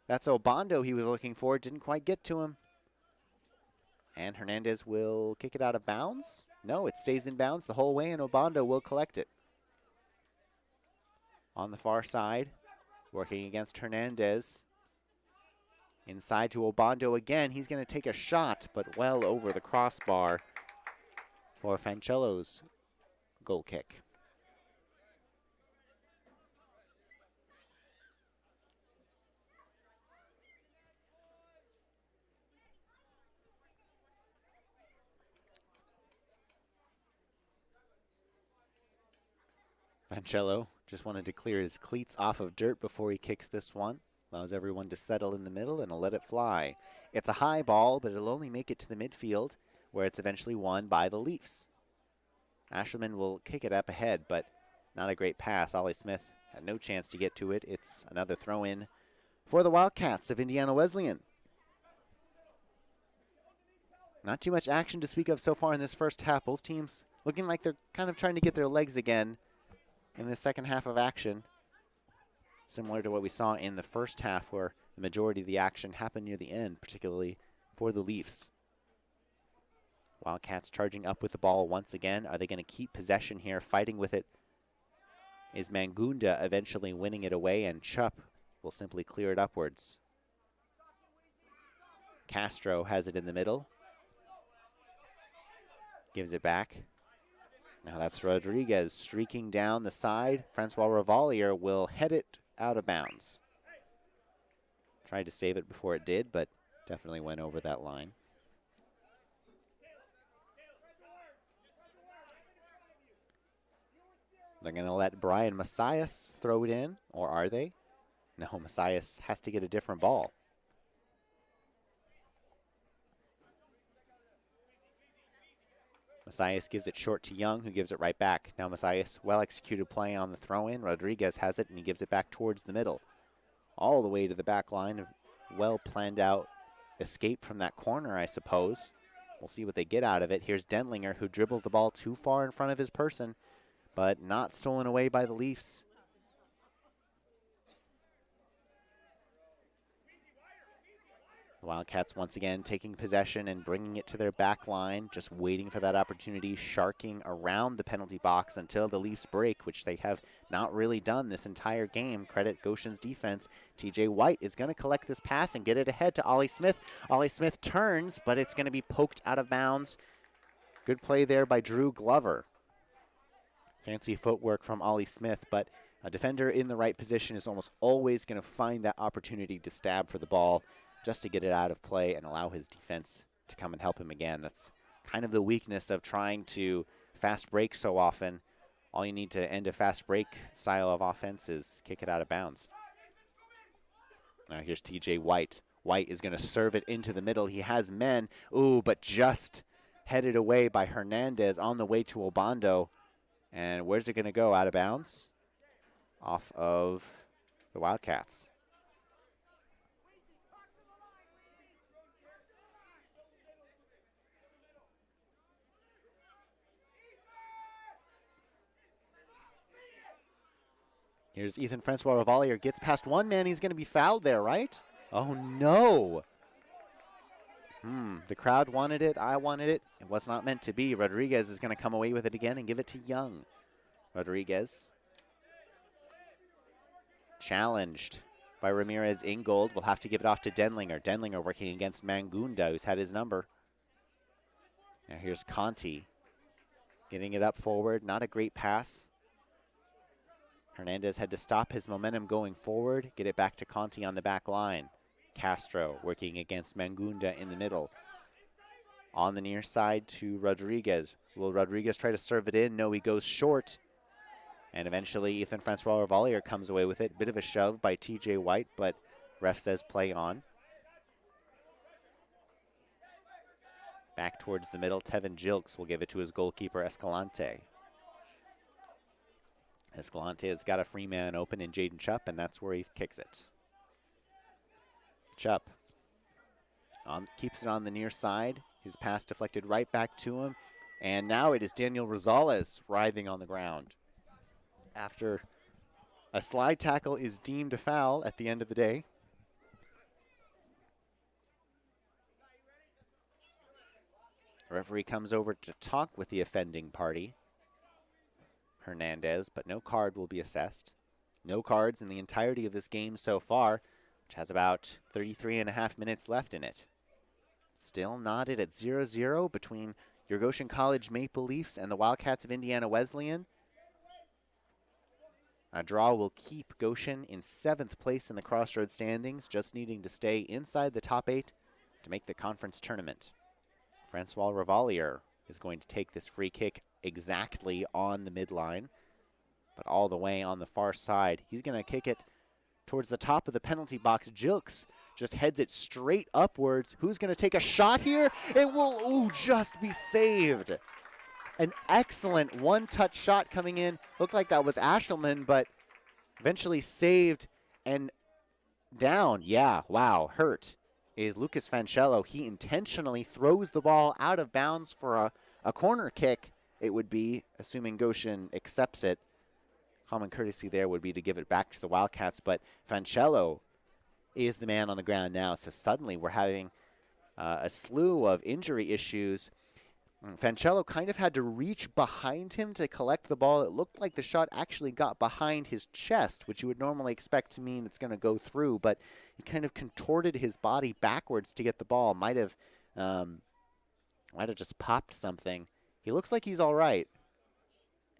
That's Obando he was looking for. Didn't quite get to him. And Hernandez will kick it out of bounds. No, it stays in bounds the whole way, and Obando will collect it. On the far side, working against Hernandez. Inside to Obando again. He's going to take a shot, but well over the crossbar for Fancello's goal kick. Vancello just wanted to clear his cleats off of dirt before he kicks this one. Allows everyone to settle in the middle and will let it fly. It's a high ball, but it'll only make it to the midfield, where it's eventually won by the Leafs. Asherman will kick it up ahead, but not a great pass. Ollie Smith had no chance to get to it. It's another throw-in for the Wildcats of Indiana Wesleyan. Not too much action to speak of so far in this first half. Both teams looking like they're kind of trying to get their legs again in the second half of action. Similar to what we saw in the first half, where the majority of the action happened near the end, particularly for the Leafs. Wildcats charging up with the ball once again. Are they going to keep possession here, fighting with it? Is Mangunda eventually winning it away, and Chup will simply clear it upwards. Castro has it in the middle. Gives it back. Now that's Rodriguez streaking down the side. Francois Revalier will head it out of bounds. Tried to save it before it did, but definitely went over that line. They're going to let Brian Messias throw it in, or are they? No, Messias has to get a different ball. Messias gives it short to Young, who gives it right back. Now Messias, well-executed play on the throw-in. Rodriguez has it, and he gives it back towards the middle. All the way to the back line. Well-planned-out escape from that corner, I suppose. We'll see what they get out of it. Here's Dendlinger, who dribbles the ball too far in front of his person, but not stolen away by the Leafs. The Wildcats once again taking possession and bringing it to their back line, just waiting for that opportunity, sharking around the penalty box until the Leafs break, which they have not really done this entire game. Credit Goshen's defense. TJ White is going to collect this pass and get it ahead to Ollie Smith. Ollie Smith turns, but it's going to be poked out of bounds. Good play there by Drew Glover. Fancy footwork from Ollie Smith, but a defender in the right position is almost always going to find that opportunity to stab for the ball, just to get it out of play and allow his defense to come and help him again. That's kind of the weakness of trying to fast break so often. All you need to end a fast break style of offense is kick it out of bounds. Now here's TJ White. White is going to serve it into the middle. He has men. Ooh, but just headed away by Hernandez on the way to Obando. And where's it going to go? Out of bounds? Off of the Wildcats. Here's Ethan Francois Revalier, gets past one man. He's going to be fouled there, right? Oh, no. The crowd wanted it. I wanted it. It was not meant to be. Rodriguez is going to come away with it again and give it to Young. Rodriguez. Challenged by Ramirez Ingold. Will have to give it off to Dendlinger. Dendlinger working against Mangunda, who's had his number. Now here's Conti. Getting it up forward. Not a great pass. Hernandez had to stop his momentum going forward, get it back to Conti on the back line. Castro working against Mangunda in the middle. On the near side to Rodriguez. Will Rodriguez try to serve it in? No, he goes short. And eventually Ethan Francois Revalier comes away with it. Bit of a shove by TJ White, but ref says play on. Back towards the middle, Tevin Jilks will give it to his goalkeeper, Escalante. Escalante has got a free man open in Jaden Chup, and that's where he kicks it. Chup keeps it on the near side. His pass deflected right back to him. And now it is Daniel Rosales writhing on the ground. After a slide tackle is deemed a foul at the end of the day. The referee comes over to talk with the offending party, Hernandez, but no card will be assessed. No cards in the entirety of this game so far, which has about 33.5 minutes left in it. Still knotted at 0-0 between your Goshen College Maple Leafs and the Wildcats of Indiana Wesleyan. A draw will keep Goshen in 7th place in the Crossroads standings, just needing to stay inside the top 8 to make the conference tournament. Francois Revalier is going to take this free kick exactly on the midline. but all the way on the far side. He's going to kick it towards the top of the penalty box. Jilks just heads it straight upwards. Who's going to take a shot here? It will just be saved. An excellent one-touch shot coming in. Looked like that was Ashelman, but eventually saved and down. Yeah, wow, hurt is Lucas Fancello. He intentionally throws the ball out of bounds for a corner kick. It would be, assuming Goshen accepts it. Common courtesy there would be to give it back to the Wildcats, but Fancello is the man on the ground now. So suddenly we're having a slew of injury issues. Fancello kind of had to reach behind him to collect the ball. It looked like the shot actually got behind his chest, which you would normally expect to mean it's going to go through, but he kind of contorted his body backwards to get the ball. Might have just popped something. He looks like he's all right.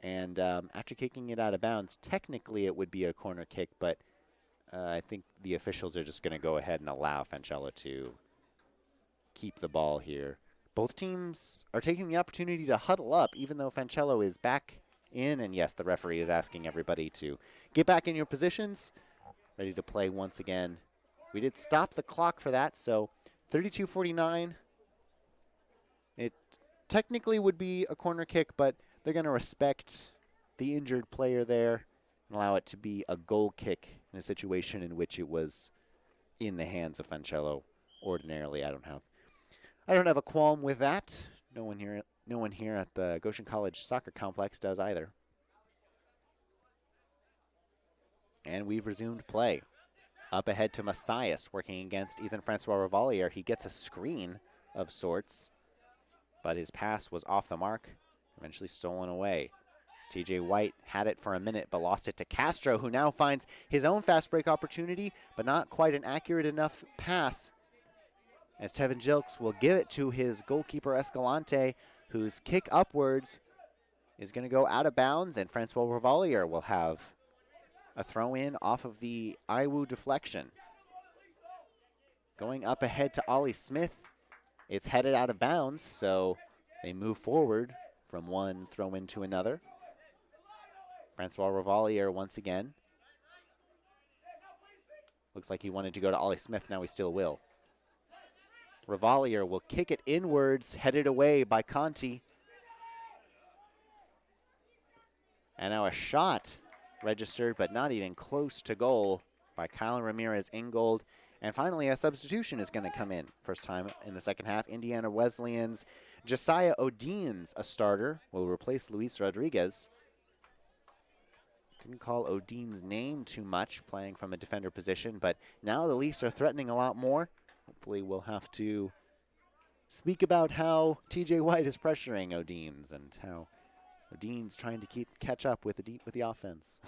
And after kicking it out of bounds, technically it would be a corner kick, but I think the officials are just going to go ahead and allow Fancello to keep the ball here. Both teams are taking the opportunity to huddle up, even though Fancello is back in. And yes, the referee is asking everybody to get back in your positions, ready to play once again. We did stop the clock for that, so 32-49. It technically would be a corner kick, but they're going to respect the injured player there and allow it to be a goal kick in a situation in which it was in the hands of Fancello. Ordinarily, I don't have a qualm with that. No one here at the Goshen College Soccer Complex does either. And we've resumed play. Up ahead to Messias, working against Ethan Francois Revalier. He gets a screen of sorts, but his pass was off the mark, eventually stolen away. TJ White had it for a minute, but lost it to Castro, who now finds his own fast break opportunity, but not quite an accurate enough pass, as Tevin Jilks will give it to his goalkeeper Escalante, whose kick upwards is going to go out of bounds, and Francois Revalier will have a throw-in off of the Iwu deflection. Going up ahead to Ollie Smith. It's headed out of bounds, so they move forward from one throw-in to another. Francois Revalier once again. Looks like he wanted to go to Ollie Smith, now he still will. Revalier will kick it inwards, headed away by Conti. And now a shot registered, but not even close to goal by Kyle Ramirez-Ingold. And finally, a substitution is going to come in. First time in the second half. Indiana Wesleyan's Josiah Odines, a starter, will replace Luis Rodriguez. Didn't call Odines' name too much, playing from a defender position, but now the Leafs are threatening a lot more. Hopefully we'll have to speak about how TJ White is pressuring Odines and how Odines trying to catch up with the offense.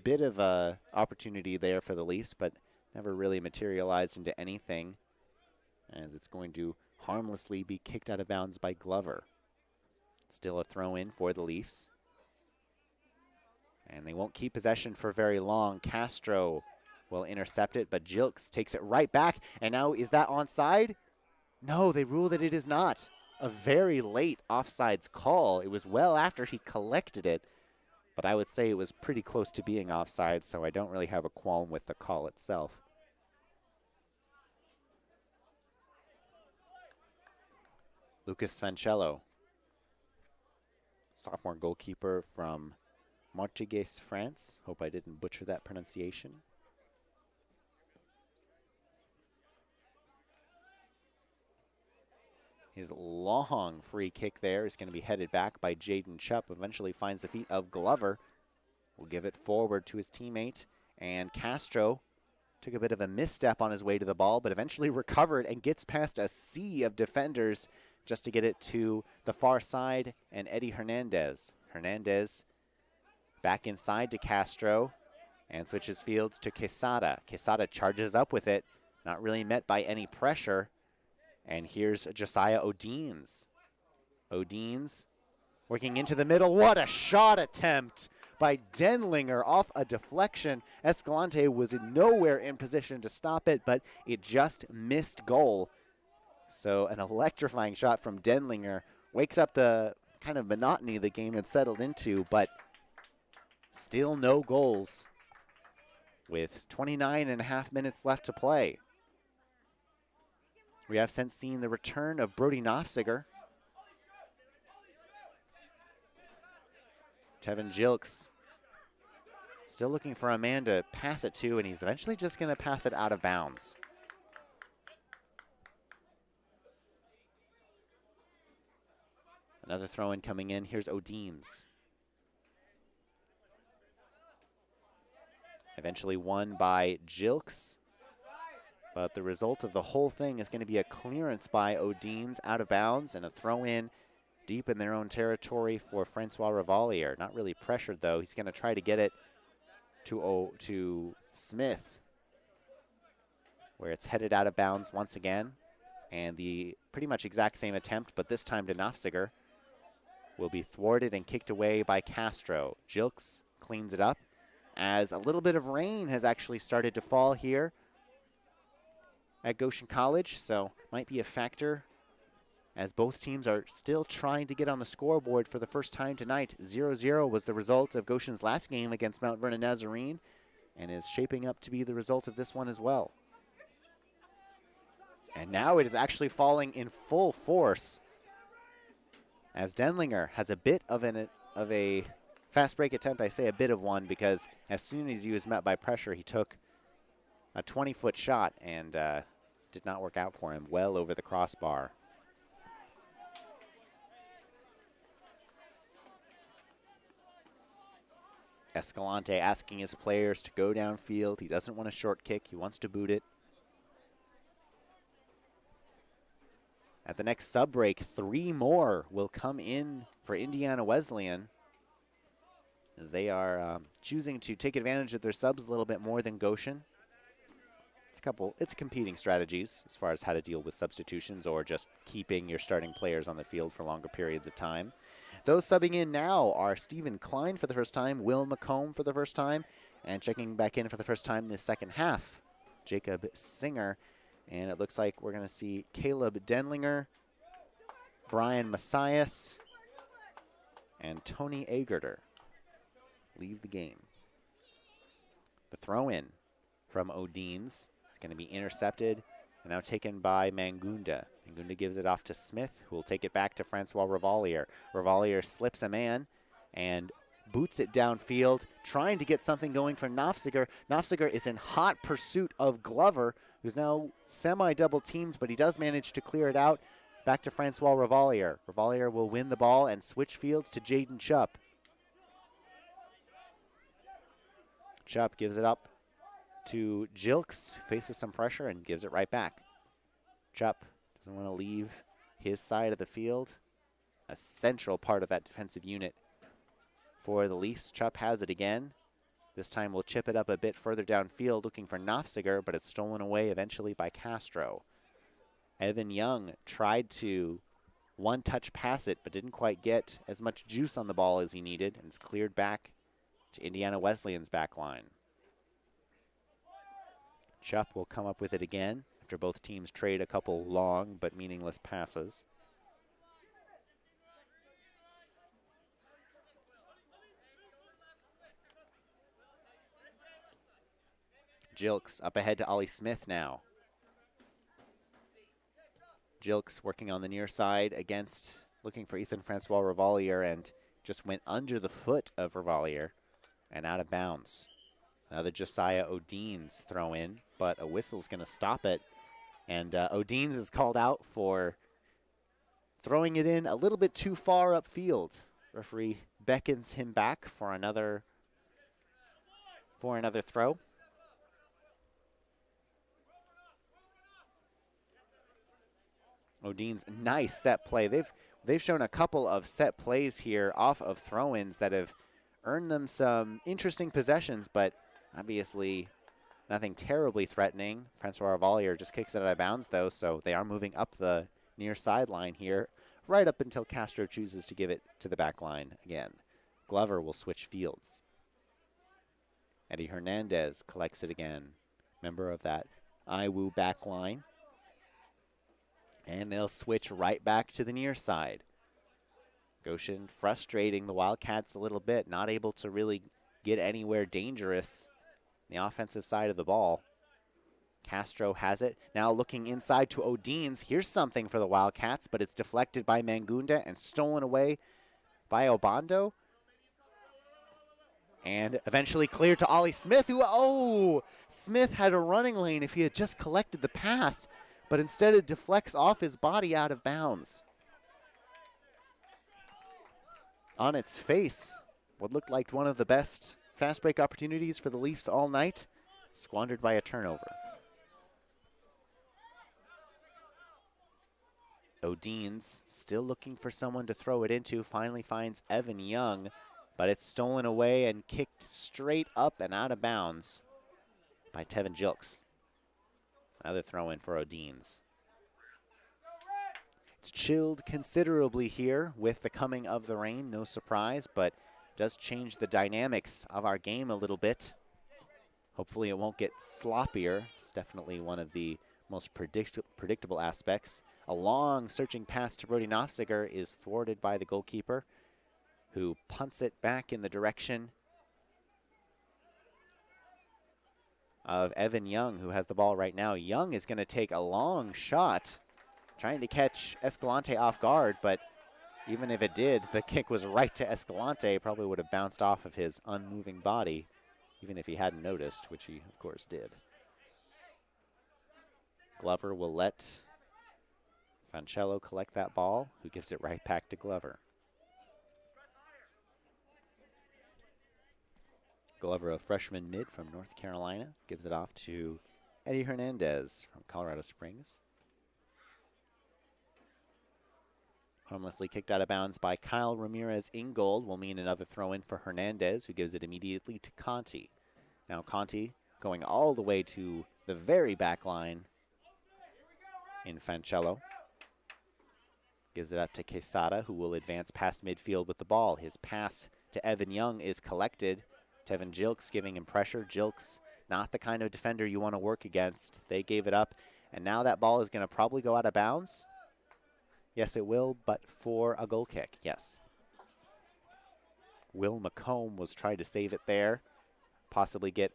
Bit of a opportunity there for the Leafs, but never really materialized into anything, as it's going to harmlessly be kicked out of bounds by Glover. Still a throw-in for the Leafs. And they won't keep possession for very long. Castro will intercept it, but Jilks takes it right back. And now, is that onside? No, they rule that it is not. A very late offsides call. It was well after he collected it, but I would say it was pretty close to being offside, so I don't really have a qualm with the call itself. Lucas Fancello, sophomore goalkeeper from Martigues, France. Hope I didn't butcher that pronunciation. His long free kick there is going to be headed back by Jaden Chupp. Eventually finds the feet of Glover. Will give it forward to his teammate. And Castro took a bit of a misstep on his way to the ball, but eventually recovered and gets past a sea of defenders just to get it to the far side and Eddie Hernandez. Hernandez back inside to Castro and switches fields to Quesada. Quesada charges up with it, not really met by any pressure. And here's Josiah Odines. Odines working into the middle. What a shot attempt by Denlinger off a deflection. Escalante was nowhere in position to stop it, but it just missed goal. So an electrifying shot from Denlinger wakes up the kind of monotony the game had settled into, but still no goals with 29.5 minutes left to play. We have since seen the return of Brody Nofziger. Tevin Jilks still looking for a man to pass it to, and he's eventually just going to pass it out of bounds. Another throw-in coming in. Here's Odines. Eventually won by Jilks, but the result of the whole thing is going to be a clearance by Odines out of bounds and a throw-in deep in their own territory for Francois Revalier. Not really pressured, though. He's going to try to get it to Smith, where it's headed out of bounds once again. And the pretty much exact same attempt, but this time to Nofziger, will be thwarted and kicked away by Castro. Jilks cleans it up as a little bit of rain has actually started to fall here at Goshen College, so might be a factor as both teams are still trying to get on the scoreboard for the first time tonight. 0-0 was the result of Goshen's last game against Mount Vernon Nazarene and is shaping up to be the result of this one as well. And now it is actually falling in full force as Denlinger has a bit of a fast break attempt. I say a bit of one because as soon as he was met by pressure, he took a 20-foot shot and did not work out for him, well over the crossbar. Escalante asking his players to go downfield. He doesn't want a short kick. He wants to boot it. At the next sub break, 3 more will come in for Indiana Wesleyan as they are choosing to take advantage of their subs a little bit more than Goshen. It's competing strategies as far as how to deal with substitutions or just keeping your starting players on the field for longer periods of time. Those subbing in now are Stephen Klein for the first time, Will McComb for the first time, and checking back in for the first time in the second half, Jacob Singer. And it looks like we're going to see Caleb Denlinger, Brian Messias, and Tony Agerter leave the game. The throw-in from Odines is going to be intercepted and now taken by Mangunda. Mangunda gives it off to Smith, who will take it back to Francois Revalier. Revalier slips a man and boots it downfield, trying to get something going for Nofziger. Nofziger is in hot pursuit of Glover, who's now semi-double teamed, but he does manage to clear it out. Back to Francois Revalier. Revalier will win the ball and switch fields to Jaden Chupp. Chupp gives it up to Jilks, faces some pressure and gives it right back. Chupp doesn't want to leave his side of the field, a central part of that defensive unit for the Leafs. Chupp has it again. This time we'll chip it up a bit further downfield looking for Nofziger, but it's stolen away eventually by Castro. Evan Young tried to one-touch pass it, but didn't quite get as much juice on the ball as he needed, and it's cleared back to Indiana Wesleyan's back line. Chupp will come up with it again after both teams trade a couple long but meaningless passes. Jilks up ahead to Ollie Smith now. Jilks working on the near side looking for Ethan Francois Revalier, and just went under the foot of Revalier and out of bounds. Another Josiah Odines throw in, but a whistle's going to stop it. And Odines is called out for throwing it in a little bit too far upfield. Referee beckons him back for another throw. Odines, nice set play. They've shown a couple of set plays here off of throw-ins that have earned them some interesting possessions, but obviously nothing terribly threatening. Francois Revalier just kicks it out of bounds, though, so they are moving up the near sideline here, right up until Castro chooses to give it to the back line again. Glover will switch fields. Eddie Hernandez collects it again, member of that IWU back line. And they'll switch right back to the near side. Goshen frustrating the Wildcats a little bit, not able to really get anywhere dangerous on the offensive side of the ball. Castro has it. Now looking inside to Odines. Here's something for the Wildcats, but it's deflected by Mangunda and stolen away by Obando. And eventually cleared to Ollie Smith, who, Smith had a running lane if he had just collected the pass, but instead it deflects off his body out of bounds. On its face, what looked like one of the best fast break opportunities for the Leafs all night, squandered by a turnover. Odines still looking for someone to throw it into, finally finds Evan Young, but it's stolen away and kicked straight up and out of bounds by Tevin Jilks. Another throw in for Odines. It's chilled considerably here with the coming of the rain, no surprise, but does change the dynamics of our game a little bit. Hopefully it won't get sloppier. It's definitely one of the most predictable aspects. A long searching pass to Brody Nofziger is thwarted by the goalkeeper, who punts it back in the direction of Evan Young, who has the ball right now. Young is going to take a long shot, trying to catch Escalante off guard, but even if it did, the kick was right to Escalante. Probably would have bounced off of his unmoving body, even if he hadn't noticed, which he, of course, did. Glover will let Fancello collect that ball, who gives it right back to Glover. Glover, a freshman mid from North Carolina, gives it off to Eddie Hernandez from Colorado Springs. Harmlessly kicked out of bounds by Kyle Ramirez in goal will mean another throw in for Hernandez, who gives it immediately to Conti. Now Conti going all the way to the very back line in Fancello. Gives it up to Quesada, who will advance past midfield with the ball. His pass to Evan Young is collected. Tevin Jilks giving him pressure. Jilks, not the kind of defender you want to work against. They gave it up, and now that ball is going to probably go out of bounds. Yes, it will, but for a goal kick, yes. Will McComb was trying to save it there, possibly get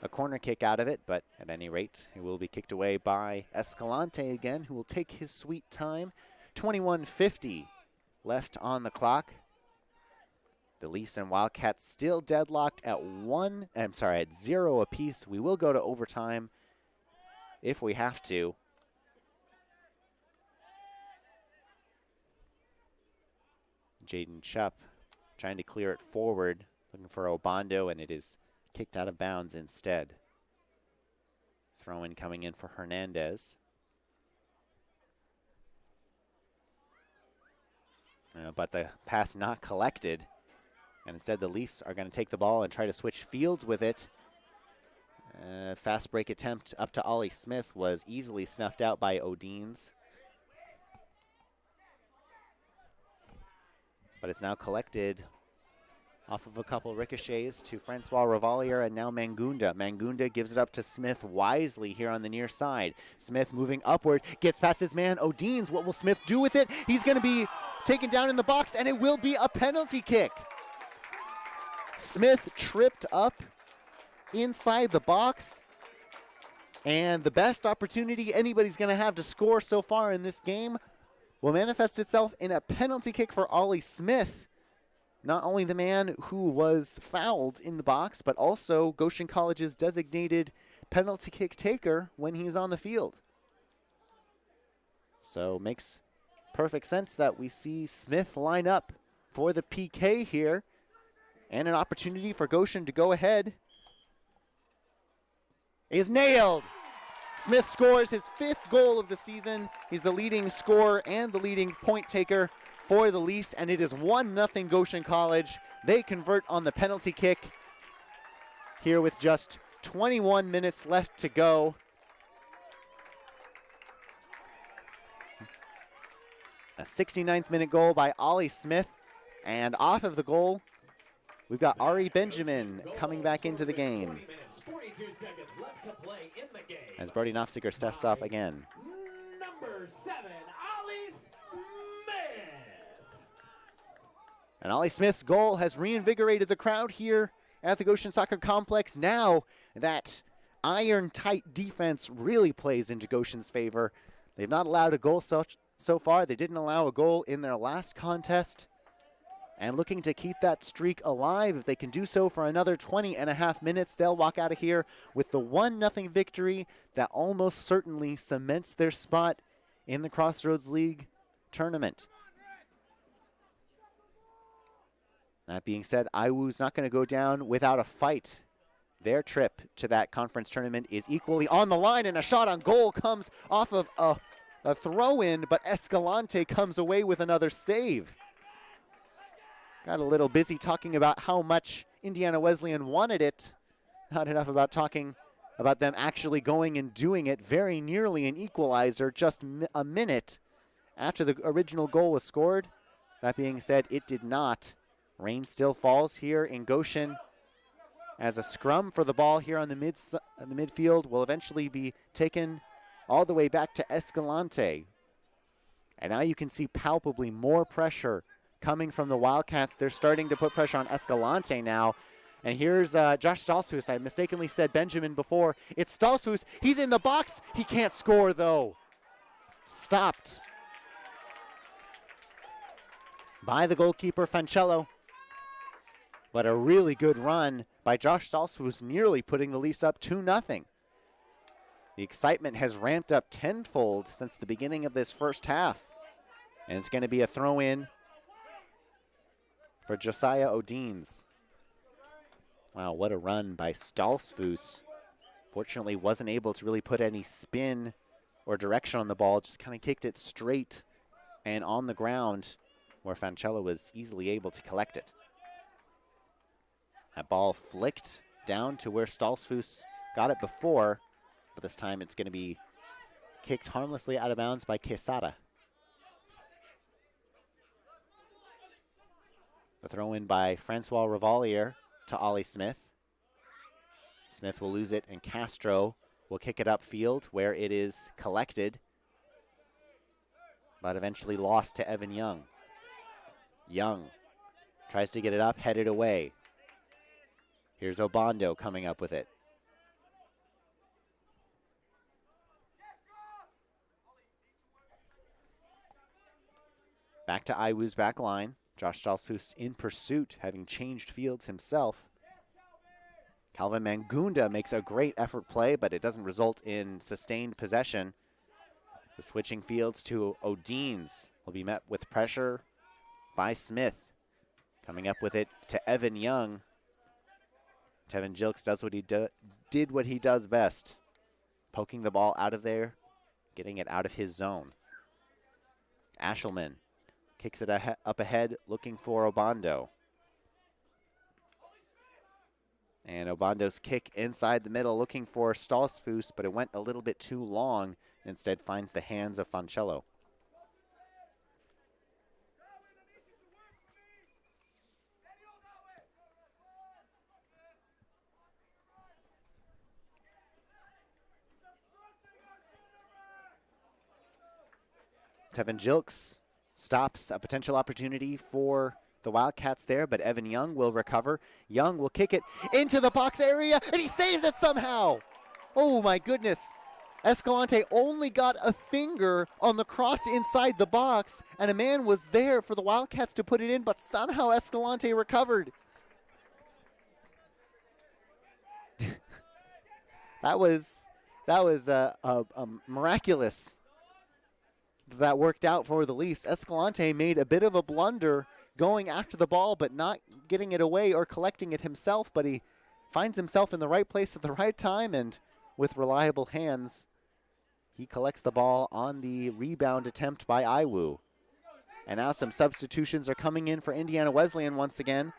a corner kick out of it, but at any rate, it will be kicked away by Escalante again, who will take his sweet time. 21:50 left on the clock. The Leafs and Wildcats still deadlocked at 0 apiece. We will go to overtime if we have to. Jaden Chupp trying to clear it forward, looking for Obando, and it is kicked out of bounds instead. Throw-in coming in for Hernandez. But the pass not collected. And instead the Leafs are going to take the ball and try to switch fields with it. Fast break attempt up to Ollie Smith was easily snuffed out by Odines. But it's now collected off of a couple ricochets to Francois Revalier and now Mangunda. Mangunda gives it up to Smith wisely here on the near side. Smith moving upward, gets past his man Odines. What will Smith do with it? He's going to be taken down in the box, and it will be a penalty kick. Smith tripped up inside the box, and the best opportunity anybody's going to have to score so far in this game will manifest itself in a penalty kick for Ollie Smith. Not only the man who was fouled in the box, but also Goshen College's designated penalty kick taker when he's on the field. So makes perfect sense that we see Smith line up for the PK here, and an opportunity for Goshen to go ahead is nailed. Smith scores his 5th goal of the season. He's the leading scorer and the leading point taker for the Leafs, and it is 1-0 Goshen College. They convert on the penalty kick here with just 21 minutes left to go. A 69th minute goal by Ollie Smith, and off of the goal, we've got Ari Benjamin coming back into the game. 42 seconds left to play in the game. As Brody Nofziger steps up again. Number 7, Ollie Smith. And Ollie Smith's goal has reinvigorated the crowd here at the Goshen Soccer Complex. Now that iron-tight defense really plays into Goshen's favor. They've not allowed a goal so far. They didn't allow a goal in their last contest. And looking to keep that streak alive, if they can do so for another 20.5 minutes, they'll walk out of here with the 1-0 victory that almost certainly cements their spot in the Crossroads League tournament. That being said, IWU's not going to go down without a fight. Their trip to that conference tournament is equally on the line, and a shot on goal comes off of a throw-in, but Escalante comes away with another save. Got a little busy talking about how much Indiana Wesleyan wanted it. Not enough about talking about them actually going and doing it. Very nearly an equalizer just a minute after the original goal was scored. That being said, it did not. Rain still falls here in Goshen as a scrum for the ball here on the midfield will eventually be taken all the way back to Escalante. And now you can see palpably more pressure coming from the Wildcats. They're starting to put pressure on Escalante now. And here's Josh Stolzfus. I mistakenly said Benjamin before. It's Stolzfus. He's in the box. He can't score, though. Stopped by the goalkeeper, Fancello. But a really good run by Josh Stolzfus, nearly putting the Leafs up 2-0. The excitement has ramped up tenfold since the beginning of this first half. And it's going to be a throw-in for Josiah Odines. Wow, what a run by Stolzfus. Fortunately, wasn't able to really put any spin or direction on the ball, just kind of kicked it straight and on the ground where Fancello was easily able to collect it. That ball flicked down to where Stolzfus got it before, but this time it's going to be kicked harmlessly out of bounds by Quesada. The throw in by Francois Revalier to Ollie Smith. Smith will lose it, and Castro will kick it upfield where it is collected, but eventually lost to Evan Young. Young tries to get it up, headed away. Here's Obando coming up with it. Back to IWU's back line. Josh Stolzfus in pursuit, having changed fields himself. Calvin Mangunda makes a great effort play, but it doesn't result in sustained possession. The switching fields to Odines will be met with pressure by Smith. Coming up with it to Evan Young. Tevin Jilks does what he did what he does best. Poking the ball out of there, getting it out of his zone. Ashelman kicks it up ahead, looking for Obando. And Obando's kick inside the middle, looking for Stolzfus, but it went a little bit too long. Instead finds the hands of Fancello. Tevin Jilks stops a potential opportunity for the Wildcats there, but Evan Young will recover. Young will kick it into the box area, and he saves it somehow. Oh, my goodness. Escalante only got a finger on the cross inside the box, and a man was there for the Wildcats to put it in, but somehow Escalante recovered. That was a miraculous that worked out for the Leafs. Escalante made a bit of a blunder going after the ball, but not getting it away or collecting it himself, but he finds himself in the right place at the right time, and with reliable hands, he collects the ball on the rebound attempt by IWU. And now some substitutions are coming in for Indiana Wesleyan once again.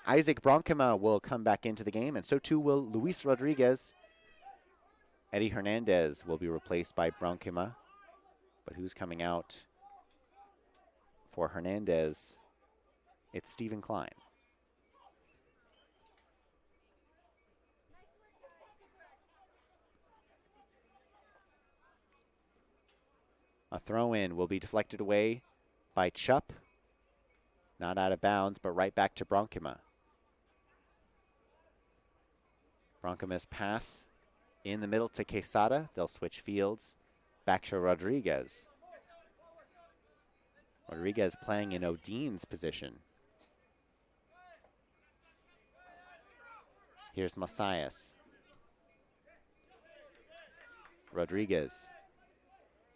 Isaac Bronkema will come back into the game, and so too will Luis Rodriguez. Eddie Hernandez will be replaced by Bronkema. But who's coming out for Hernandez? It's Stephen Klein. A throw-in will be deflected away by Chupp. Not out of bounds, but right back to Bronkema. Bronkema's pass in the middle to Quesada. They'll switch fields. Back to Rodriguez. Rodriguez playing in Odin's position. Here's Masias. Rodriguez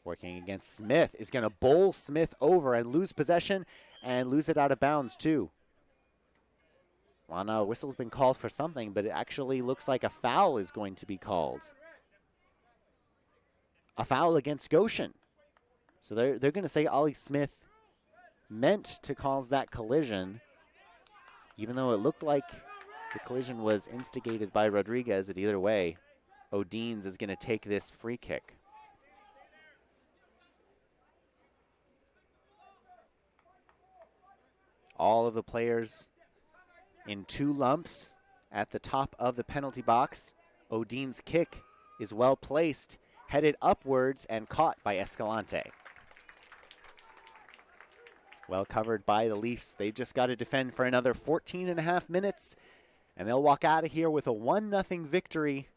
working against Smith is going to bowl Smith over and lose possession and lose it out of bounds too. Well, no, whistle's been called for something, but it actually looks like a foul is going to be called. A foul against Goshen. So they're going to say Ollie Smith meant to cause that collision, even though it looked like the collision was instigated by Rodriguez. At either way, Odines is going to take this free kick. All of the players in two lumps at the top of the penalty box. Odines' kick is well placed, headed upwards and caught by Escalante. Well covered by the Leafs. They've just got to defend for another 14 and a half minutes, and they'll walk out of here with a 1-0 victory.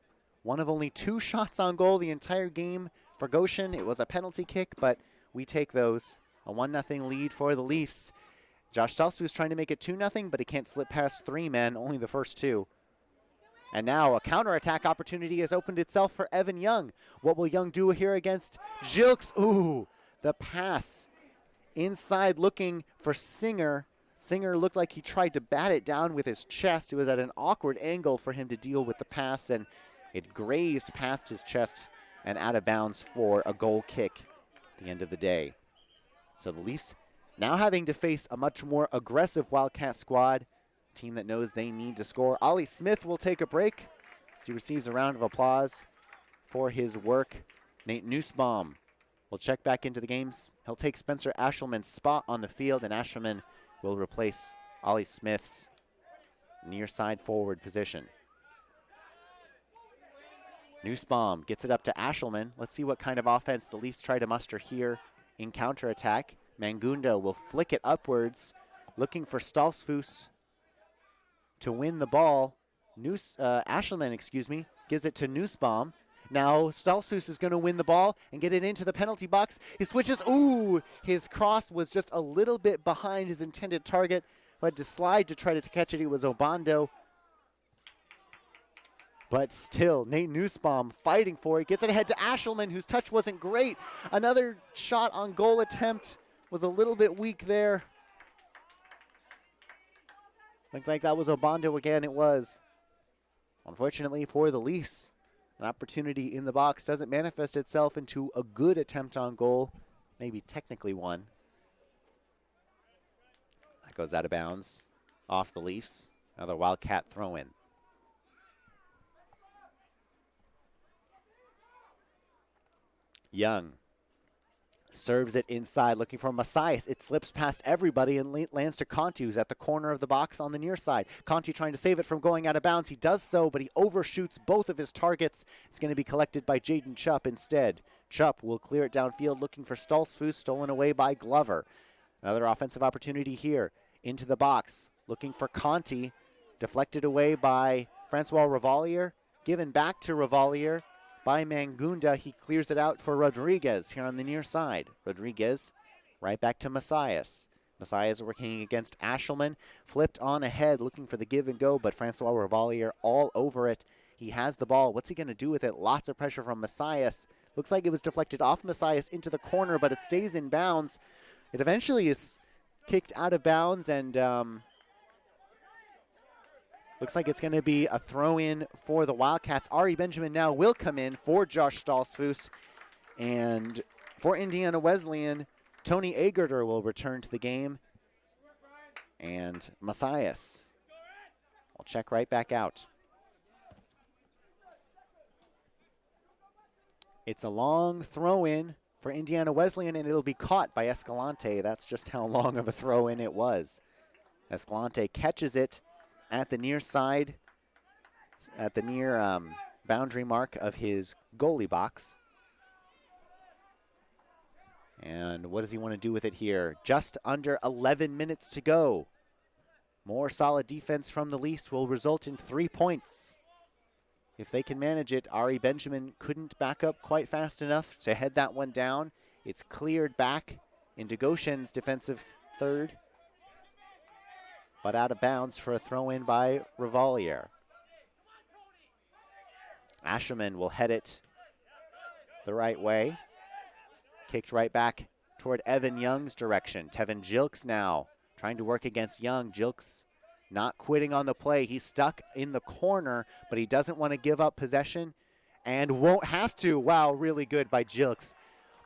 One of only 2 shots on goal the entire game for Goshen. It was a penalty kick, but we take those. A 1-0 lead for the Leafs. Josh Stalsu is trying to make it 2-0, but he can't slip past 3 men, only the first 2. And now a counterattack opportunity has opened itself for Evan Young. What will Young do here against Gilks? Ooh, the pass inside looking for Singer. Singer looked like he tried to bat it down with his chest. It was at an awkward angle for him to deal with the pass, and it grazed past his chest and out of bounds for a goal kick at the end of the day. So the Leafs now having to face a much more aggressive Wildcat squad, a team that knows they need to score. Ollie Smith will take a break as he receives a round of applause for his work. Nate Nussbaum will check back into the games. He'll take Spencer Ashelman's spot on the field, and Ashelman will replace Ollie Smith's near side forward position. Nussbaum gets it up to Ashelman. Let's see what kind of offense the Leafs try to muster here in counterattack. Mangunda will flick it upwards, looking for Stalsfus to win the ball. Ashelman, gives it to Nussbaum. Now Stalsfus is going to win the ball and get it into the penalty box. He switches. Ooh, his cross was just a little bit behind his intended target, but to slide to try to catch it, it was Obando. But still, Nate Nussbaum fighting for it. Gets it ahead to Ashelman, whose touch wasn't great. Another shot on goal attempt was a little bit weak there. Looked like that was Obando again. It was. Unfortunately for the Leafs, an opportunity in the box doesn't manifest itself into a good attempt on goal. Maybe technically one. That goes out of bounds off the Leafs. Another Wildcat throw-in. Young serves it inside, looking for Masias. It slips past everybody and lands to Conti, who's at the corner of the box on the near side. Conti trying to save it from going out of bounds. He does so, but he overshoots both of his targets. It's going to be collected by Jaden Chupp instead. Chupp will clear it downfield, looking for Stalsfus, stolen away by Glover. Another offensive opportunity here. Into the box, looking for Conti. Deflected away by Francois Revalier. Given back to Revalier by Mangunda. He clears it out for Rodriguez here on the near side. Rodriguez right back to Masias. Masias working against Ashelman. Flipped on ahead, looking for the give and go, but Francois Revalier all over it. He has the ball. What's he going to do with it? Lots of pressure from Masias. Looks like it was deflected off Masias into the corner, but it stays in bounds. It eventually is kicked out of bounds, and looks like it's going to be a throw-in for the Wildcats. Ari Benjamin now will come in for Josh Stalsfus. And for Indiana Wesleyan, Tony Agerter will return to the game. And Masias will check right back out. It's a long throw-in for Indiana Wesleyan, and it'll be caught by Escalante. That's just how long of a throw-in it was. Escalante catches it at the near side, at the near boundary mark of his goalie box. And what does he want to do with it here? Just under 11 minutes to go. More solid defense from the Leafs will result in 3 points. If they can manage it, Ari Benjamin couldn't back up quite fast enough to head that one down. It's cleared back into Goshen's defensive third, but out of bounds for a throw-in by Revalier. Asherman will head it the right way. Kicked right back toward Evan Young's direction. Tevin Jilks now trying to work against Young. Jilks not quitting on the play. He's stuck in the corner, but he doesn't want to give up possession and won't have to. Wow, really good by Jilks.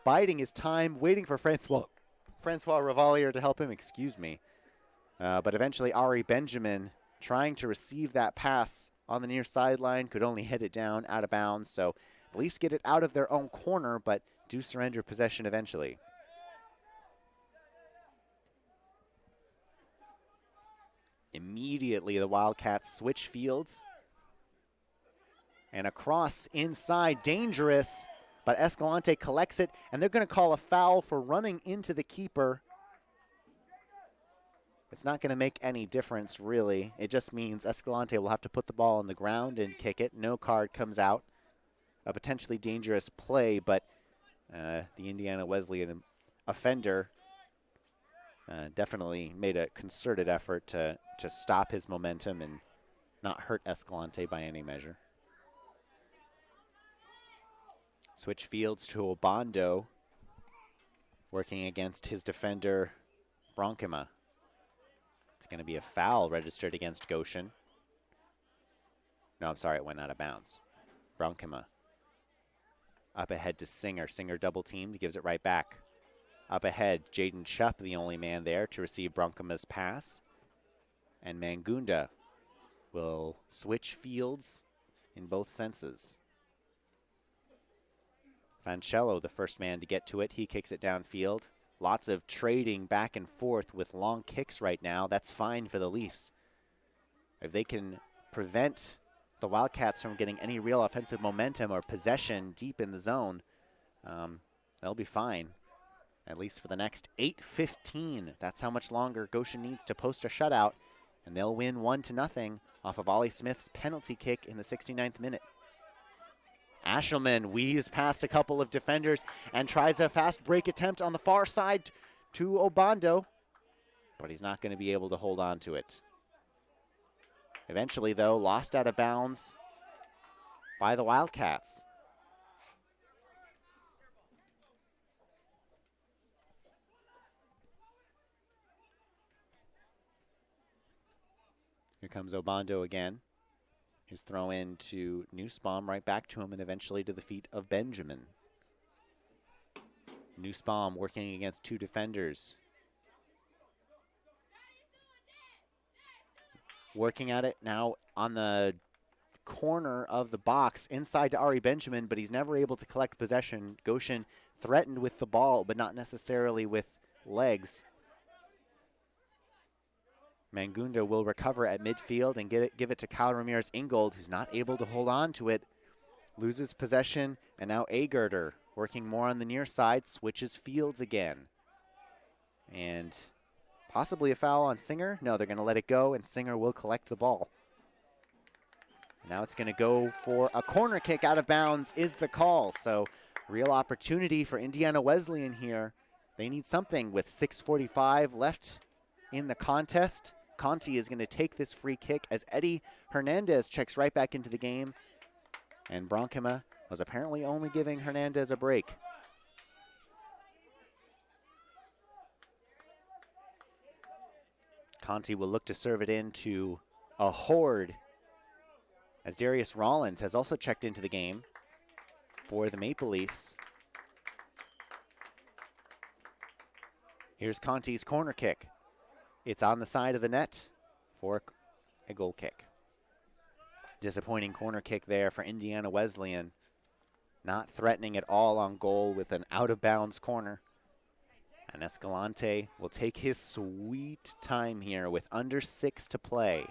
Biding his time, waiting for Francois Revalier to help him, but eventually Ari Benjamin trying to receive that pass on the near sideline, could only hit it down out of bounds. So the Leafs get it out of their own corner, but do surrender possession eventually. Immediately the Wildcats switch fields. And a cross inside, dangerous, but Escalante collects it, and they're going to call a foul for running into the keeper. It's not going to make any difference, really. It just means Escalante will have to put the ball on the ground and kick it. No card comes out. A potentially dangerous play, but the Indiana Wesleyan offender definitely made a concerted effort to stop his momentum and not hurt Escalante by any measure. Switch fields to Obando, working against his defender, Bronkema. It's going to be a foul registered against Goshen. No, I'm sorry, it went out of bounds. Bronkema. Up ahead to Singer. Singer double teamed, gives it right back. Up ahead, Jaden Shupp, the only man there to receive Bronkema's pass. And Mangunda will switch fields in both senses. Vancello, the first man to get to it. He kicks it downfield. Lots of trading back and forth with long kicks right now. That's fine for the Leafs. If they can prevent the Wildcats from getting any real offensive momentum or possession deep in the zone, they'll be fine, at least for the next 8:15. That's how much longer Goshen needs to post a shutout, and they'll win 1-0 off of Ollie Smith's penalty kick in the 69th minute. Ashelman weaves past a couple of defenders and tries a fast break attempt on the far side to Obando, but he's not going to be able to hold on to it. Eventually, though, lost out of bounds by the Wildcats. Here comes Obando again. His throw in to Nussbaum, right back to him, and eventually to the feet of Benjamin. Nussbaum working against two defenders. Working at it now on the corner of the box, inside to Ari Benjamin, but he's never able to collect possession. Goshen threatened with the ball, but not necessarily with legs. Mangunda will recover at midfield and give it to Kyle Ramirez-Ingold, who's not able to hold on to it. Loses possession, and now Agerter, working more on the near side, switches fields again. And possibly a foul on Singer. No, they're going to let it go, and Singer will collect the ball. Now it's going to go for a corner kick out of bounds is the call. So real opportunity for Indiana Wesleyan here. They need something with 6:45 left in the contest. Conti is going to take this free kick as Eddie Hernandez checks right back into the game. And Bronkema was apparently only giving Hernandez a break. Conti will look to serve it into a horde, as Darius Rollins has also checked into the game for the Maple Leafs. Here's Conti's corner kick. It's on the side of the net for a goal kick. Disappointing corner kick there for Indiana Wesleyan. Not threatening at all on goal with an out-of-bounds corner. And Escalante will take his sweet time here with under 6 to play.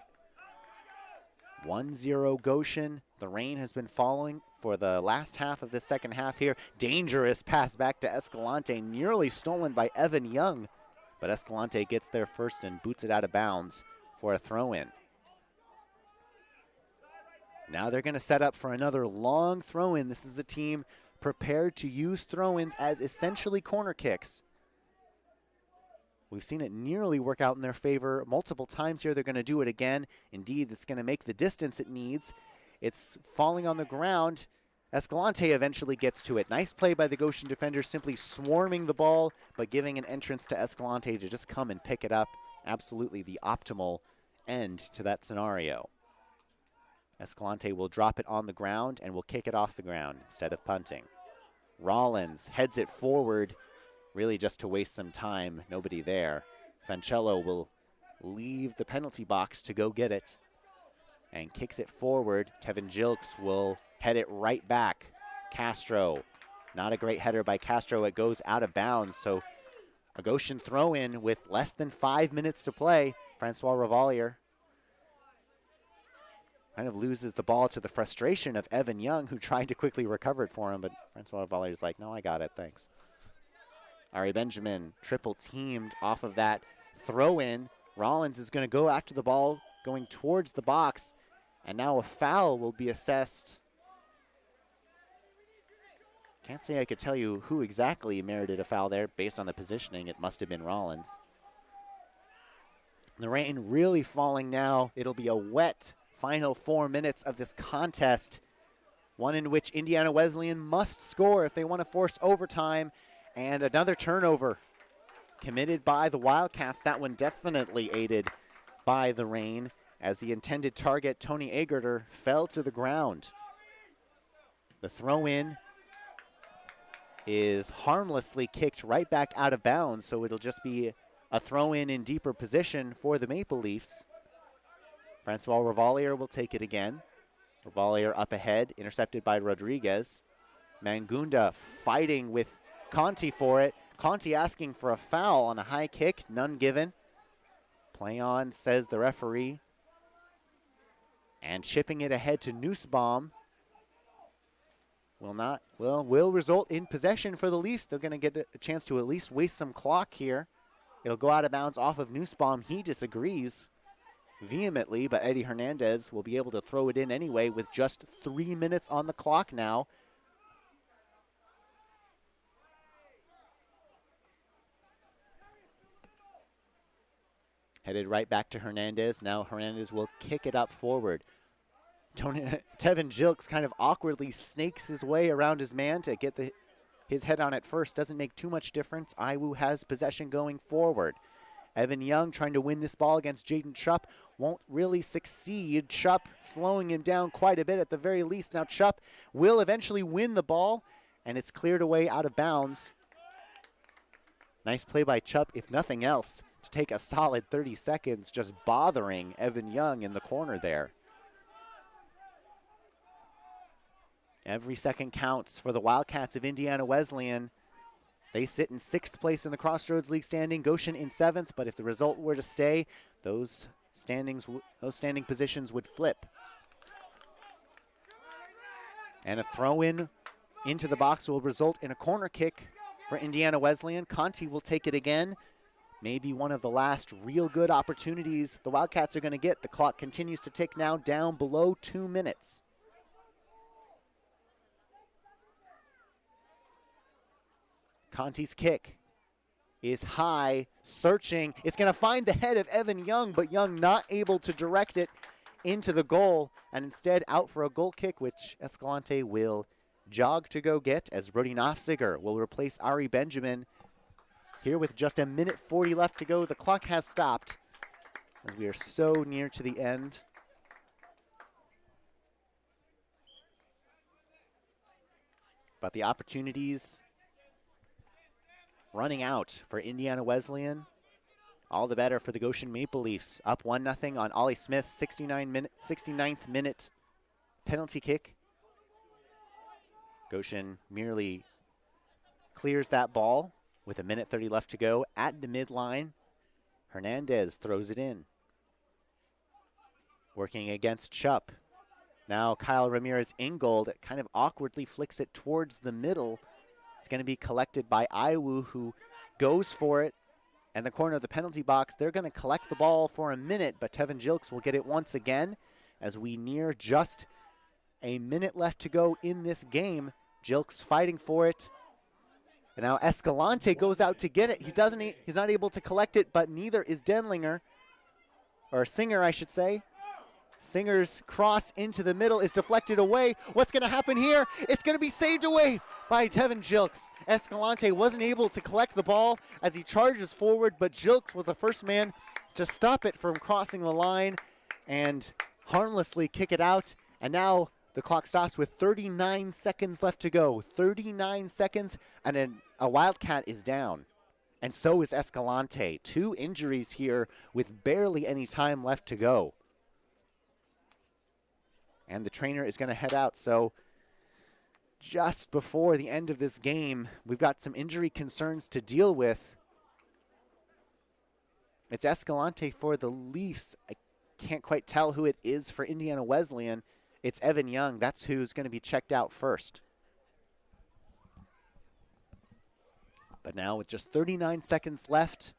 1-0 Goshen. The rain has been falling for the last half of the second half here. Dangerous pass back to Escalante, nearly stolen by Evan Young. But Escalante gets there first and boots it out of bounds for a throw-in. Now they're going to set up for another long throw-in. This is a team prepared to use throw-ins as essentially corner kicks. We've seen it nearly work out in their favor multiple times here. They're going to do it again. Indeed, it's going to make the distance it needs. It's falling on the ground. Escalante eventually gets to it. Nice play by the Goshen defender, simply swarming the ball, but giving an entrance to Escalante to just come and pick it up. Absolutely the optimal end to that scenario. Escalante will drop it on the ground and will kick it off the ground instead of punting. Rollins heads it forward, really just to waste some time. Nobody there. Fancello will leave the penalty box to go get it and kicks it forward. Tevin Jilks will head it right back. Castro, not a great header by Castro. It goes out of bounds. So a Goshen throw-in with less than 5 minutes to play. Francois Revalier kind of loses the ball to the frustration of Evan Young, who tried to quickly recover it for him, but Francois Revalier is like, no, I got it, thanks. Ari Benjamin triple teamed off of that throw-in. Rollins is going to go after the ball, going towards the box, and now a foul will be assessed. Can't say I could tell you who exactly merited a foul there. Based on the positioning, it must have been Rollins. The rain really falling now. It'll be a wet final 4 minutes of this contest, one in which Indiana Wesleyan must score if they want to force overtime. And another turnover committed by the Wildcats. That one definitely aided by the rain, as the intended target, Tony Agerter, fell to the ground. The throw-in is harmlessly kicked right back out of bounds, so it'll just be a throw-in in deeper position for the Maple Leafs. Francois Revalier will take it again. Revalier up ahead, intercepted by Rodriguez. Mangunda fighting with Conti for it. Conti asking for a foul on a high kick, none given. Play on, says the referee. And chipping it ahead to Nussbaum will result in possession for the Leafs. They're going to get a chance to at least waste some clock here. It'll go out of bounds off of Nussbaum. He disagrees vehemently, but Eddie Hernandez will be able to throw it in anyway with just 3 minutes on the clock now. Headed right back to Hernandez. Now Hernandez will kick it up forward. Tevin Jilks kind of awkwardly snakes his way around his man to get his head on it first. Doesn't make too much difference. Iwu has possession going forward. Evan Young trying to win this ball against Jaden Chupp. Won't really succeed. Chupp slowing him down quite a bit at the very least. Now Chupp will eventually win the ball, and it's cleared away out of bounds. Nice play by Chupp, if nothing else, to take a solid 30 seconds just bothering Evan Young in the corner there. Every second counts for the Wildcats of Indiana Wesleyan. They sit in 6th place in the Crossroads League standing, Goshen in 7th, but if the result were to stay, those standing positions would flip. And a throw-in into the box will result in a corner kick for Indiana Wesleyan. Conti will take it again. Maybe one of the last real good opportunities the Wildcats are going to get. The clock continues to tick now down below 2 minutes. Conti's kick is high, searching. It's going to find the head of Evan Young, but Young not able to direct it into the goal, and instead out for a goal kick, which Escalante will jog to go get, as Brody Nofziger will replace Ari Benjamin. Here with just 1:40 left to go, the clock has stopped, as we are so near to the end. But the opportunities running out for Indiana Wesleyan. All the better for the Goshen Maple Leafs. Up 1-0 on Ollie Smith's 69th minute penalty kick. Goshen merely clears that ball with 1:30 left to go at the midline. Hernandez throws it in. working against Chupp. Now Kyle Ramirez-Ingold kind of awkwardly flicks it towards the middle. It's going to be collected by Iwu, who goes for it in the corner of the penalty box. They're going to collect the ball for a minute, but Tevin Jilks will get it once again as we near just a minute left to go in this game. Jilks fighting for it. And now Escalante goes out to get it. He's not able to collect it, but neither is Denlinger, or Singer, I should say. Singer's cross into the middle is deflected away. What's going to happen here? It's going to be saved away by Tevin Jilks. Escalante wasn't able to collect the ball as he charges forward, but Jilks was the first man to stop it from crossing the line and harmlessly kick it out. And now the clock stops with 39 seconds left to go. 39 seconds, and a Wildcat is down. And so is Escalante. 2 injuries here with barely any time left to go. And the trainer is going to head out. So just before the end of this game, we've got some injury concerns to deal with. It's Escalante for the Leafs. I can't quite tell who it is for Indiana Wesleyan. It's Evan Young. That's who's going to be checked out first. But now with just 39 seconds left,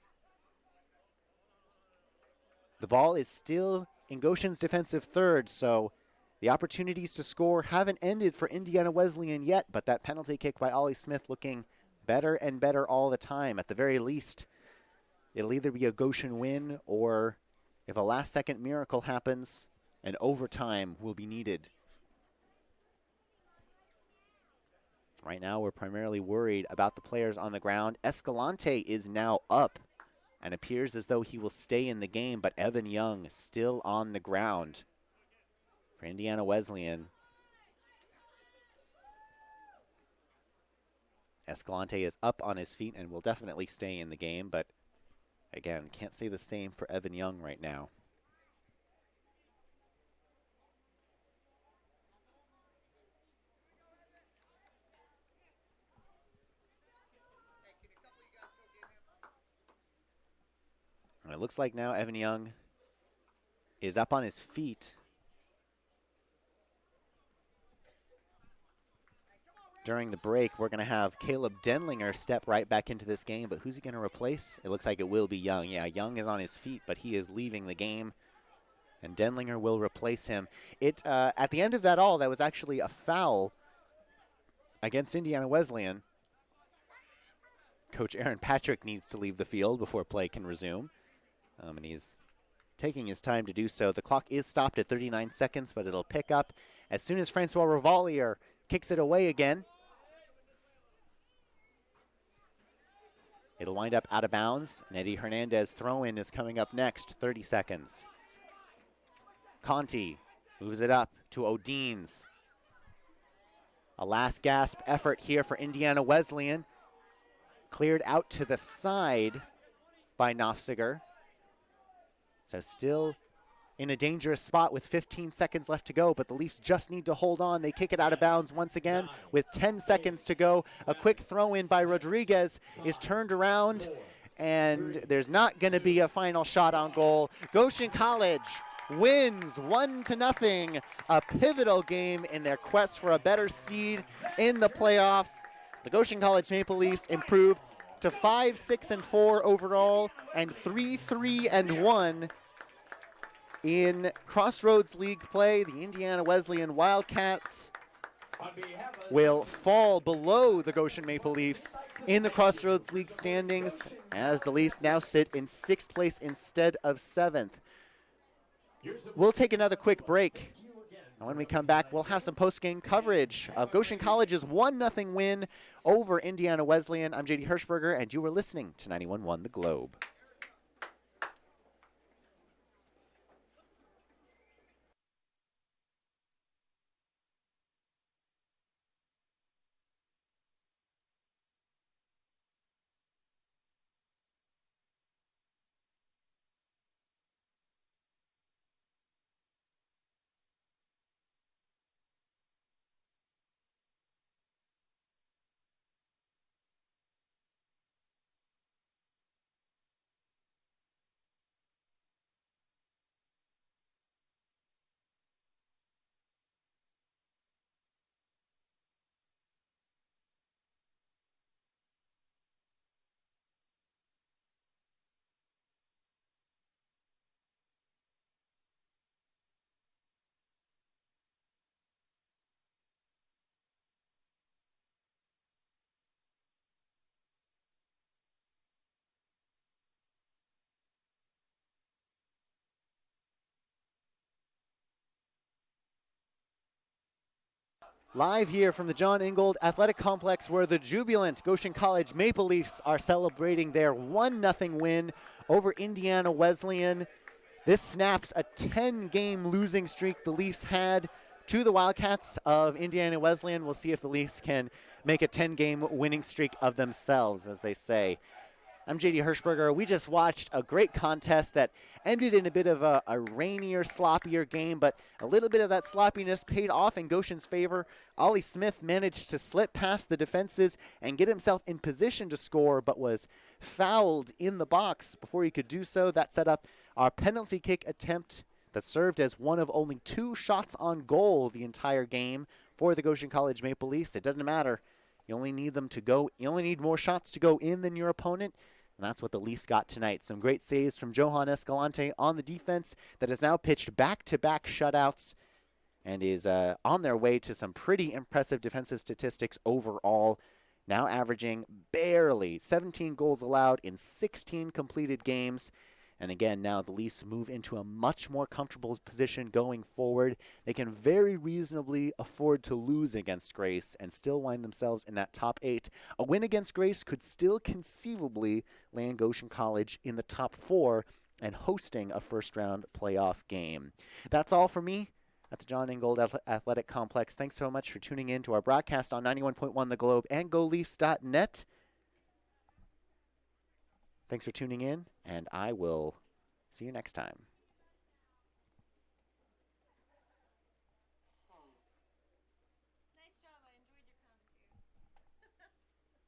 the ball is still in Goshen's defensive third, so the opportunities to score haven't ended for Indiana Wesleyan yet, but that penalty kick by Ollie Smith looking better and better all the time. At the very least, it'll either be a Goshen win, or if a last-second miracle happens, an overtime will be needed. Right now, we're primarily worried about the players on the ground. Escalante is now up and appears as though he will stay in the game, but Evan Young still on the ground for Indiana Wesleyan. Escalante is up on his feet and will definitely stay in the game, but again, can't say the same for Evan Young right now. And it looks like now Evan Young is up on his feet. During the break, we're going to have Caleb Denlinger step right back into this game, but who's he going to replace? It looks like it will be Young. Yeah, Young is on his feet, but he is leaving the game, and Denlinger will replace him. At the end of that all, that was actually a foul against Indiana Wesleyan. Coach Aaron Patrick needs to leave the field before play can resume, and he's taking his time to do so. The clock is stopped at 39 seconds, but it'll pick up as soon as Francois Revalier kicks it away again. It'll wind up out of bounds, and Eddie Hernandez throw-in is coming up next, 30 seconds. Conti moves it up to O'Deans. A last gasp effort here for Indiana Wesleyan. Cleared out to the side by Nofziger. So still in a dangerous spot with 15 seconds left to go, but the Leafs just need to hold on. They kick it out of bounds once again with 10 seconds to go. A quick throw-in by Rodriguez is turned around, and there's not going to be a final shot on goal. Goshen College wins 1-0, a pivotal game in their quest for a better seed in the playoffs. The Goshen College Maple Leafs improved to 5-6-4 overall and 3-3-1 in Crossroads League play. The Indiana Wesleyan Wildcats will fall below the Goshen Maple Leafs in the Crossroads League standings, as the Leafs now sit in 6th place instead of 7th. We'll take another quick break, and when we come back, we'll have some post-game coverage of Goshen College's 1-0 win over Indiana Wesleyan. I'm JD Hirschberger, and you are listening to 91.1 The Globe. Live here from the John Ingold Athletic Complex, where the jubilant Goshen College Maple Leafs are celebrating their 1-0 win over Indiana Wesleyan. This snaps a 10-game losing streak the Leafs had to the Wildcats of Indiana Wesleyan. We'll see if the Leafs can make a 10-game winning streak of themselves, as they say. I'm JD Hirschberger. We just watched a great contest that ended in a bit of a rainier, sloppier game, but a little bit of that sloppiness paid off in Goshen's favor. Ollie Smith managed to slip past the defenses and get himself in position to score, but was fouled in the box before he could do so. That set up our penalty kick attempt that served as one of only 2 shots on goal the entire game for the Goshen College Maple Leafs. It doesn't matter. You only need them to go. You only need more shots to go in than your opponent, and that's what the Leafs got tonight. Some great saves from Johan Escalante on the defense that has now pitched back-to-back shutouts and is on their way to some pretty impressive defensive statistics overall, now averaging barely 17 goals allowed in 16 completed games. And again, now the Leafs move into a much more comfortable position going forward. They can very reasonably afford to lose against Grace and still wind themselves in that top 8. A win against Grace could still conceivably land Goshen College in the top 4 and hosting a first-round playoff game. That's all for me at the John Ingold Athletic Complex. Thanks so much for tuning in to our broadcast on 91.1 The Globe and GoLeafs.net. Thanks for tuning in, and I will see you next time.